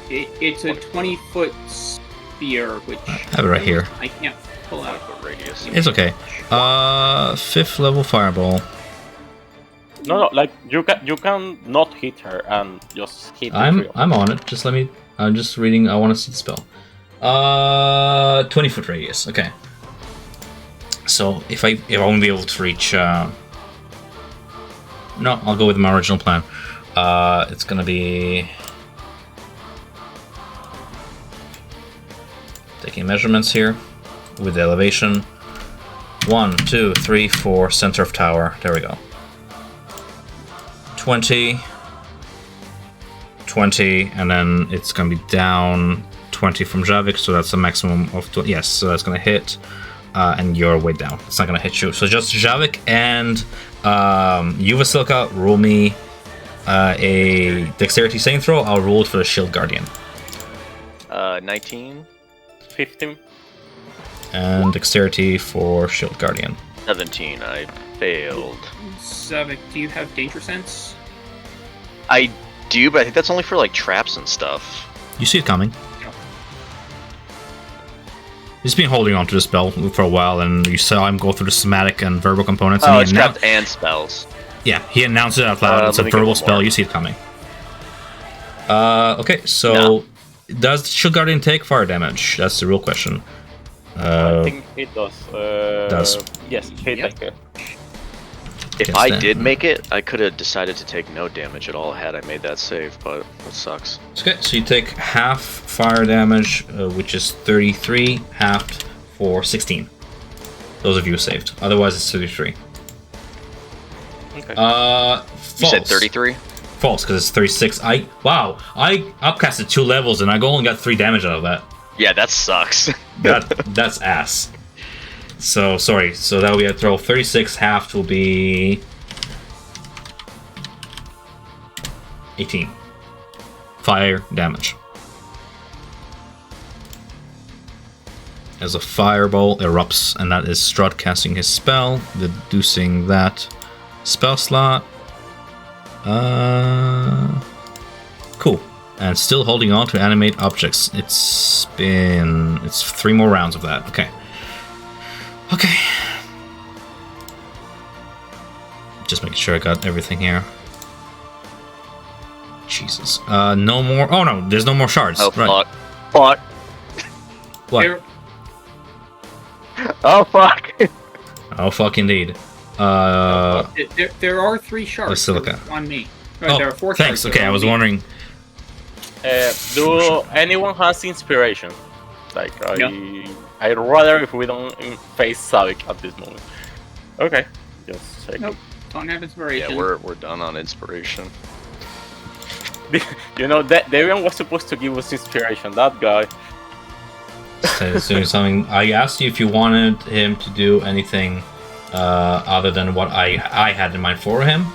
It's a 20-foot sphere, which I have it right here. I can't pull out the radius. It's okay. 5th level fireball. No, like you can not hit her and just hit. I'm on it. Just let me. I'm just reading. I want to see the spell. 20-foot radius. Okay. So if I won't be able to reach. No, I'll go with my original plan. It's gonna be taking measurements here with the elevation. 1, 2, 3, 4, center of tower. There we go. 20, 20, and then it's gonna be down 20 from Javik, so that's a maximum of 20. Yes, so that's gonna hit, and you're way down. It's not gonna hit you. So just Javik and you, Vasilka, roll me a dexterity saving throw. I'll roll it for the Shield Guardian. 19. 15. And dexterity for Shield Guardian. 17. I failed. Zavik, do you have danger sense? I do, but I think that's only for traps and stuff. You see it coming. He's been holding on to the spell for a while, and you saw him go through the somatic and verbal components. Oh, it's traps and spells. Yeah, he announced it out loud. It's a verbal spell. You see it coming. Okay, so does Shield Guardian take fire damage? That's the real question. I think it does. Does. Yes, it does. If I did make it, I could have decided to take no damage at all had I made that save, but that sucks. Okay, so you take half fire damage, which is 33, halved for 16. Those of you saved. Otherwise, it's 33. Okay. False. You said 33? False, because it's 36. I upcasted 2 levels, and I only got 3 damage out of that. Yeah, that sucks. That's ass. So sorry. So that will be a throw. 36 half will be 18 fire damage. As a fireball erupts, and that is Strahd casting his spell, deducing that spell slot. Cool. And still holding on to animate objects. It's 3 more rounds of that. Okay. Okay. Just making sure I got everything here. Jesus. No more. Oh no, there's no more shards. Oh right. fuck. What? There, Oh fuck. Oh fuck indeed. there are 3 shards. Basilica. There's on me. Oh, There are 4 thanks. shards. Okay, I was wondering. Do anyone has inspiration? Like, No. I'd rather if we don't face Savik at this moment. Okay, just checking. Nope. Don't have inspiration. Yeah, we're done on inspiration. You know, that Davian was supposed to give us inspiration. That guy. Doing something. I asked you if you wanted him to do anything other than what I had in mind for him.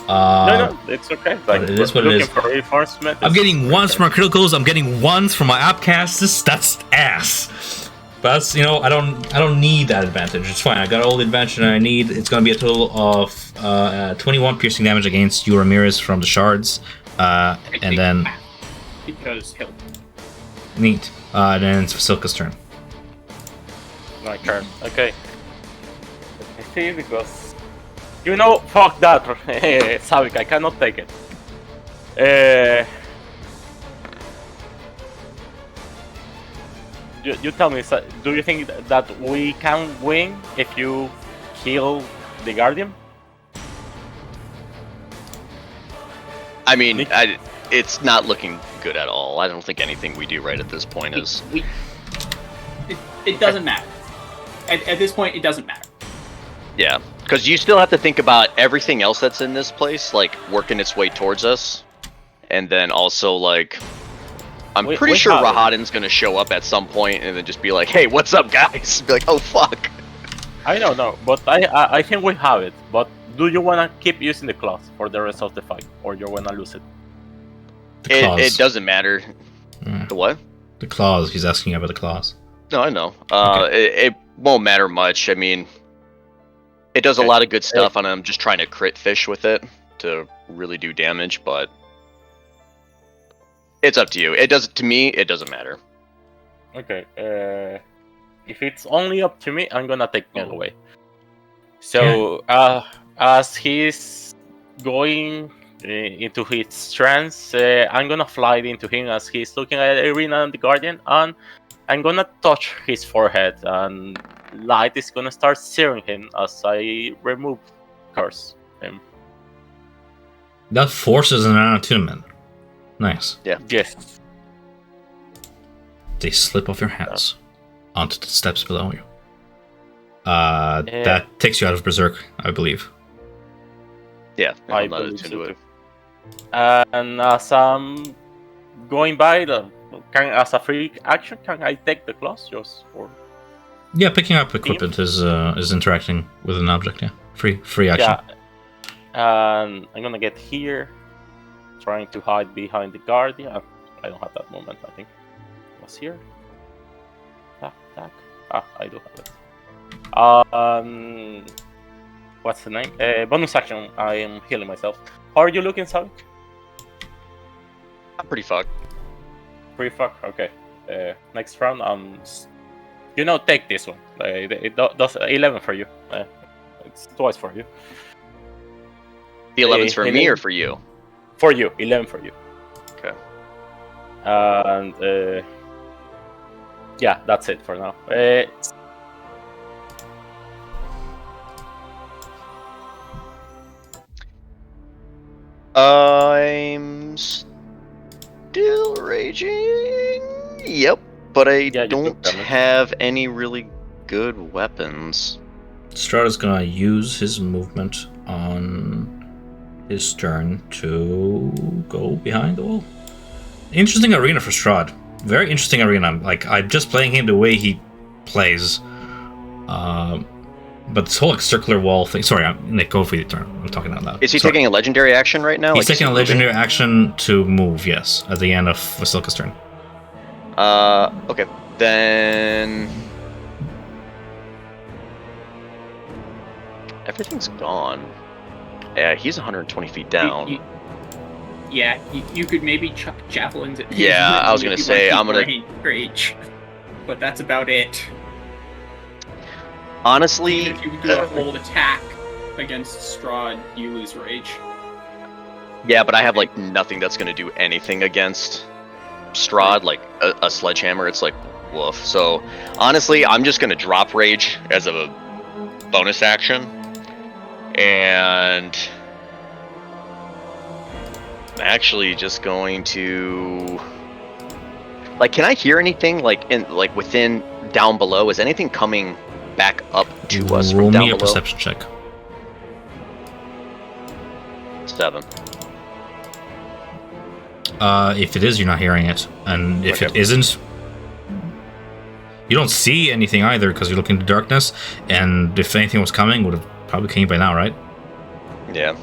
No, it's okay. Like, it is what it looking is. for reinforcement. I'm getting it's ones okay. from my criticals. I'm getting ones from my appcasts. That's ass. But that's, I don't need that advantage. It's fine. I got all the advantage I need. It's gonna be a total of 21 piercing damage against you, Ramirez, from the shards, and then Because he'll. neat. Then it's Vasilka's turn. My turn. Okay. I see, because fuck that, Savik. I cannot take it. You tell me. Do you think that we can win if you kill the Guardian? I mean, it's not looking good at all. I don't think anything we do right at this point is. It doesn't matter. At this point, it doesn't matter. Yeah, because you still have to think about everything else that's in this place, like working its way towards us, and then also like, I'm pretty sure have it. Rahadin's gonna show up at some point and then just be like, "Hey, what's up, guys?" Be like, "Oh fuck." I don't know, but I think we have it. But do you wanna keep using the claws for the rest of the fight, or you wanna lose it? The claws. It doesn't matter. The what? The claws. He's asking about the claws. No, I know. Okay. It won't matter much. I mean, it does a lot of good stuff, and I'm just trying to crit fish with it to really do damage. But it's up to you. To me, it doesn't matter. Okay. If it's only up to me, I'm gonna take Mel away. So as he's going into his trance, I'm gonna fly into him as he's looking at Irina and the Guardian, and I'm gonna touch his forehead, and light is gonna start searing him as I remove curse him. That forces an attunement. Nice. Yes. They slip off your hands onto the steps below you. That takes you out of Berserk, I believe. Yeah, I I'm not believe attuned so to it. too. And as I'm going by, as a free action, can I take the claws just for? Yeah, picking up equipment is interacting with an object. Yeah, free action. Yeah. And I'm gonna get here, trying to hide behind the Guardian. I don't have that moment. I think it was here. Tack. I do have it. What's the name? Bonus action. I am healing myself. How are you looking, Savik? I'm pretty fucked. Pretty fuck. Okay. Next round, take this one. It does 11 for you. It's twice for you. The 11's for me 11. or for you? For you, 11 for you. Okay. And yeah, that's it for now. I'm still raging. Yep, but I Yeah, you don't took damage. have any really good weapons. Strahd is gonna use his movement on his turn to go behind the wall. Interesting arena for Strahd. Very interesting arena. Like, I'm just playing him the way he plays. But this whole like, circular wall thing. Sorry, Nick, go for your turn. I'm talking out loud. Is he Sorry. taking a legendary action right now? He's Like, is taking he a legendary action to move, yes, at the end of Vasilka's turn. Okay. Then everything's gone. Yeah, he's 120 feet down. You could maybe chuck javelins at. Yeah, I was gonna say I'm gonna rage, but that's about it. Honestly, Even if you do a whole attack against Strahd, you lose rage. yeah, but I have like nothing that's gonna do anything against Strahd, like a sledgehammer. It's like woof. So honestly, I'm just gonna drop rage as a bonus action, and I'm actually just going to like. Can I hear anything like within down below? Is anything coming back up to us Roll from down me a below? perception check. 7. If it is, you're not hearing it, and if it Okay. isn't, you don't see anything either because you're looking into darkness. And if anything was coming, would have probably came by now, right? Yeah.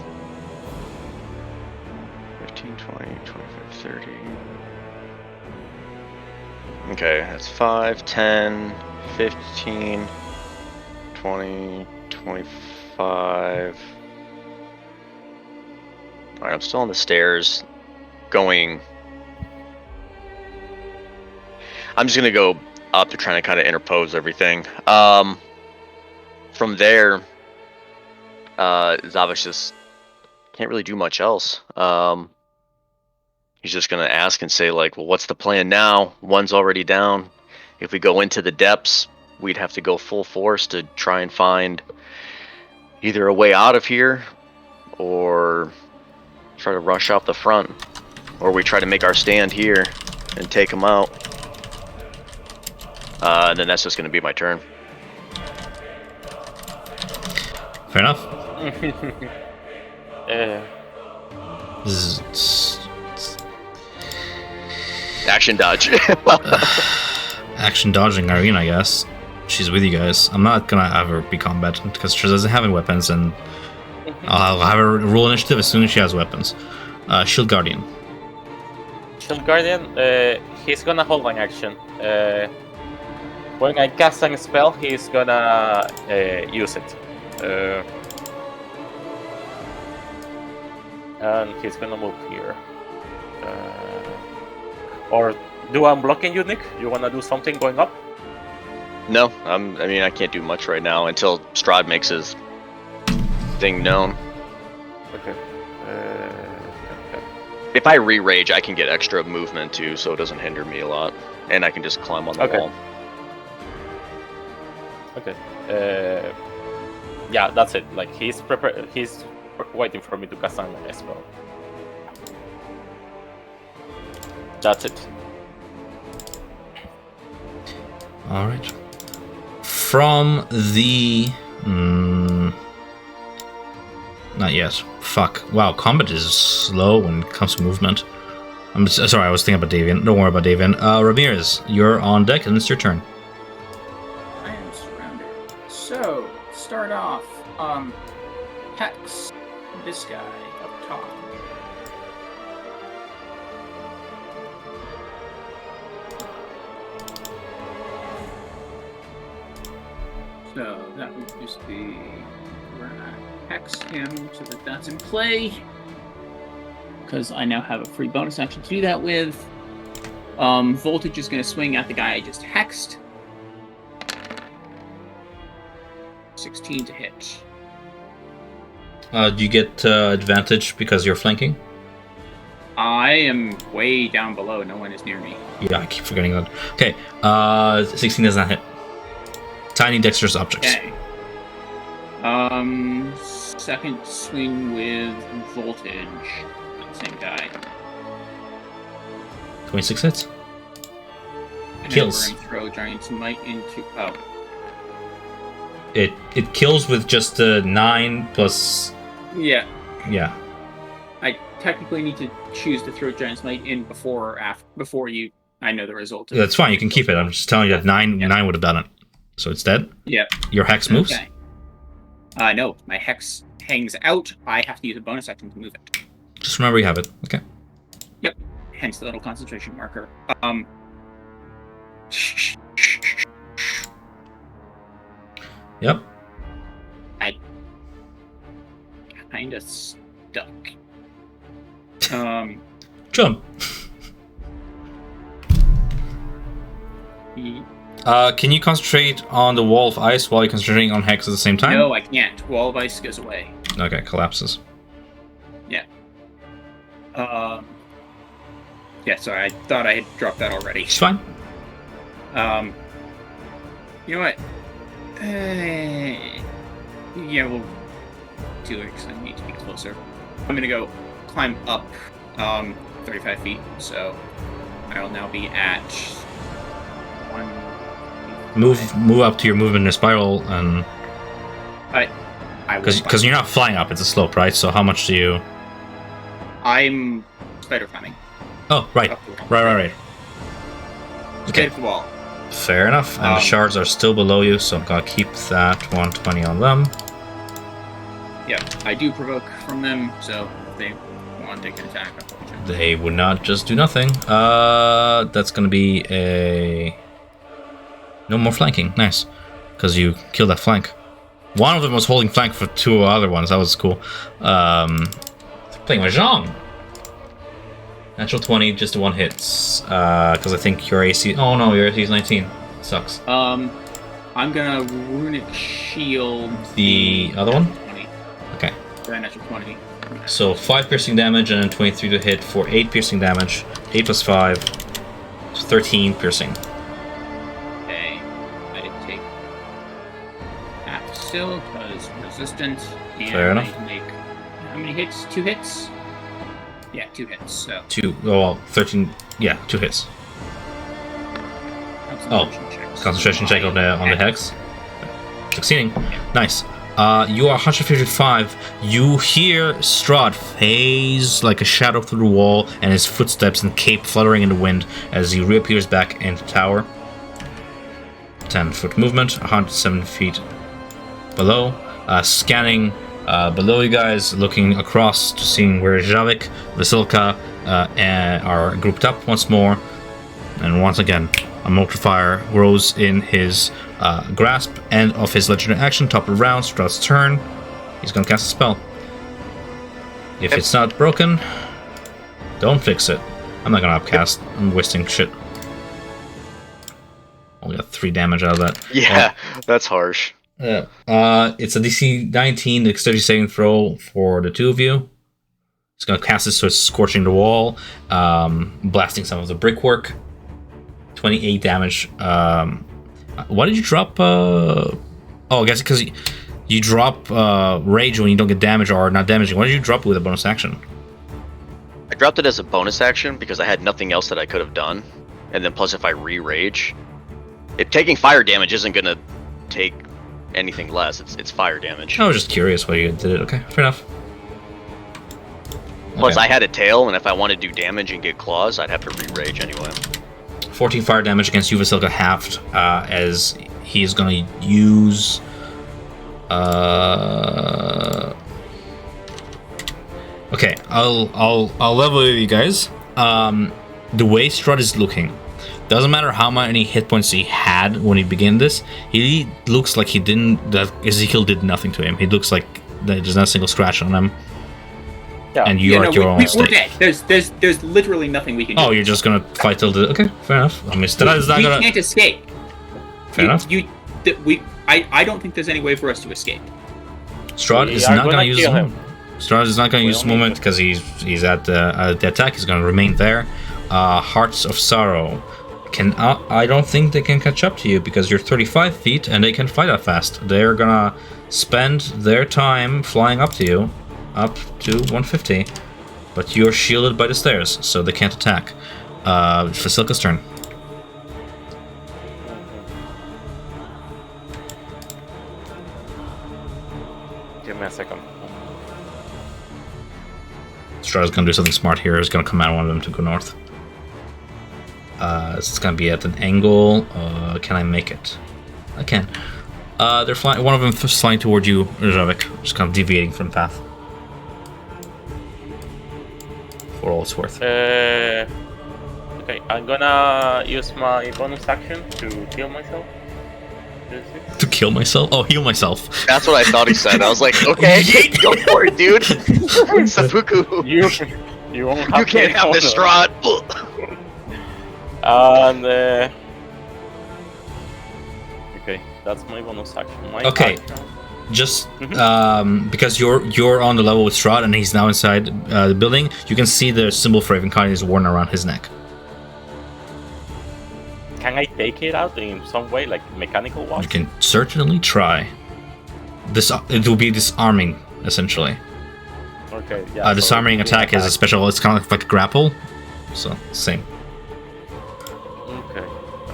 15, 20, 25, 30. Okay, that's 5, 10, 15, 20, 25. Alright, I'm still on the stairs. Going. I'm just gonna go up to try to kind of interpose everything. From there, Zavish just can't really do much else. He's just gonna ask and say like, well, what's the plan now? One's already down. If we go into the depths, we'd have to go full force to try and find either a way out of here or try to rush off the front, or we try to make our stand here and take them out. And then that's just gonna be my turn. Fair enough. Action dodge. Action dodging Irene, I guess. She's with you guys. I'm not gonna have her be combatant because she doesn't have any weapons, and I'll have her roll initiative as soon as she has weapons. Shield Guardian. Shield Guardian, he's gonna hold an action. When I cast a spell, he's gonna use it. And he's gonna move here. Or do I'm blocking you, Nick? You wanna do something going up? No, I mean I can't do much right now until Strahd makes his thing known. Okay. If I re-rage, I can get extra movement too, so it doesn't hinder me a lot, and I can just climb on the Okay. wall. Okay. Yeah, that's it. Like he's prepared. He's waiting for me to cast an spell. That's it. All right. From the not yet. Fuck. Wow, combat is slow when it comes to movement. I'm sorry, I was thinking about Davian. Don't worry about Davian. Ramirez, you're on deck and it's your turn. I am surrounded. So, start off, Hex, this guy up top. So, that would just be, we're gonna Hex him so that that's in play. Because I now have a free bonus action to do that with. Voltage is gonna swing at the guy I just hexed. 16 to hit. Do you get advantage because you're flanking? I am way down below. No one is near me. Yeah, I keep forgetting that. Okay, 16 does not hit. Tiny dexterous objects. Okay. Second swing with voltage. Same guy. 26 hits. And Kills. Then we're gonna throw Giant's Might into. Oh. It kills with just 9 plus. Yeah. Yeah. I technically need to choose to throw Giant's Might in before or after. Before you. I know the result. That's fine. You can keep it. I'm just telling you that 9 would have done it. So it's dead? Yep. Your hex moves? Okay. No, my hex hangs out. I have to use a bonus action to move it. Just remember you have it. Okay. Yep. Hence the little concentration marker. Yep. Kinda stuck. Jump. Can you concentrate on the wall of ice while you're concentrating on hex at the same time? No, I can't. Wall of ice goes away. Okay, collapses. Yeah. Yeah, sorry, I thought I had dropped that already. It's fine. You know what? Yeah, we'll do it because I need to be closer. I'm gonna go climb up 35 feet, so I'll now be at 1. Move up to your movement in a spiral, and I because you're not flying up, it's a slope, right? So how much do you? I'm spider climbing. Oh, right. Up the wall. Right. Okay. Okay, The wall. fair enough. And the shards are still below you, so I'm gonna keep that 120 on them. Yeah, I do provoke from them, so if they want, they can attack. They would not just do nothing. That's gonna be a no more flanking. Nice, because you killed that flank. One of them was holding flank for 2 other ones. That was cool. Playing Mahjong. Natural 20, just 1 hits. Because I think your AC. Oh no, your AC is 19. Sucks. I'm gonna runic shield The other one. 20. Okay. The natural 20. So 5 piercing damage and then 23 to hit for 8 piercing damage. 8 plus 5, so 13 piercing. Okay, I did take half still because resistant. And Fair enough. I can make how many hits? 2 hits. Yeah, 2 hits. So 2. Oh, well, 13. Yeah, 2 hits. concentration checks. Concentration check on the hex. Succeeding. Nice. You are 155. You hear Strahd phase like a shadow through the wall, and his footsteps and cape fluttering in the wind as he reappears back in the tower. 10-foot movement, 107 feet below. Scanning below you guys, looking across to seeing where Javik, Vasilka are grouped up once more. And once again, a multiplier grows in his grasp. End of his legendary action, top of the round, Strahd's turn. He's gonna cast a spell. If it's not broken, don't fix it. I'm not gonna upcast. I'm wasting shit. Only got 3 damage out of that. Yeah, that's harsh. Yeah. It's a DC 19 dexterity saving throw for the 2 of you. It's gonna cast it so it's scorching the wall, blasting some of the brickwork. 28 damage. Why did you drop? Oh, I guess because you drop rage when you don't get damage or not damaging. Why did you drop it with a bonus action? I dropped it as a bonus action because I had nothing else that I could have done, and then plus if I re-rage, taking fire damage isn't gonna take anything less. It's fire damage. I was just curious why you did it. Okay, fair enough. Plus, Okay. I had a tail, and if I wanted to do damage and get claws, I'd have to re-rage anyway. 14 fire damage against you, Vasilka, halved, as he is going to use. Okay, I'll level with you guys. The way Strahd is looking, doesn't matter how many hit points he had when he began this. He looks like that Ezekiel did nothing to him. He looks like there's not a single scratch on him. Yeah. And you are at your own we're state. dead. There's literally nothing we can do. Oh, you're just gonna fight till the. Okay, fair enough. I mean, Strahd is not we gonna. can't escape. Fair enough. I don't think there's any way for us to escape. Strahd is are not gonna gonna use his kill him. movement. Strahd is not gonna use his only movement because he's at the attack. He's gonna remain there. Hearts of Sorrow. I don't think they can catch up to you because you're 35 feet and they can fight that fast. They're gonna spend their time flying up to you, up to 150. But you're shielded by the stairs, so they can't attack. Vasilka's turn. Give me a second. Strahd's gonna do something smart here. He's gonna command one of them to go north. It's gonna be at an angle. Can I make it? I can. They're flying. One of them is flying toward you, Rzavik, just kind of deviating from the path. For all it's worth. Okay, I'm gonna use my bonus action to heal myself. To kill myself? Oh, heal myself. That's what I thought he said. I was like, okay, go for it, dude. Seppuku. You won't have You can't have the Strahd. And okay, that's my bonus action. Okay. Action. Just because you're on the level with Strahd and he's now inside the building, you can see the symbol for Ravenkind is worn around his neck. Can I take it out in some way, like mechanical wise? You can certainly try. It will be disarming, essentially. Okay, yeah. Disarming attack is a special. It's kind of like a grapple, so same. Okay.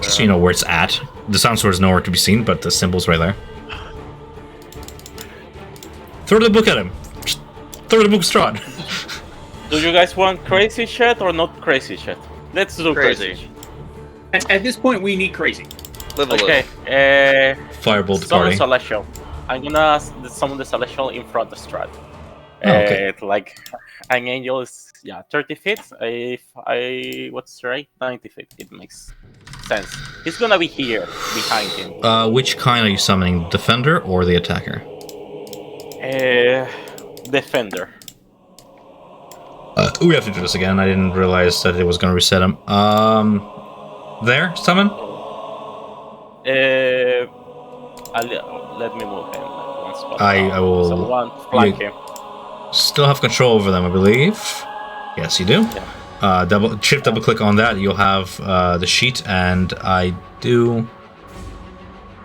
Just so you know where it's at. The sound sword is nowhere to be seen, but the symbol's right there. Throw the book at him. Just throw the book, Strahd. Do you guys want crazy shit or not crazy shit? Let's do crazy. At this point, we need crazy. Okay. Firebolt the Summon party. Celestial. I'm gonna summon the Celestial in front of Strahd. Okay. It's like an angel is 30 feet. If I what's right, 90 feet. It makes sense. He's gonna be here behind him. Which kind are you summoning? Defender or the attacker? Defender. We have to do this again. I didn't realize that it was going to reset him. There, summon. Let me move him one spot. I will. Someone flank him. Still have control over them, I believe. Yes, you do. Yeah. Double click on that. You'll have the sheet, and I do.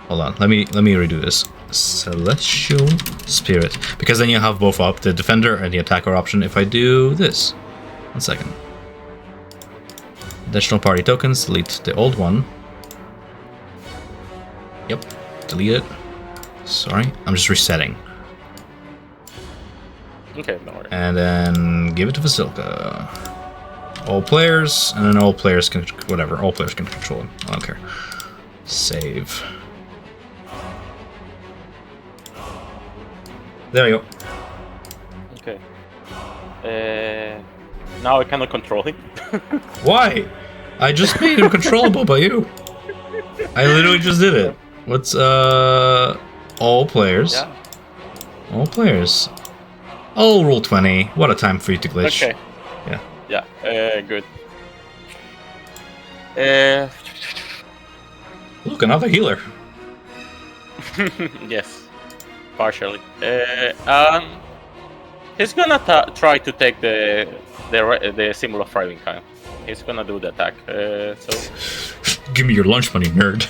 Hold on. Let me redo this. Celestial Spirit, because then you have both up, the defender and the attacker option. If I do this, 1 second. Additional party tokens, delete the old one. Yep, delete it. Sorry, I'm just resetting. Okay, no worries. And then give it to Vasilka. All players, and then all players can, whatever, all players can control him. I don't care. Save. There you go. Okay. Now I cannot control him. Why? I just made him controllable by you. I literally just did it. What's all players? Yeah. All players. Oh, roll 20. What a time for you to glitch. Okay. Yeah. Yeah. Good. Look, another healer. Yes. Partially. He's gonna try to take the symbol of Ravenkind. He's gonna do the attack. So Give me your lunch money, nerd.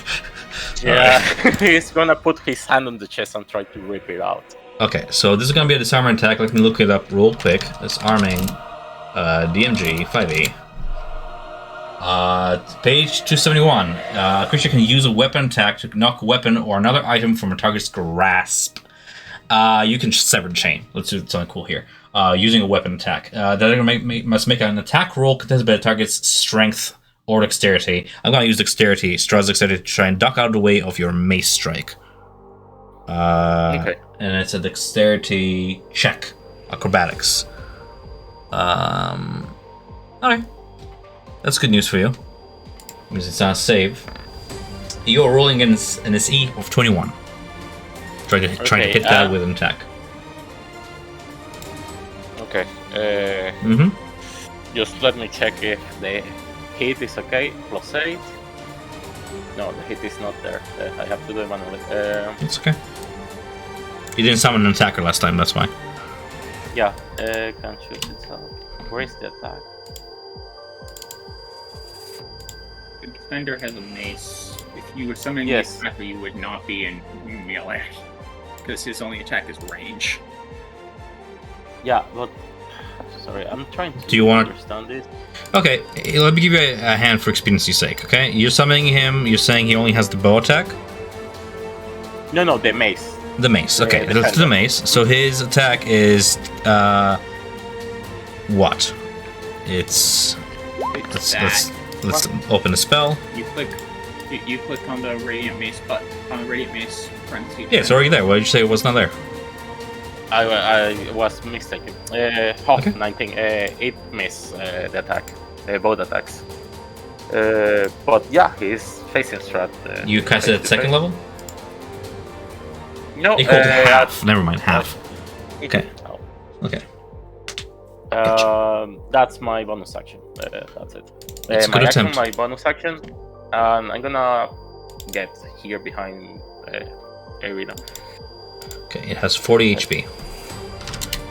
yeah, he's gonna put his hand on the chest and try to rip it out. Okay, so this is gonna be a disarming attack. Let me look it up real quick. Disarming, DMG 5e. Page 271. Creature can use a weapon attack to knock a weapon or another item from a target's grasp. You can sever the chain. Let's do something cool here. Using a weapon attack. That must make an attack roll contested by the target's strength or dexterity. I'm going to use dexterity, Strahd's dexterity, to try and duck out of the way of your mace strike. Okay. And it's a dexterity check. Acrobatics. Okay. That's good news for you. Because it's not a save. You're rolling an SE of 21. Trying to hit that with an attack. Okay. Just let me check if the hit is okay. +8. No, the hit is not there. I have to do it manually. It's okay. You didn't summon an attacker last time, that's why. Yeah. Can't shoot itself. Where is the attack? The defender has a mace. If you were summoning Yes. the attacker, you would not be in melee. Because his only attack is range. Yeah, but sorry, I'm trying to Do you want- understand this. Okay, let me give you a hand for expediency's sake, okay? You're summoning him, you're saying he only has the bow attack? No, the mace. The mace, okay, The that's the mace. So his attack is, what? It's Let's open the spell. You click You click on the Radiant Mace button, on the Radiant Mace parentheses. Yeah, it's already there. Why did you say it was not there? I was mistaken. Half Okay. 19, 8 miss the attack, both attacks. But yeah, he's facing Strahd. You cast it at second level? No, Equal to half. Never mind, half. Okay. No. Okay. That's my bonus action. That's it. It's a My good action, attempt. my bonus action, and I'm gonna get here behind Arena. Okay, it has 40 HP.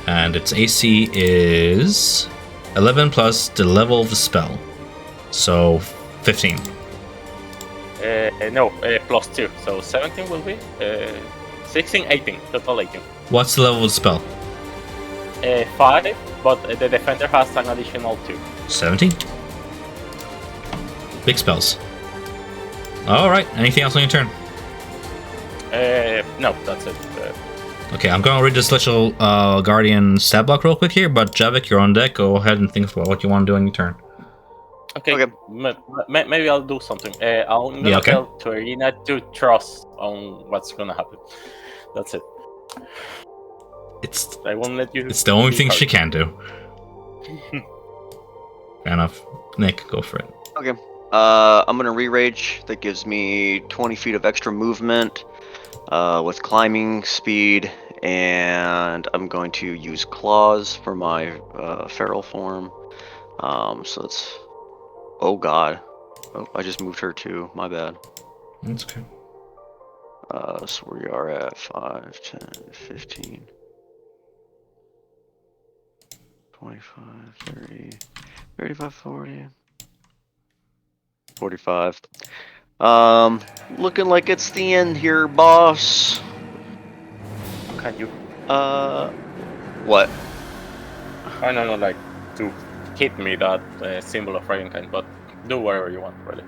And its AC is 11 plus the level of the spell. So 15. No, plus 2, so 17 will be 16, 18, total 18. What's the level of the spell? 5, but the defender has an additional 2. 17? Big spells. Alright, anything else on your turn? No, that's it. Okay, I'm gonna read the Celestial Guardian stat block real quick here, but Javik, you're on deck. Go ahead and think about what you want to do on your turn. Okay, Okay. Maybe I'll do something. I'm gonna tell to Arena to trust on what's gonna happen. That's it. It's I won't let you. the only be thing hurt. she can do. Fair enough. Nick, go for it. Okay. I'm gonna re-rage. That gives me 20 feet of extra movement with climbing speed, and I'm going to use claws for my feral form. So it's. Oh god. Oh, I just moved her too. My bad. That's okay. So we are at 5, 10, 15, 25, 30, 35, 40, 45. Looking like it's the end here, boss. Can you? What? I don't know, like to hit me that symbol of Ravenkind, but do whatever you want, really.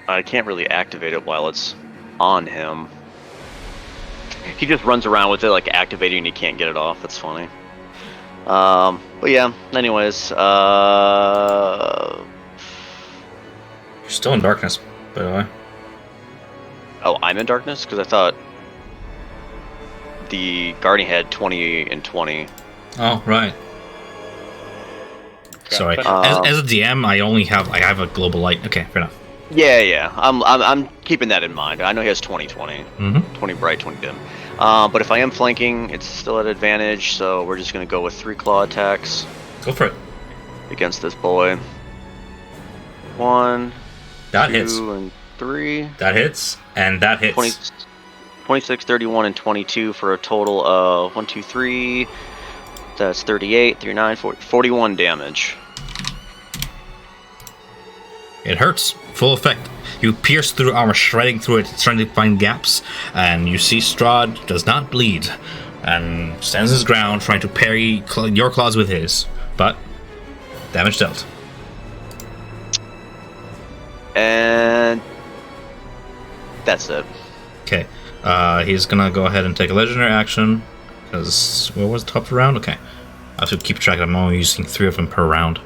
I can't really activate it while it's on him. He just runs around with it like activating and he can't get it off. That's funny. But yeah, anyways, You're still in darkness, by the way. oh, I'm in darkness? Because I thought the Guardian had 20 and 20. Oh, right. Sorry. But- As a DM, I have a global light. Okay, fair enough. Yeah. I'm keeping that in mind. I know he has 20, 20. Mm-hmm. 20 bright, 20 dim. But if I am flanking, it's still at advantage, so we're just going to go with 3 claw attacks Go for it. against this boy. 1, That 2, hits. and 3. That hits. And that hits. 20, 26, 31, and 22 for a total of 1, 2, 3. That's 38, 39, 40, 41 damage. It hurts. Full effect. You pierce through armor, shredding through it, trying to find gaps, and you see Strahd does not bleed, and stands his ground, trying to parry your claws with his. But damage dealt. And that's it. Okay. He's gonna go ahead and take a legendary action, because what was the top of the round? Okay. I have to keep track. I'm only using 3 of them per round.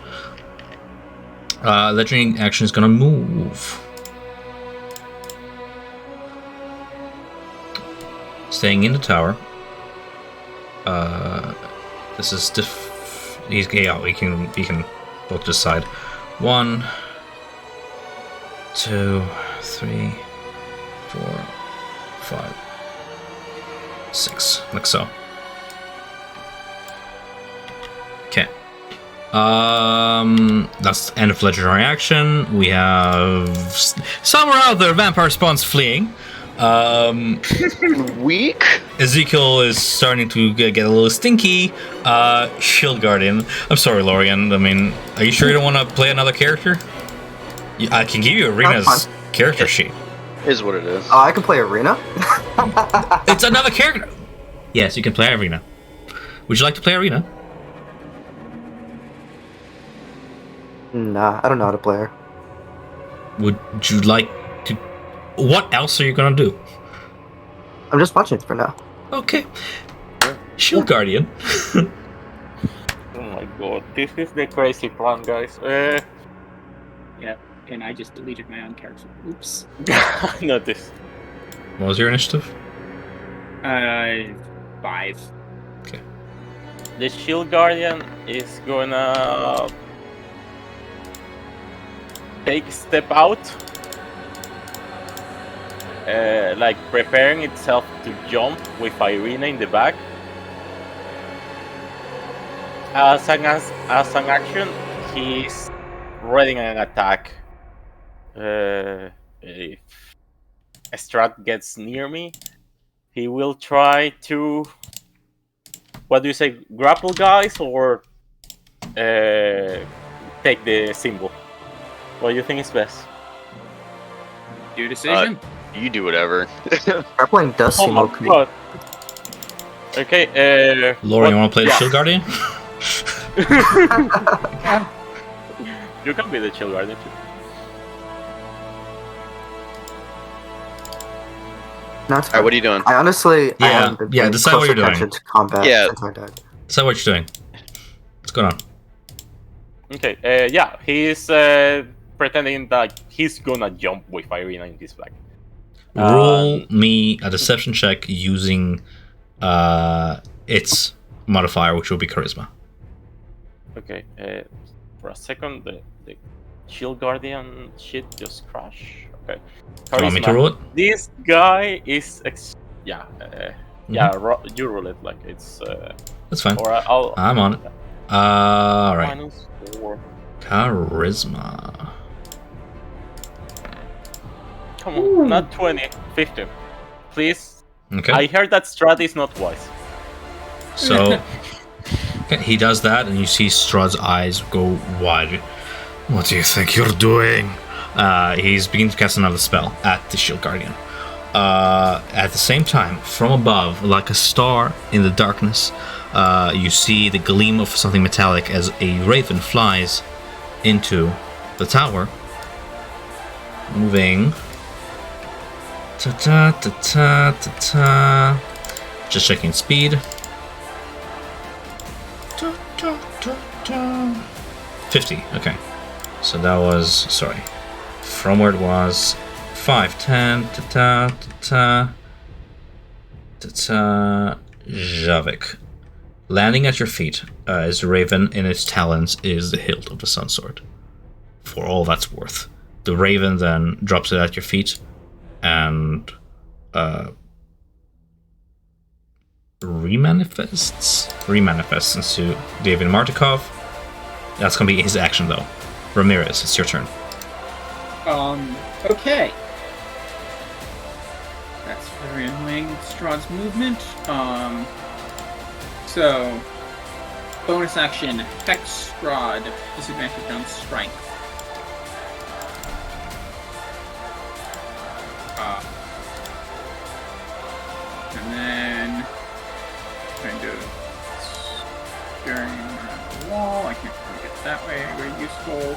Legendary action is gonna move. Staying in the tower. This is he can look to the side. 1, 2, 3, 4, 5, 6, like so. Okay. That's the end of legendary action. We have somewhere out there vampire spawns fleeing. Weak? Ezekiel is starting to get a little stinky. Shield Guardian. I'm sorry, Lorian. I mean, are you sure you don't want to play another character? I can give you Arena's That's character sheet. Is what it is. Oh, I can play Arena? It's another character. Yes, you can play Arena. Would you like to play Arena? Nah, I don't know how to play her. Would you like to? What else are you gonna do? I'm just watching it for now. Okay. Shield Guardian. Oh my god, this is the crazy plan, guys. and I just deleted my own character. Oops. Notice. What was your initiative? 5. The Shield Guardian is gonna take a step out, like preparing itself to jump with Irina in the back. As an action, he's readying an attack. If Strahd gets near me, he will try to. What do you say? Grapple guys or take the symbol? What do you think is best? Your decision. You do whatever. Grappling does Oh seem my okay. god. Okay, Lauren, you want to play the Shield Guardian? You can be the Shield Guardian too. No, it's Alright, what are you doing? I honestly, I Yeah, haven't been paying decide what close you're doing. attention to combat Yeah. since I died. Decide what you're doing. What's going on? Okay, yeah, he's pretending that he's gonna jump with Irina in his back. Roll me a deception check using its modifier, which will be charisma. Okay, for a second, the Shield Guardian shit just crashed. Okay. Do you want me to Charisma. roll it? This guy is yeah, you roll it like it's That's fine. or I'll I'm on it. Alright. -4. Charisma. Come on, not 20, 15. Please. Okay. I heard that Strahd is not wise. So okay, he does that, and you see Strahd's eyes go wide. What do you think you're doing? He's beginning to cast another spell at the Shield Guardian. At the same time, from above, like a star in the darkness, you see the gleam of something metallic as a raven flies into the tower, moving. Ta-ta-ta-ta-ta-ta. Just checking speed. 50, okay. So that was, sorry, from where it was, 5, 10, Javik. Landing at your feet as a raven in its talons is the hilt of the Sun Sword. For all that's worth. The raven then drops it at your feet and remanifests into David Martikov. That's gonna be his action though. Ramirez, it's your turn. Okay. That's very annoying. Strahd's movement. So bonus action, Hex Strahd, disadvantage on strength. And then kind of staring around the wall. I can't really get that way. Very useful.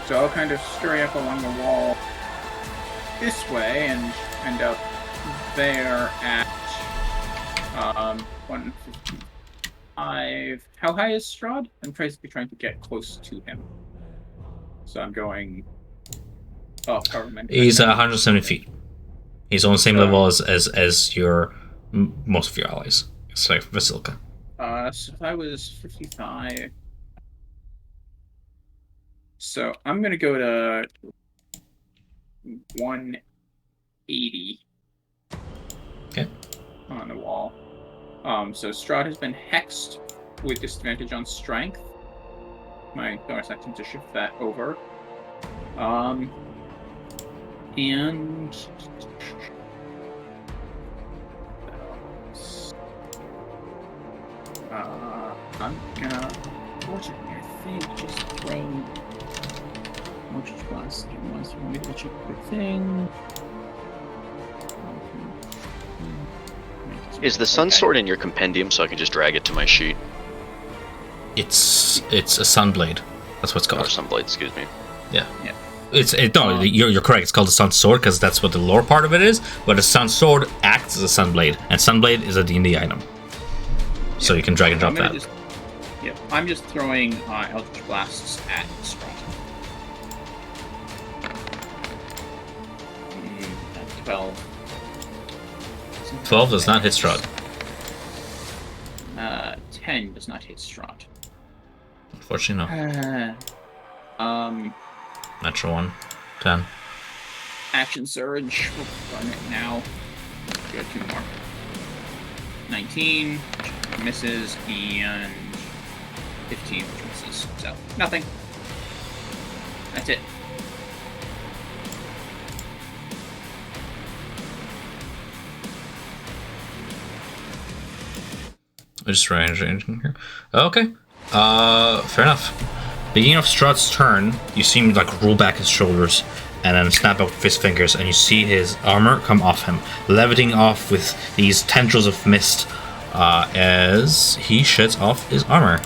So I'll kind of scurry up along the wall this way and end up there at 155. How high is Strahd? I'm basically trying to get close to him. So I'm going up. He's 170 feet. He's on the same level as your most of your allies. It's like Vasilka. So if I was 55. So I'm gonna go to 180. Okay. On the wall. So Strahd has been hexed with disadvantage on strength. My bonus action to shift that over. And I'm gonna, fortunately, I think just throw Motion Plus. Let me double check the thing. Is the Sun Sword in your compendium so I can just drag it to my sheet? It's a Sunblade. That's what's Or called. Sunblade, excuse me. Yeah. You're correct. It's called the Sun Sword because that's what the lore part of it is. But the Sun Sword acts as a Sunblade, and Sunblade is a D&D item. So you can drag and drop that. I'm just throwing Eldritch Blasts at Strahd. 12. 12 does not hit Strahd. 10 does not hit Strahd. Unfortunately, no. Natural 1. 10. Action surge. We'll run it now. Go 2 more. 19 which misses, and 15 which misses. So nothing. That's it. Just ranging here. Okay. Fair enough. Beginning of Strahd's turn, you see him like roll back his shoulders and then snap up his fingers, and you see his armor come off him, leviting off with these tendrils of mist as he sheds off his armor.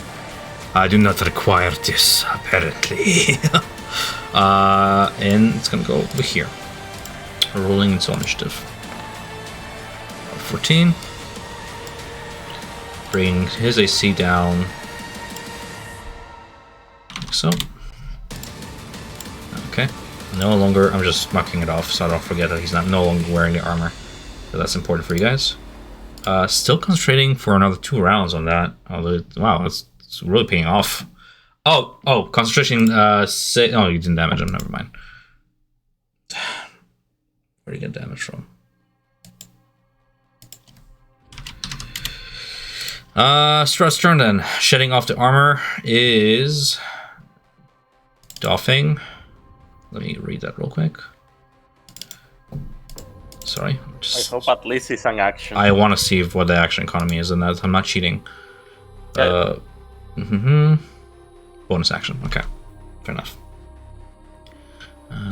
I do not require this, apparently. And it's gonna go over here. Rolling its own initiative. 14. Bring his AC down. Like so. Okay. No longer, I'm just marking it off so I don't forget that he's no longer wearing the armor. So that's important for you guys. Still concentrating for another 2 rounds on that. Wow, it's really paying off. Oh, concentration, oh, you didn't damage him, never mind. Where do you get damage from? Strahd's turn then. Shedding off the armor is doffing. Let me read that real quick. Sorry. I hope at least it's an action. I want to see what the action economy is, and that I'm not cheating. Bonus action. Okay. Fair enough.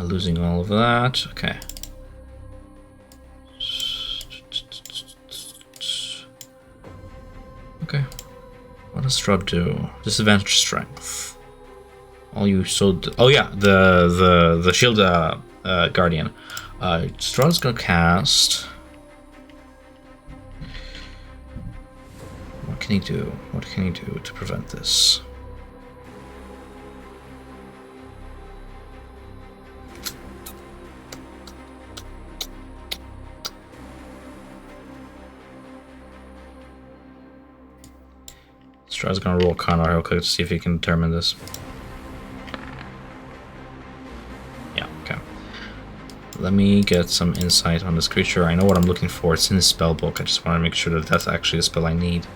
Losing all of that. Okay. Okay. What does Strahd do? Disadvantage strength. All you so. Oh yeah, the shield guardian. Strahd's gonna cast. What can he do? What can he do to prevent this? Strahd's gonna roll Connor real quick to see if he can determine this. Yeah, okay. Let me get some insight on this creature. I know what I'm looking for. It's in the spell book. I just want to make sure that that's actually the spell I need.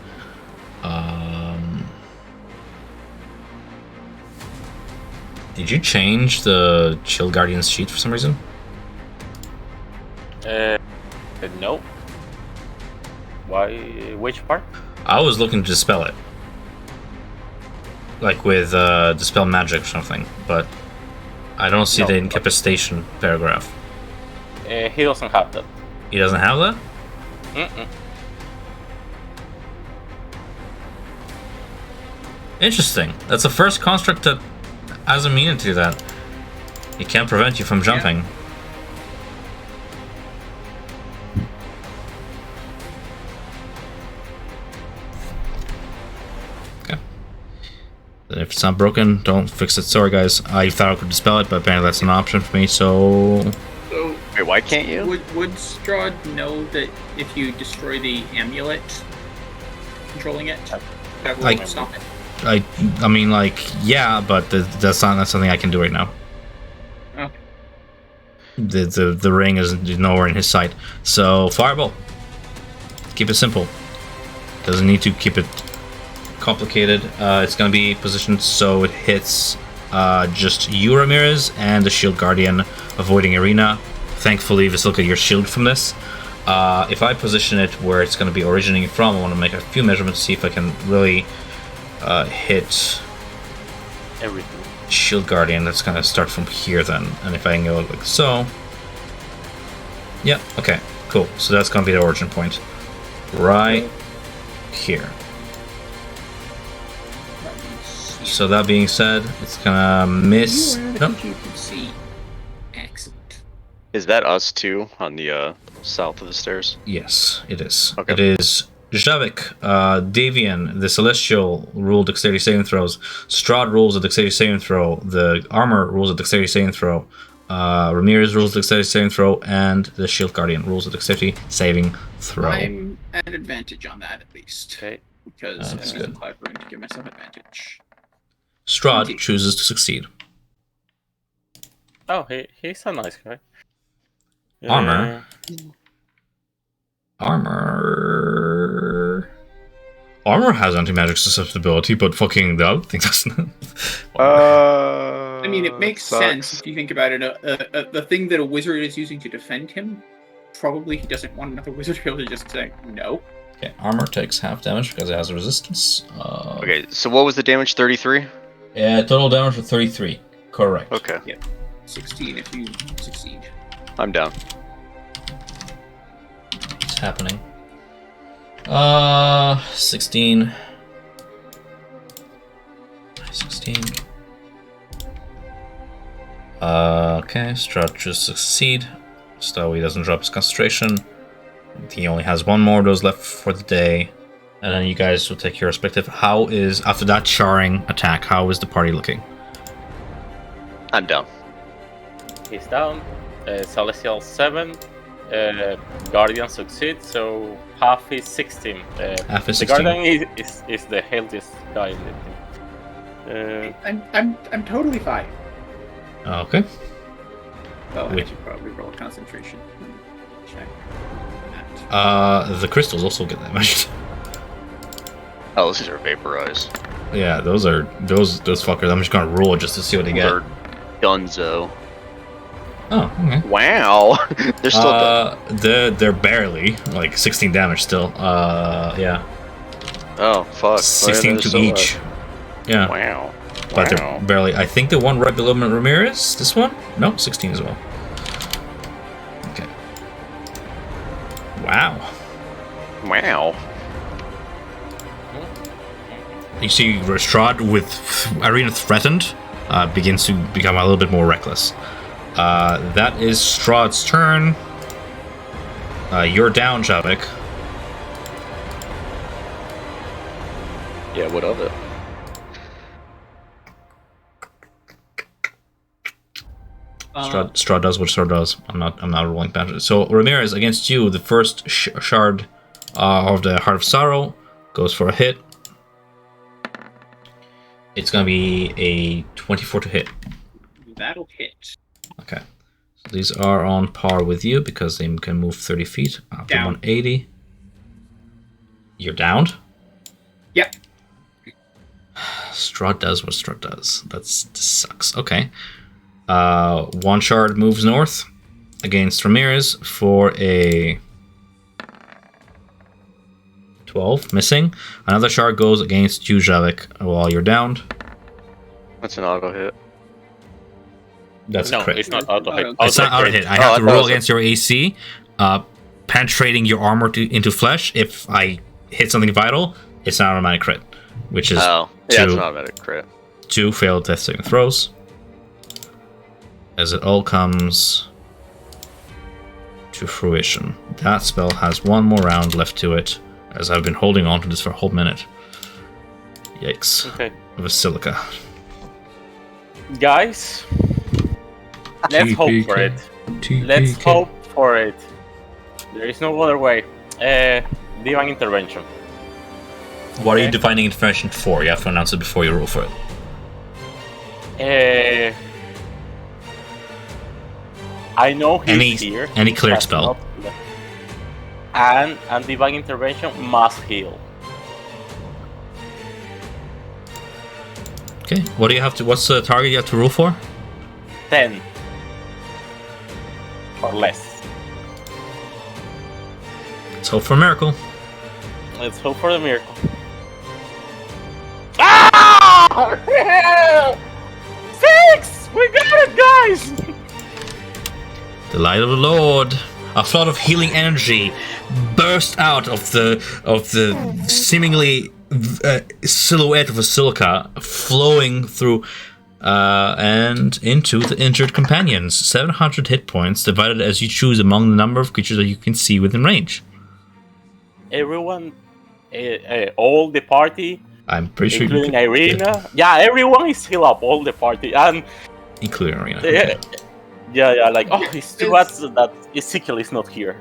Did you change the Shield Guardian's sheet for some reason? No. Why? Which part? I was looking to dispel it. Like with dispel magic or something, but I don't see the incapacitation paragraph. He doesn't have that. He doesn't have that? Mm-mm. Interesting. That's the first construct that has immunity to that. It can't prevent you from jumping. Okay. Then if it's not broken, don't fix it. Sorry guys, I thought I could dispel it, but apparently that's an option for me, so... Wait, why can't you? Would Strahd know that if you destroy the amulet controlling it, that will stop it? I mean, like, yeah, but that's not something I can do right now. Okay. The ring is nowhere in his sight. So, fireball. Keep it simple. Doesn't need to keep it complicated. It's going to be positioned so it hits just you, Ramirez, and the Shield Guardian, avoiding Arena. Thankfully, just look at your shield from this. If I position it where it's going to be originating from, I want to make a few measurements to see if I can really hit Everything. Shield Guardian. That's going to start from here then. And if I can go like so. Yeah, okay, cool. So that's going to be the origin point. Right here. So that being said, it's going to miss. Nope. You can see. Excellent. Is that us too on the south of the stairs? Yes, it is. Okay. It is Javik, Davian, the Celestial rule dexterity saving throws. Strahd rolls a dexterity saving throw. The armor rolls a dexterity saving throw. Ramirez rules the dexterity saving throw, and the Shield Guardian rules the dexterity saving throw. I'm at advantage on that at least. Okay. Because That's I'm using good. Cloud Rune to give myself advantage. Strahd 20. chooses to succeed. Oh, he's a nice guy. Armor. Armor has anti-magic susceptibility, but fucking the other thing doesn't. I mean, it makes sucks. sense if you think about it. The thing that a wizard is using to defend him, probably he doesn't want another wizard to be able to just say no. Okay, armor takes half damage because it has a resistance. Okay, so what was the damage? 33? Yeah, total damage of 33. Correct. Okay, 16 if you succeed. I'm down. It's happening. 16. 16. Okay, Strahd chooses to succeed, so he doesn't drop his concentration. He only has one more of those left for the day, and then you guys will take your respective. How is, after that charring attack, how is the party looking? I'm down. He's down. Celestial 7. Guardian succeeds, so half is 16. Half is the 16. Guardian is the healthiest guy in the team. I'm totally fine. Okay. Well, I Wait. should probably roll concentration. Let me check that. The crystals also get damaged. Oh, those are vaporized. Yeah, those fuckers. I'm just gonna roll just to see what they get. They're dunzo. Oh, okay. Wow, they're still done. They're barely like 16 damage still. Yeah, Oh fuck. 16 They're to so each. Yeah, Wow. but they're barely. I think the one right below Ramirez. This one? No, 16 as well. Okay. Wow. Wow. You see, Strahd with Arena threatened begins to become a little bit more reckless. That is Strahd's turn. You're down, Javik. Yeah, what of it? Strahd does what Strahd does. I'm not rolling damage. So Ramirez, against you, the first shard of the Heart of Sorrow goes for a hit. It's gonna be a 24 to hit. That'll hit. Okay. So these are on par with you because they can move 30 feet after Down. 180. You're downed? Yep. Strahd does what Strahd does. This sucks. Okay. One shard moves north against Ramirez for a 12, missing. Another shard goes against you, Javik, while you're downed. That's an auto hit. That's No, a crit. it's not auto hit. It's not auto hit. I have to roll against your AC, penetrating your armor into flesh. If I hit something vital, it's an automatic crit, which is Oh, yeah, it's two, an automatic crit. 2 failed death saving throws. As it all comes to fruition. That spell has one more round left to it, as I've been holding on to this for a whole minute. Yikes. Okay. Basilica. Guys, let's hope for TPK. it. Let's hope for it. There is no other way. Divine Intervention. What are you defining intervention for? You have to announce it before you roll for it. I know he's here. Any cleric That's spell. not- And Divine Intervention must heal. Okay. What do you have to? What's the target you have to roll for? 10 or less. Let's hope for a miracle. Let's hope for the miracle. Ah! 6! We got it, guys! The light of the Lord. A flood of healing energy burst out of the seemingly silhouette of Basilica, flowing through and into the injured companions. 700 hit points divided as you choose among the number of creatures that you can see within range. Everyone, all the party, I'm pretty sure including Irina. Yeah, everyone is healed up, all the party. And including Arena. uh, Yeah, like, oh, it's too bad that Ezekiel is not here.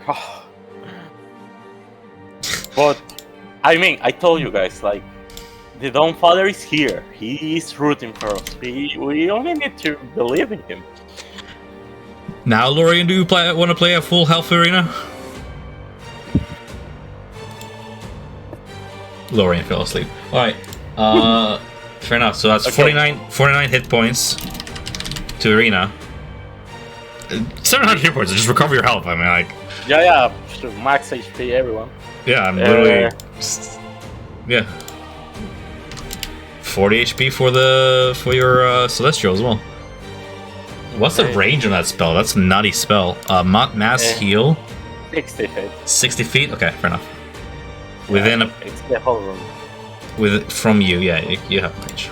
But, I mean, I told you guys, like, the Dawn Father is here. He is rooting for us. We only need to believe in him. Now, Lorian, do you want to play a full health arena? Lorian fell asleep. Alright. Fair enough. So that's Okay. 49 hit points to arena. 700 hit points. Just recover your health. I mean, like, Yeah, sure, max HP, everyone. yeah, I'm literally. Yeah. 40 HP for your Celestial as well. What's the Okay. range on that spell? That's a nutty spell. Mass heal. 60 feet. 60 feet? Okay, fair enough. Within a. It's the whole room. From you, yeah, you have range.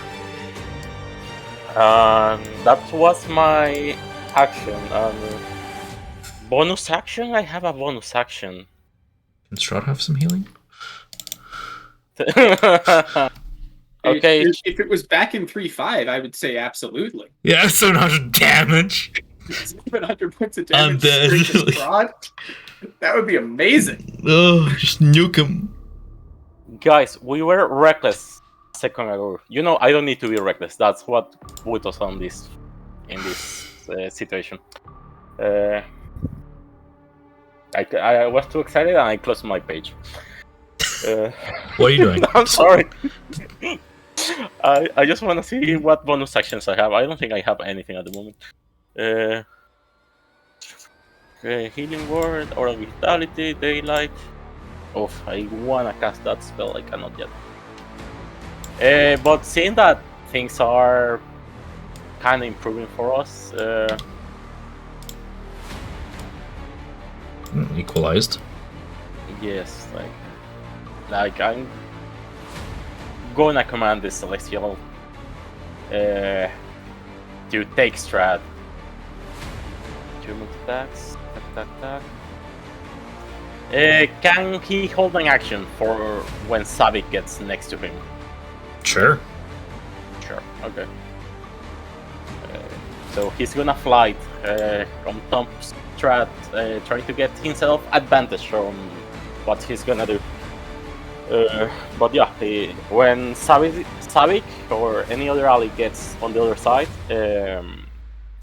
That was my action. Bonus action? I have a bonus action. Can Strahd have some healing? Okay. If it was back in 3.5, I would say absolutely. Yeah, 700 damage. 700 points of I'm damage. dead. straight to Strahd? That would be amazing. Oh, just nuke him. Guys, we were reckless a second ago. You know, I don't need to be reckless. That's what put us on this situation. I was too excited and I closed my page. What are you doing? I'm sorry. I just want to see what bonus actions I have. I don't think I have anything at the moment. Healing word, oral vitality, daylight. Oh, I wanna cast that spell. I cannot yet. But seeing that things are kind of improving for us, Equalized. yes, like I'm gonna command this Celestial to take Strahd. 2 multi-attacks. Attack. Can he hold an action for when Savik gets next to him? Sure. Sure, okay. So he's gonna fly from Tom Strahd, trying to get himself advantage from what he's gonna do. But yeah, when Savik or any other ally gets on the other side,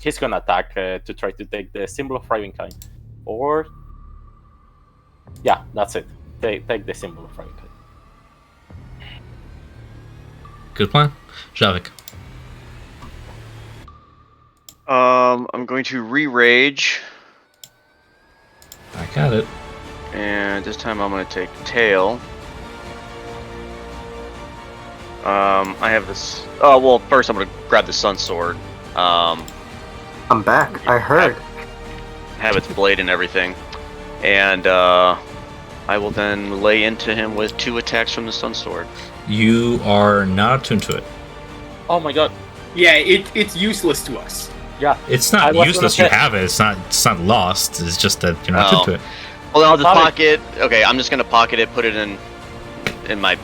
he's gonna attack to try to take the symbol of Ravenkind. Or yeah, that's it. Take the symbol of Ravenkind. Good plan. Javik. I'm going to re-rage, Back at it. and this time I'm going to take tail. I have this. Oh well, first I'm going to grab the sun sword. I'm back. I heard. Have its blade and everything, and I will then lay into him with 2 attacks from the sun sword. You are not attuned to it. Oh my god. Yeah, it's useless to us. Yeah. It's I not was useless. gonna You say- have it. It's not lost. It's just that you're not attuned to it. Well, then I'll just Probably- pocket. Okay, I'm just gonna pocket it, put it in my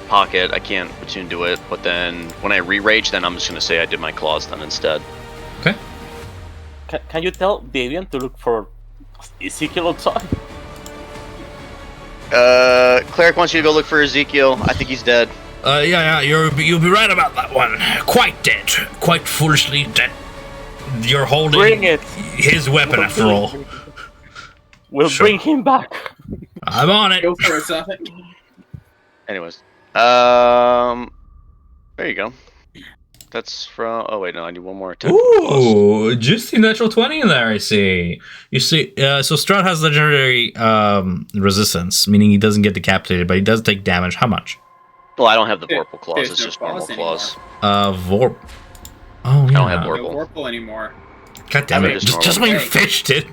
pocket. I can't attune to it, but then when I re-rage, then I'm just gonna say I did my claws then instead. Okay. Can you tell Davian to look for Ezekiel outside? Cleric wants you to go look for Ezekiel. I think he's dead. Yeah, you'll be right about that one. Quite dead. Quite foolishly dead. You're holding Bring it. his weapon after all. We'll Sure. bring him back. I'm on it. Go for it, Suffolk. Anyways, there you go. That's from. Oh wait, no, I need one more attack. Ooh, juicy natural 20 in there, I see. You see, so Strahd has legendary resistance, meaning he doesn't get decapitated, but he does take damage. How much? Well, I don't have the There- Vorpal claws. there's It's no just normal claws claws. Vorp. Oh, yeah. don't have No Vorpal. Vorpal anymore. God damn I it. mean, Just just when you normal. fished it.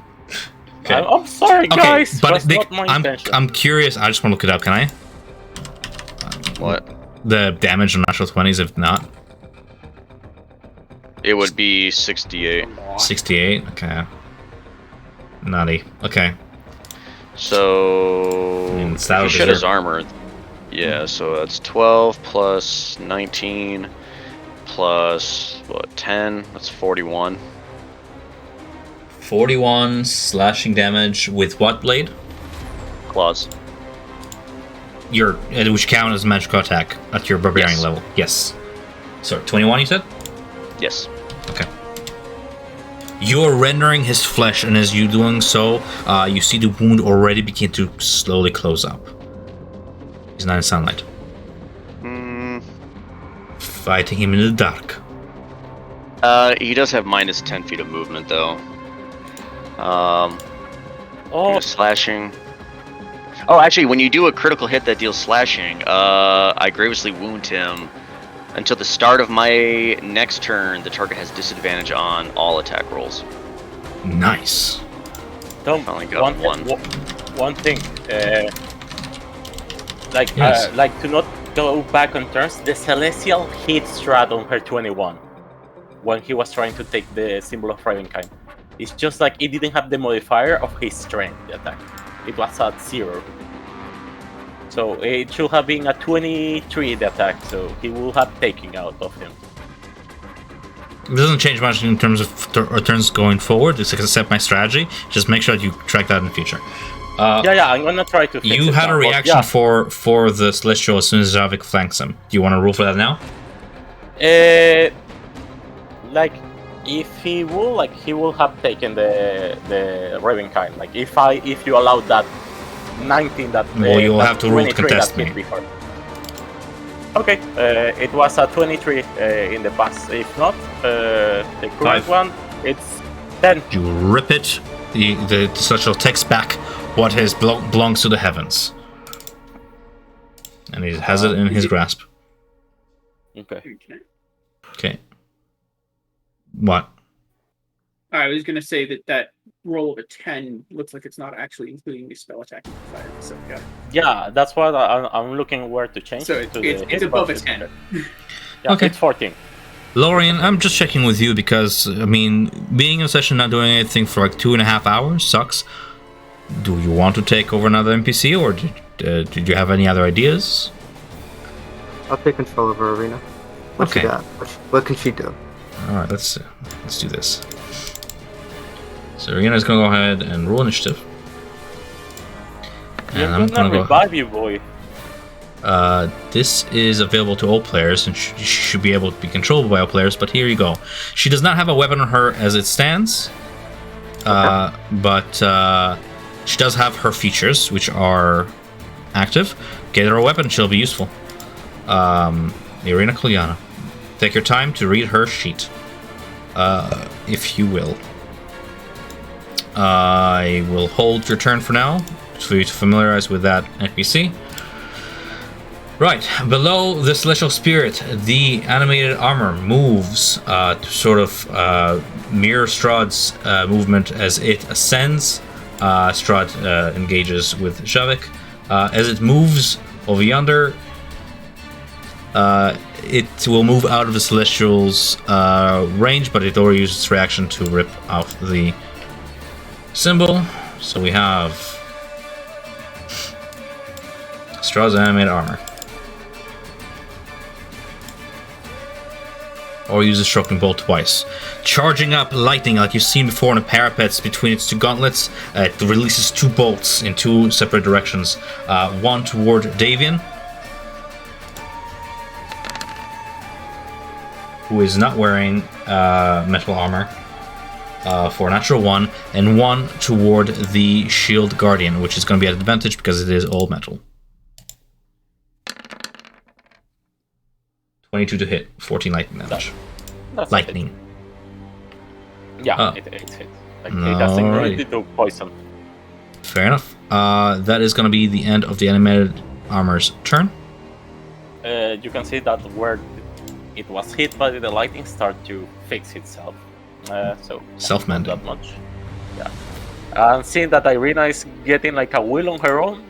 Okay. I'm sorry, Okay, guys. but That's not my intention. I'm curious. I just want to look it up. Can I? What? The damage on natural 20s, if not. It would be 68. 68? Okay. Nutty. Okay. So I mean, it's if that you would shed his deserve- armor. Yeah, so that's 12 plus 19 plus what? 10. That's 41. 41 slashing damage with what blade? Claws. Which count as magical attack at your barbarian Yes. level. Yes. Sorry, 21 you said? Yes. Okay. You're rendering his flesh, and as you doing so, you see the wound already begin to slowly close up. He's not in sunlight. Fighting him in the dark. He does have minus 10 feet of movement, though. Slashing. Oh, actually, when you do a critical hit that deals slashing, I grievously wound him. Until the start of my next turn, the target has disadvantage on all attack rolls. Nice. Don't Only got one thing. Yes. Like to not go back on turns. The Celestial hit Strahd on her 21 when he was trying to take the symbol of Ravenkind. It's just like it didn't have the modifier of his strength, the attack. It was at 0. So it should have been a 23 the attack, so he will have taken out of him. It doesn't change much in terms of turns going forward. It's accept my strategy. Just make sure that you track that in the future. Yeah, I'm gonna try to fix You it had now, a but reaction yeah. for the Celestial as soon as Javik flanks him. Do you want to roll for that now? Like if he will have taken the Ravenkind. Like if you allow that 19 that Well, you'll that have to roll 23 contest that hit me. before. Okay, it was a 23 in the past. If not, the current 5. one it's 10. You rip it. The Celestial takes back what belongs to the heavens, and he has it in his grasp. Okay. Okay. What? I was going to say that roll of a 10 looks like it's not actually including the spell attack modifier. So yeah. Yeah, that's what I'm looking where to change. So it to it's hit above a boxes. 10. Yeah, Okay. it's 14. Lorian, I'm just checking with you because, I mean, being in a session not doing anything for like 2.5 hours sucks. Do you want to take over another NPC, or did you have any other ideas? I'll take control of her arena. What Okay. you got? What can she do? Alright, let's do this. So Rena's gonna go ahead and roll initiative. And You're I'm gonna gonna revive you, boy. this is available to all players and should be able to be controlled by all players, but here you go. She does not have a weapon on her as it stands, but she does have her features, which are active. Get her a weapon, she'll be useful. Irina Kolyana. Take your time to read her sheet, if you will. I will hold your turn for now, for you to familiarize with that NPC. Right, below the Celestial Spirit, the animated armor moves to sort of mirror Strahd's movement as it ascends. Strahd engages with Javik. As it moves over yonder, it will move out of the Celestial's range, but it already used its reaction to rip out the symbol. So we have Strahd's animated armor. Or use the Shocking Bolt twice. Charging up lightning like you've seen before in the parapets between its two gauntlets, it releases 2 bolts in 2 separate directions. One toward Davian, who is not wearing metal armor, for a natural 1, and one toward the Shield Guardian, which is going to be at advantage because it is all metal. 22 to hit, 14 lightning damage. That's Lightning. it. Yeah, it hits. Like, it doesn't Alrighty. really do poison. Fair enough. That is going to be the end of the animated armor's turn. You can see that where it was hit by the lightning start to fix itself. So Self-mending. not that much. Yeah. And seeing that Irina is getting like a wheel on her own,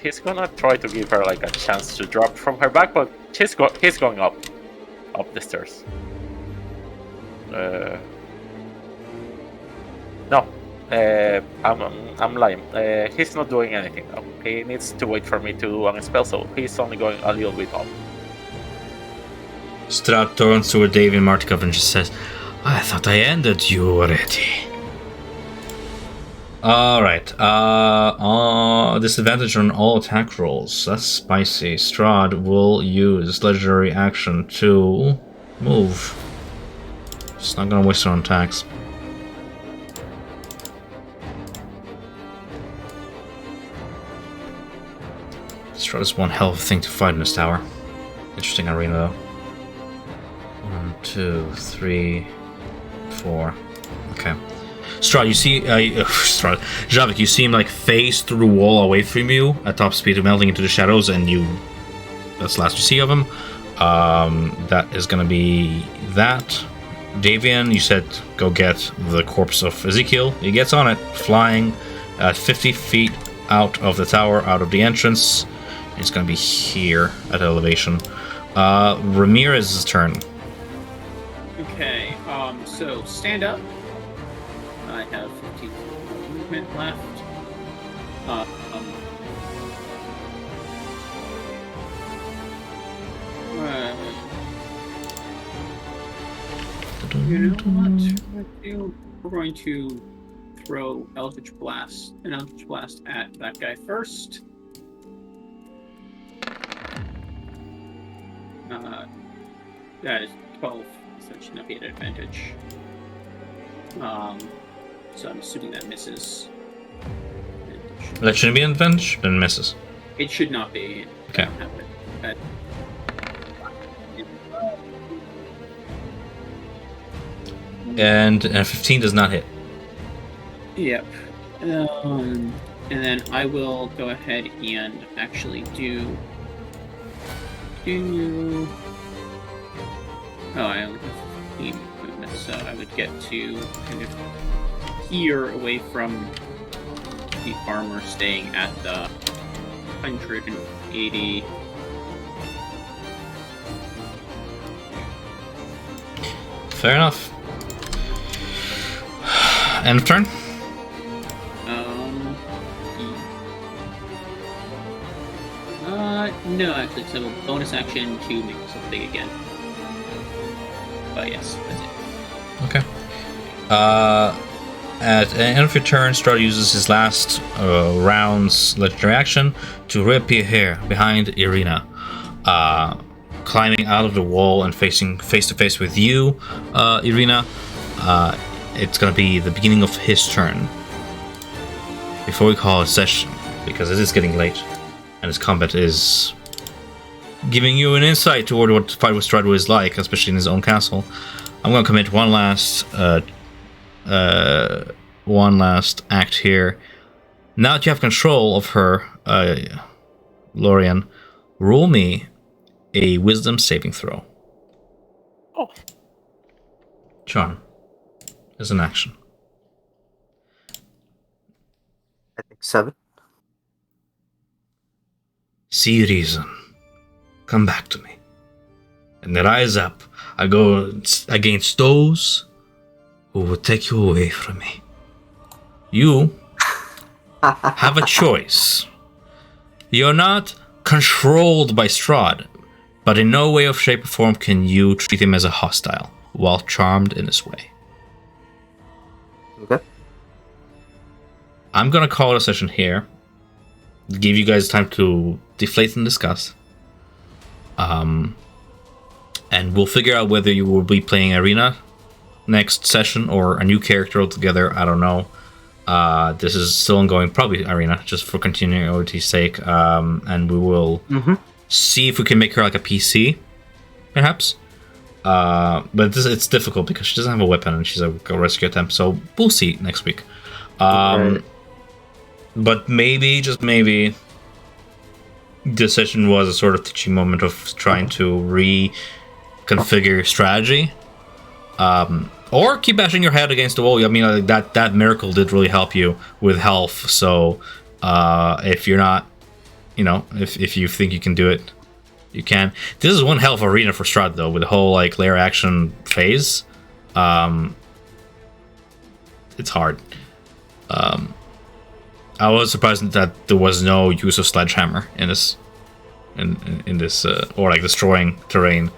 he's gonna try to give her like a chance to drop from her back, but he's going up the stairs. No, I'm lying. He's not doing anything now. He needs to wait for me to do a spell, so he's only going a little bit up. Strahd turns toward Davian Martikov and just says, I thought I ended you already. Alright. Disadvantage on all attack rolls. That's spicy. Strahd will use legendary action to move. Just not gonna waste it on attacks. Strahd is one hell of a thing to fight in this tower. Interesting arena though. 1, 2, 3, 4. Okay. Strahd, you see, Strahd, Javik, you see him like phase through the wall away from you at top speed, melting into the shadows, and that's the last you see of him. That is gonna be that. Davian, you said go get the corpse of Ezekiel. He gets on it, flying at 50 feet out of the tower, out of the entrance. It's gonna be here at elevation. Ramirez's turn. Okay, so stand up. I have 15 movement left. You know what we're going to do? We're going to throw an Eldritch Blast at that guy first. That is 12, so it should not be an advantage. So I'm assuming that misses. That shouldn't be an advantage, then misses. It should not be. Okay. And 15 does not hit. Yep. And then I will go ahead and actually do. Oh, I only have 15 movement, so I would get to kind of here away from the armor, staying at the 180. Fair enough. End of turn? No, actually, so bonus action to make myself big again. But yes, that's it. Okay. At the end of your turn, Strahd uses his last round's legendary action to reappear here behind Irina, climbing out of the wall and facing face to face with you, Irina. It's gonna be the beginning of his turn. Before we call a session, because it is getting late, and his combat is giving you an insight toward what the fight with Strahd is like, especially in his own castle. I'm gonna commit one last act here. Now that you have control of her, Lorian, roll me a wisdom saving throw. Oh. Charm is an action. I think 7. See reason. Come back to me. And rise up. I go against those who will take you away from me. You have a choice. You're not controlled by Strahd, but in no way of shape or form can you treat him as a hostile, while charmed in his way. Okay. I'm gonna call it a session here. Give you guys time to deflate and discuss. And we'll figure out whether you will be playing Arena next session or a new character altogether. I don't know. This is still ongoing, probably Arena, just for continuity's sake. And we will see if we can make her like a PC, perhaps. But it's difficult because she doesn't have a weapon and she's a rescue attempt. So we'll see next week. Right. But maybe, just maybe, this session was a sort of teaching moment of trying to reconfigure strategy. Or keep bashing your head against the wall. I mean, like, that miracle did really help you with health. So if you're not, if you think you can do it, you can. This is one hell of arena for Strahd, though, with the whole like layer action phase. It's hard. I was surprised that there was no use of sledgehammer in this, in this, or like destroying terrain,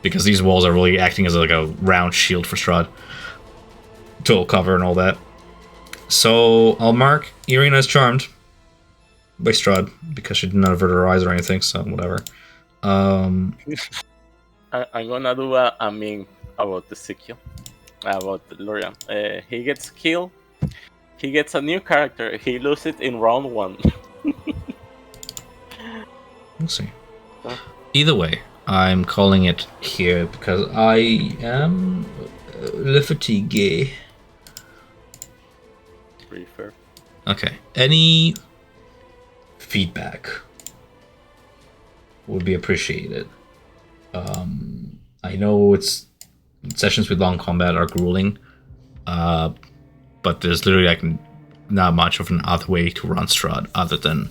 because these walls are really acting as like a round shield for Strahd, total cover and all that. So I'll mark Irina as charmed by Strahd because she did not avert her eyes or anything. So whatever. I'm gonna do a meme about the Ezekiel, about Lorian. He gets killed. He gets a new character. He loses it in round 1. We'll see. Huh? Either way, I'm calling it here because I am le fatigué. Pretty fair. Okay. Any feedback would be appreciated. I know it's sessions with long combat are grueling, but there's literally like not much of an other way to run Strahd other than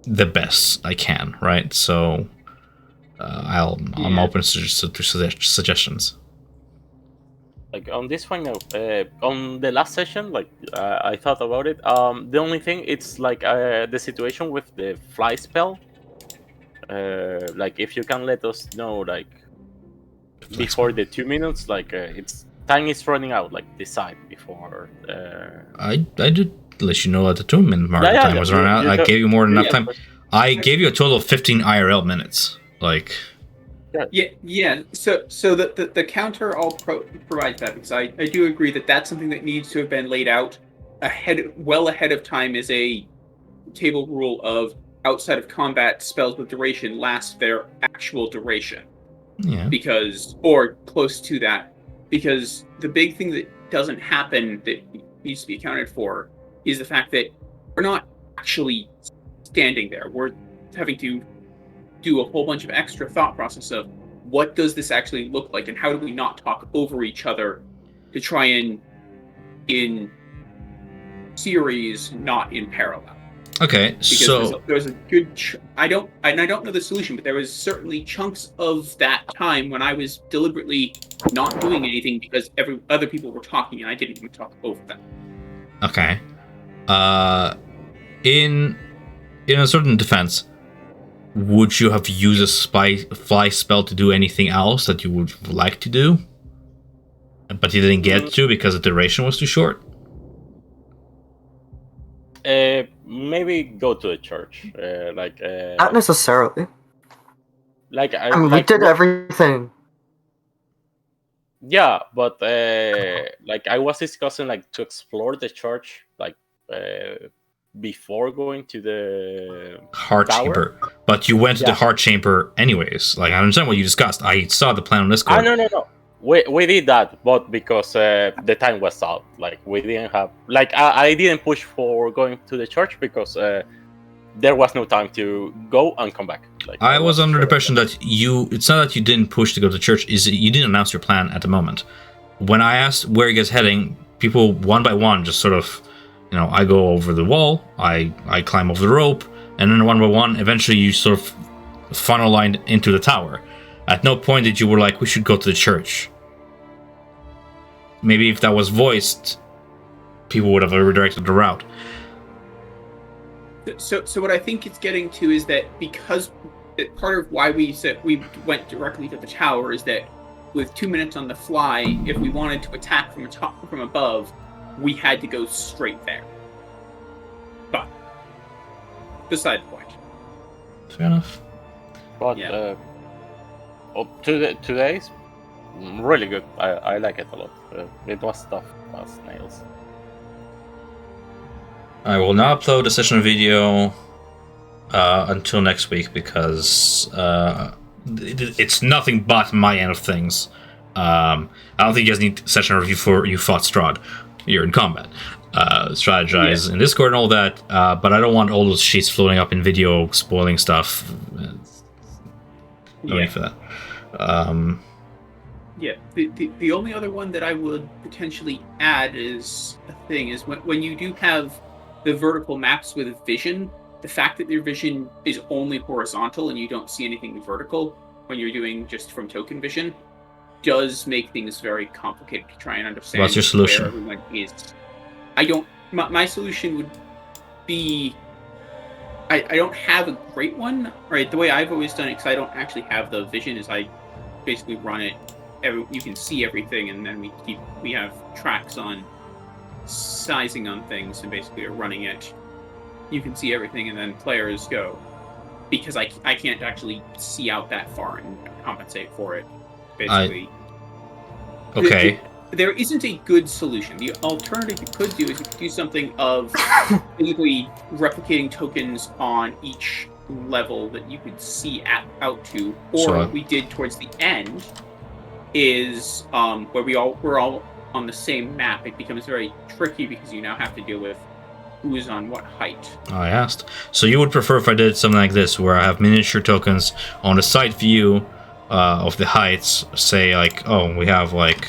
the best I can, right? So I'm open to suggestions. Like on this one, no. On the last session, like I thought about it. The only thing, it's like the situation with the fly spell. Like if you can let us know, like before the 2 minutes, like it's time is running out, like decide before. I did let you know at the 2 minute mark. The time was running out. I gave you more than enough time. I gave you a total of 15 IRL minutes. Like. Yeah. So the counter all provides that, because I do agree that that's something that needs to have been laid out well ahead of time as a table rule of outside of combat spells with duration last their actual duration. Yeah. Because, or close to that, because the big thing that doesn't happen that needs to be accounted for is the fact that we're not actually standing there. We're having to do a whole bunch of extra thought process of what does this actually look like and how do we not talk over each other to try and in series, not in parallel. Okay, because so there's a good I don't know the solution, but there was certainly chunks of that time when I was deliberately not doing anything because other people were talking and I didn't even talk over them. Okay. In a certain defense, would you have used a fly spell to do anything else that you would like to do, but you didn't get to because the duration was too short? Maybe go to a church. Not necessarily. Like I mean, we did everything. Yeah, but like I was discussing like to explore the church, like before going to the heart tower. chamber. But you went to the heart chamber anyways. Like, I understand what you discussed. I saw the plan on Discord. No. We did that, but because the time was out. Like we didn't have, like I didn't push for going to the church because there was no time to go and come back. Like I was under the impression that it's not that you didn't push to go to church, is that you didn't announce your plan at the moment. When I asked where you guys heading, people one by one just sort of, I go over the wall, I climb over the rope, and then one by one, eventually you sort of funnel lined into the tower. At no point did you were like, we should go to the church. Maybe if that was voiced, people would have redirected the route. So what I think it's getting to is that because part of why we said we went directly to the tower is that with 2 minutes on the fly, if we wanted to attack from above, we had to go straight there. But beside the point. Fair enough. But today's really good. I like it a lot. It was tough as nails. I will not upload a session video until next week because it's nothing but my end of things. I don't think you guys need session review for you fought Strahd. You're in combat. Strategize in Discord and all that, but I don't want all those sheets floating up in video spoiling stuff. No need for that. The only other one that I would potentially add is when you do have the vertical maps with vision, the fact that your vision is only horizontal and you don't see anything vertical when you're doing just from token vision does make things very complicated to try and understand. What's your solution? Where everyone is. My solution would be I don't have a great one, right? The way I've always done it, because I don't actually have the vision, is I basically run it. You can see everything, and then we have tracks on sizing on things and basically are running it, you can see everything, and then players go, because I can't actually see out that far and compensate for it. Basically, Okay. there isn't a good solution. The alternative you could do is you could do something of basically replicating tokens on each level that you could see out to, or So- what we did towards the end is where we're all on the same map. It becomes very tricky because you now have to deal with who is on what height. I asked. So you would prefer if I did something like this, where I have miniature tokens on the side view of the heights, say like, oh, we have like,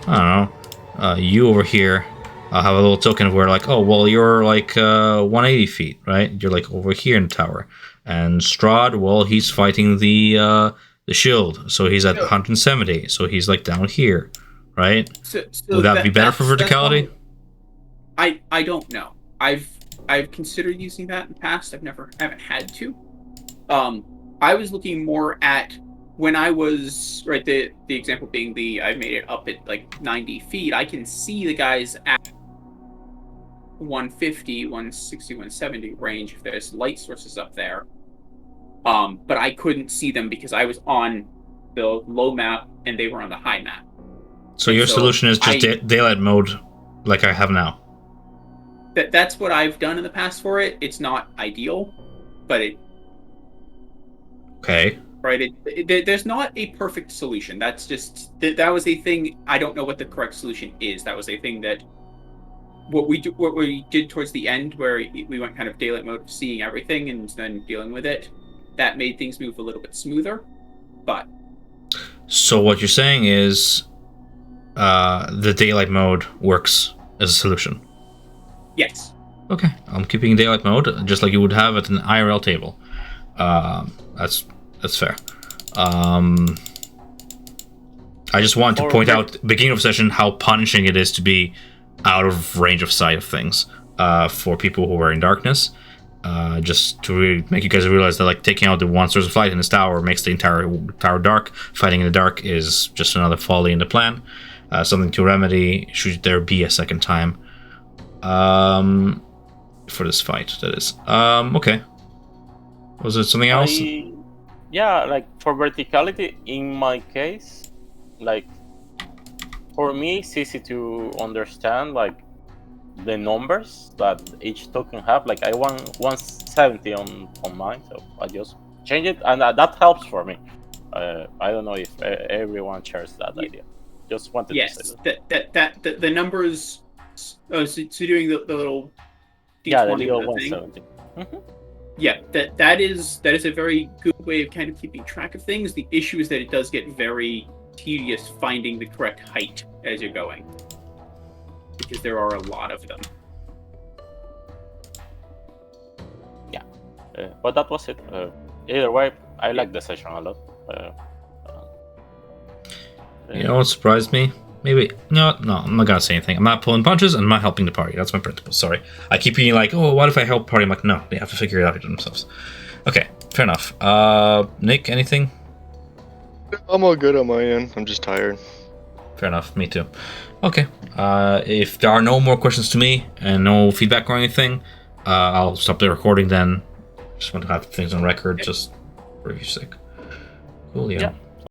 I don't know, you over here. I'll have a little token where like, oh, well, you're like 180 feet, right? You're like over here in the tower. And Strahd, well, he's fighting the shield, so he's at 170, so he's like down here, right? So Would that be better for verticality? I don't know. I've considered using that in the past. Haven't had to. I was looking more at when I was the example being I made it up at like 90 feet. I can see the guys at 150, 160, 170 range if there's light sources up there. But I couldn't see them because I was on the low map and they were on the high map. So your solution is just daylight mode, like I have now. That's what I've done in the past for it. It's not ideal, but Okay. Right. There's not a perfect solution. That's just that was a thing. I don't know what the correct solution is. That was a thing that what we did towards the end, where we went kind of daylight mode of seeing everything and then dealing with it. That made things move a little bit smoother. But so what you're saying is, the daylight mode works as a solution. Yes. Okay, I'm keeping daylight mode just like you would have at an IRL table. That's fair. I just want to point out, beginning of session, how punishing it is to be out of range of sight of things for people who are in darkness. Just to really make you guys realize that like taking out the one source of light in this tower makes the entire tower dark. Fighting in the dark is just another folly in the plan. Something to remedy should there be a second time. For this fight, that is. Okay. Was it something else? Yeah, like for verticality, in my case, like for me, it's easy to understand like the numbers that each token have. Like I want 170 on mine, so I just change it, and that helps for me. I don't know if everyone shares that idea. Just wanted to say that. The numbers. Oh, so doing the little. Yeah, the little 170. Mm-hmm. Yeah, that is a very good way of kind of keeping track of things. The issue is that it does get very tedious finding the correct height as you're going, because there are a lot of them. Yeah, but that was it. Either way, I like the session a lot. You know what surprised me? Maybe no, I'm not gonna say anything. I'm not pulling punches and I'm not helping the party. That's my principle. Sorry. I keep being like, oh, what if I help the party? I'm like, no, they have to figure it out themselves. Okay, fair enough. Nick, anything? I'm all good on my end. I'm just tired. Fair enough, me too. Okay. If there are no more questions to me and no feedback or anything, I'll stop the recording then. Just want to have things on record, just for your sake. Cool, yeah.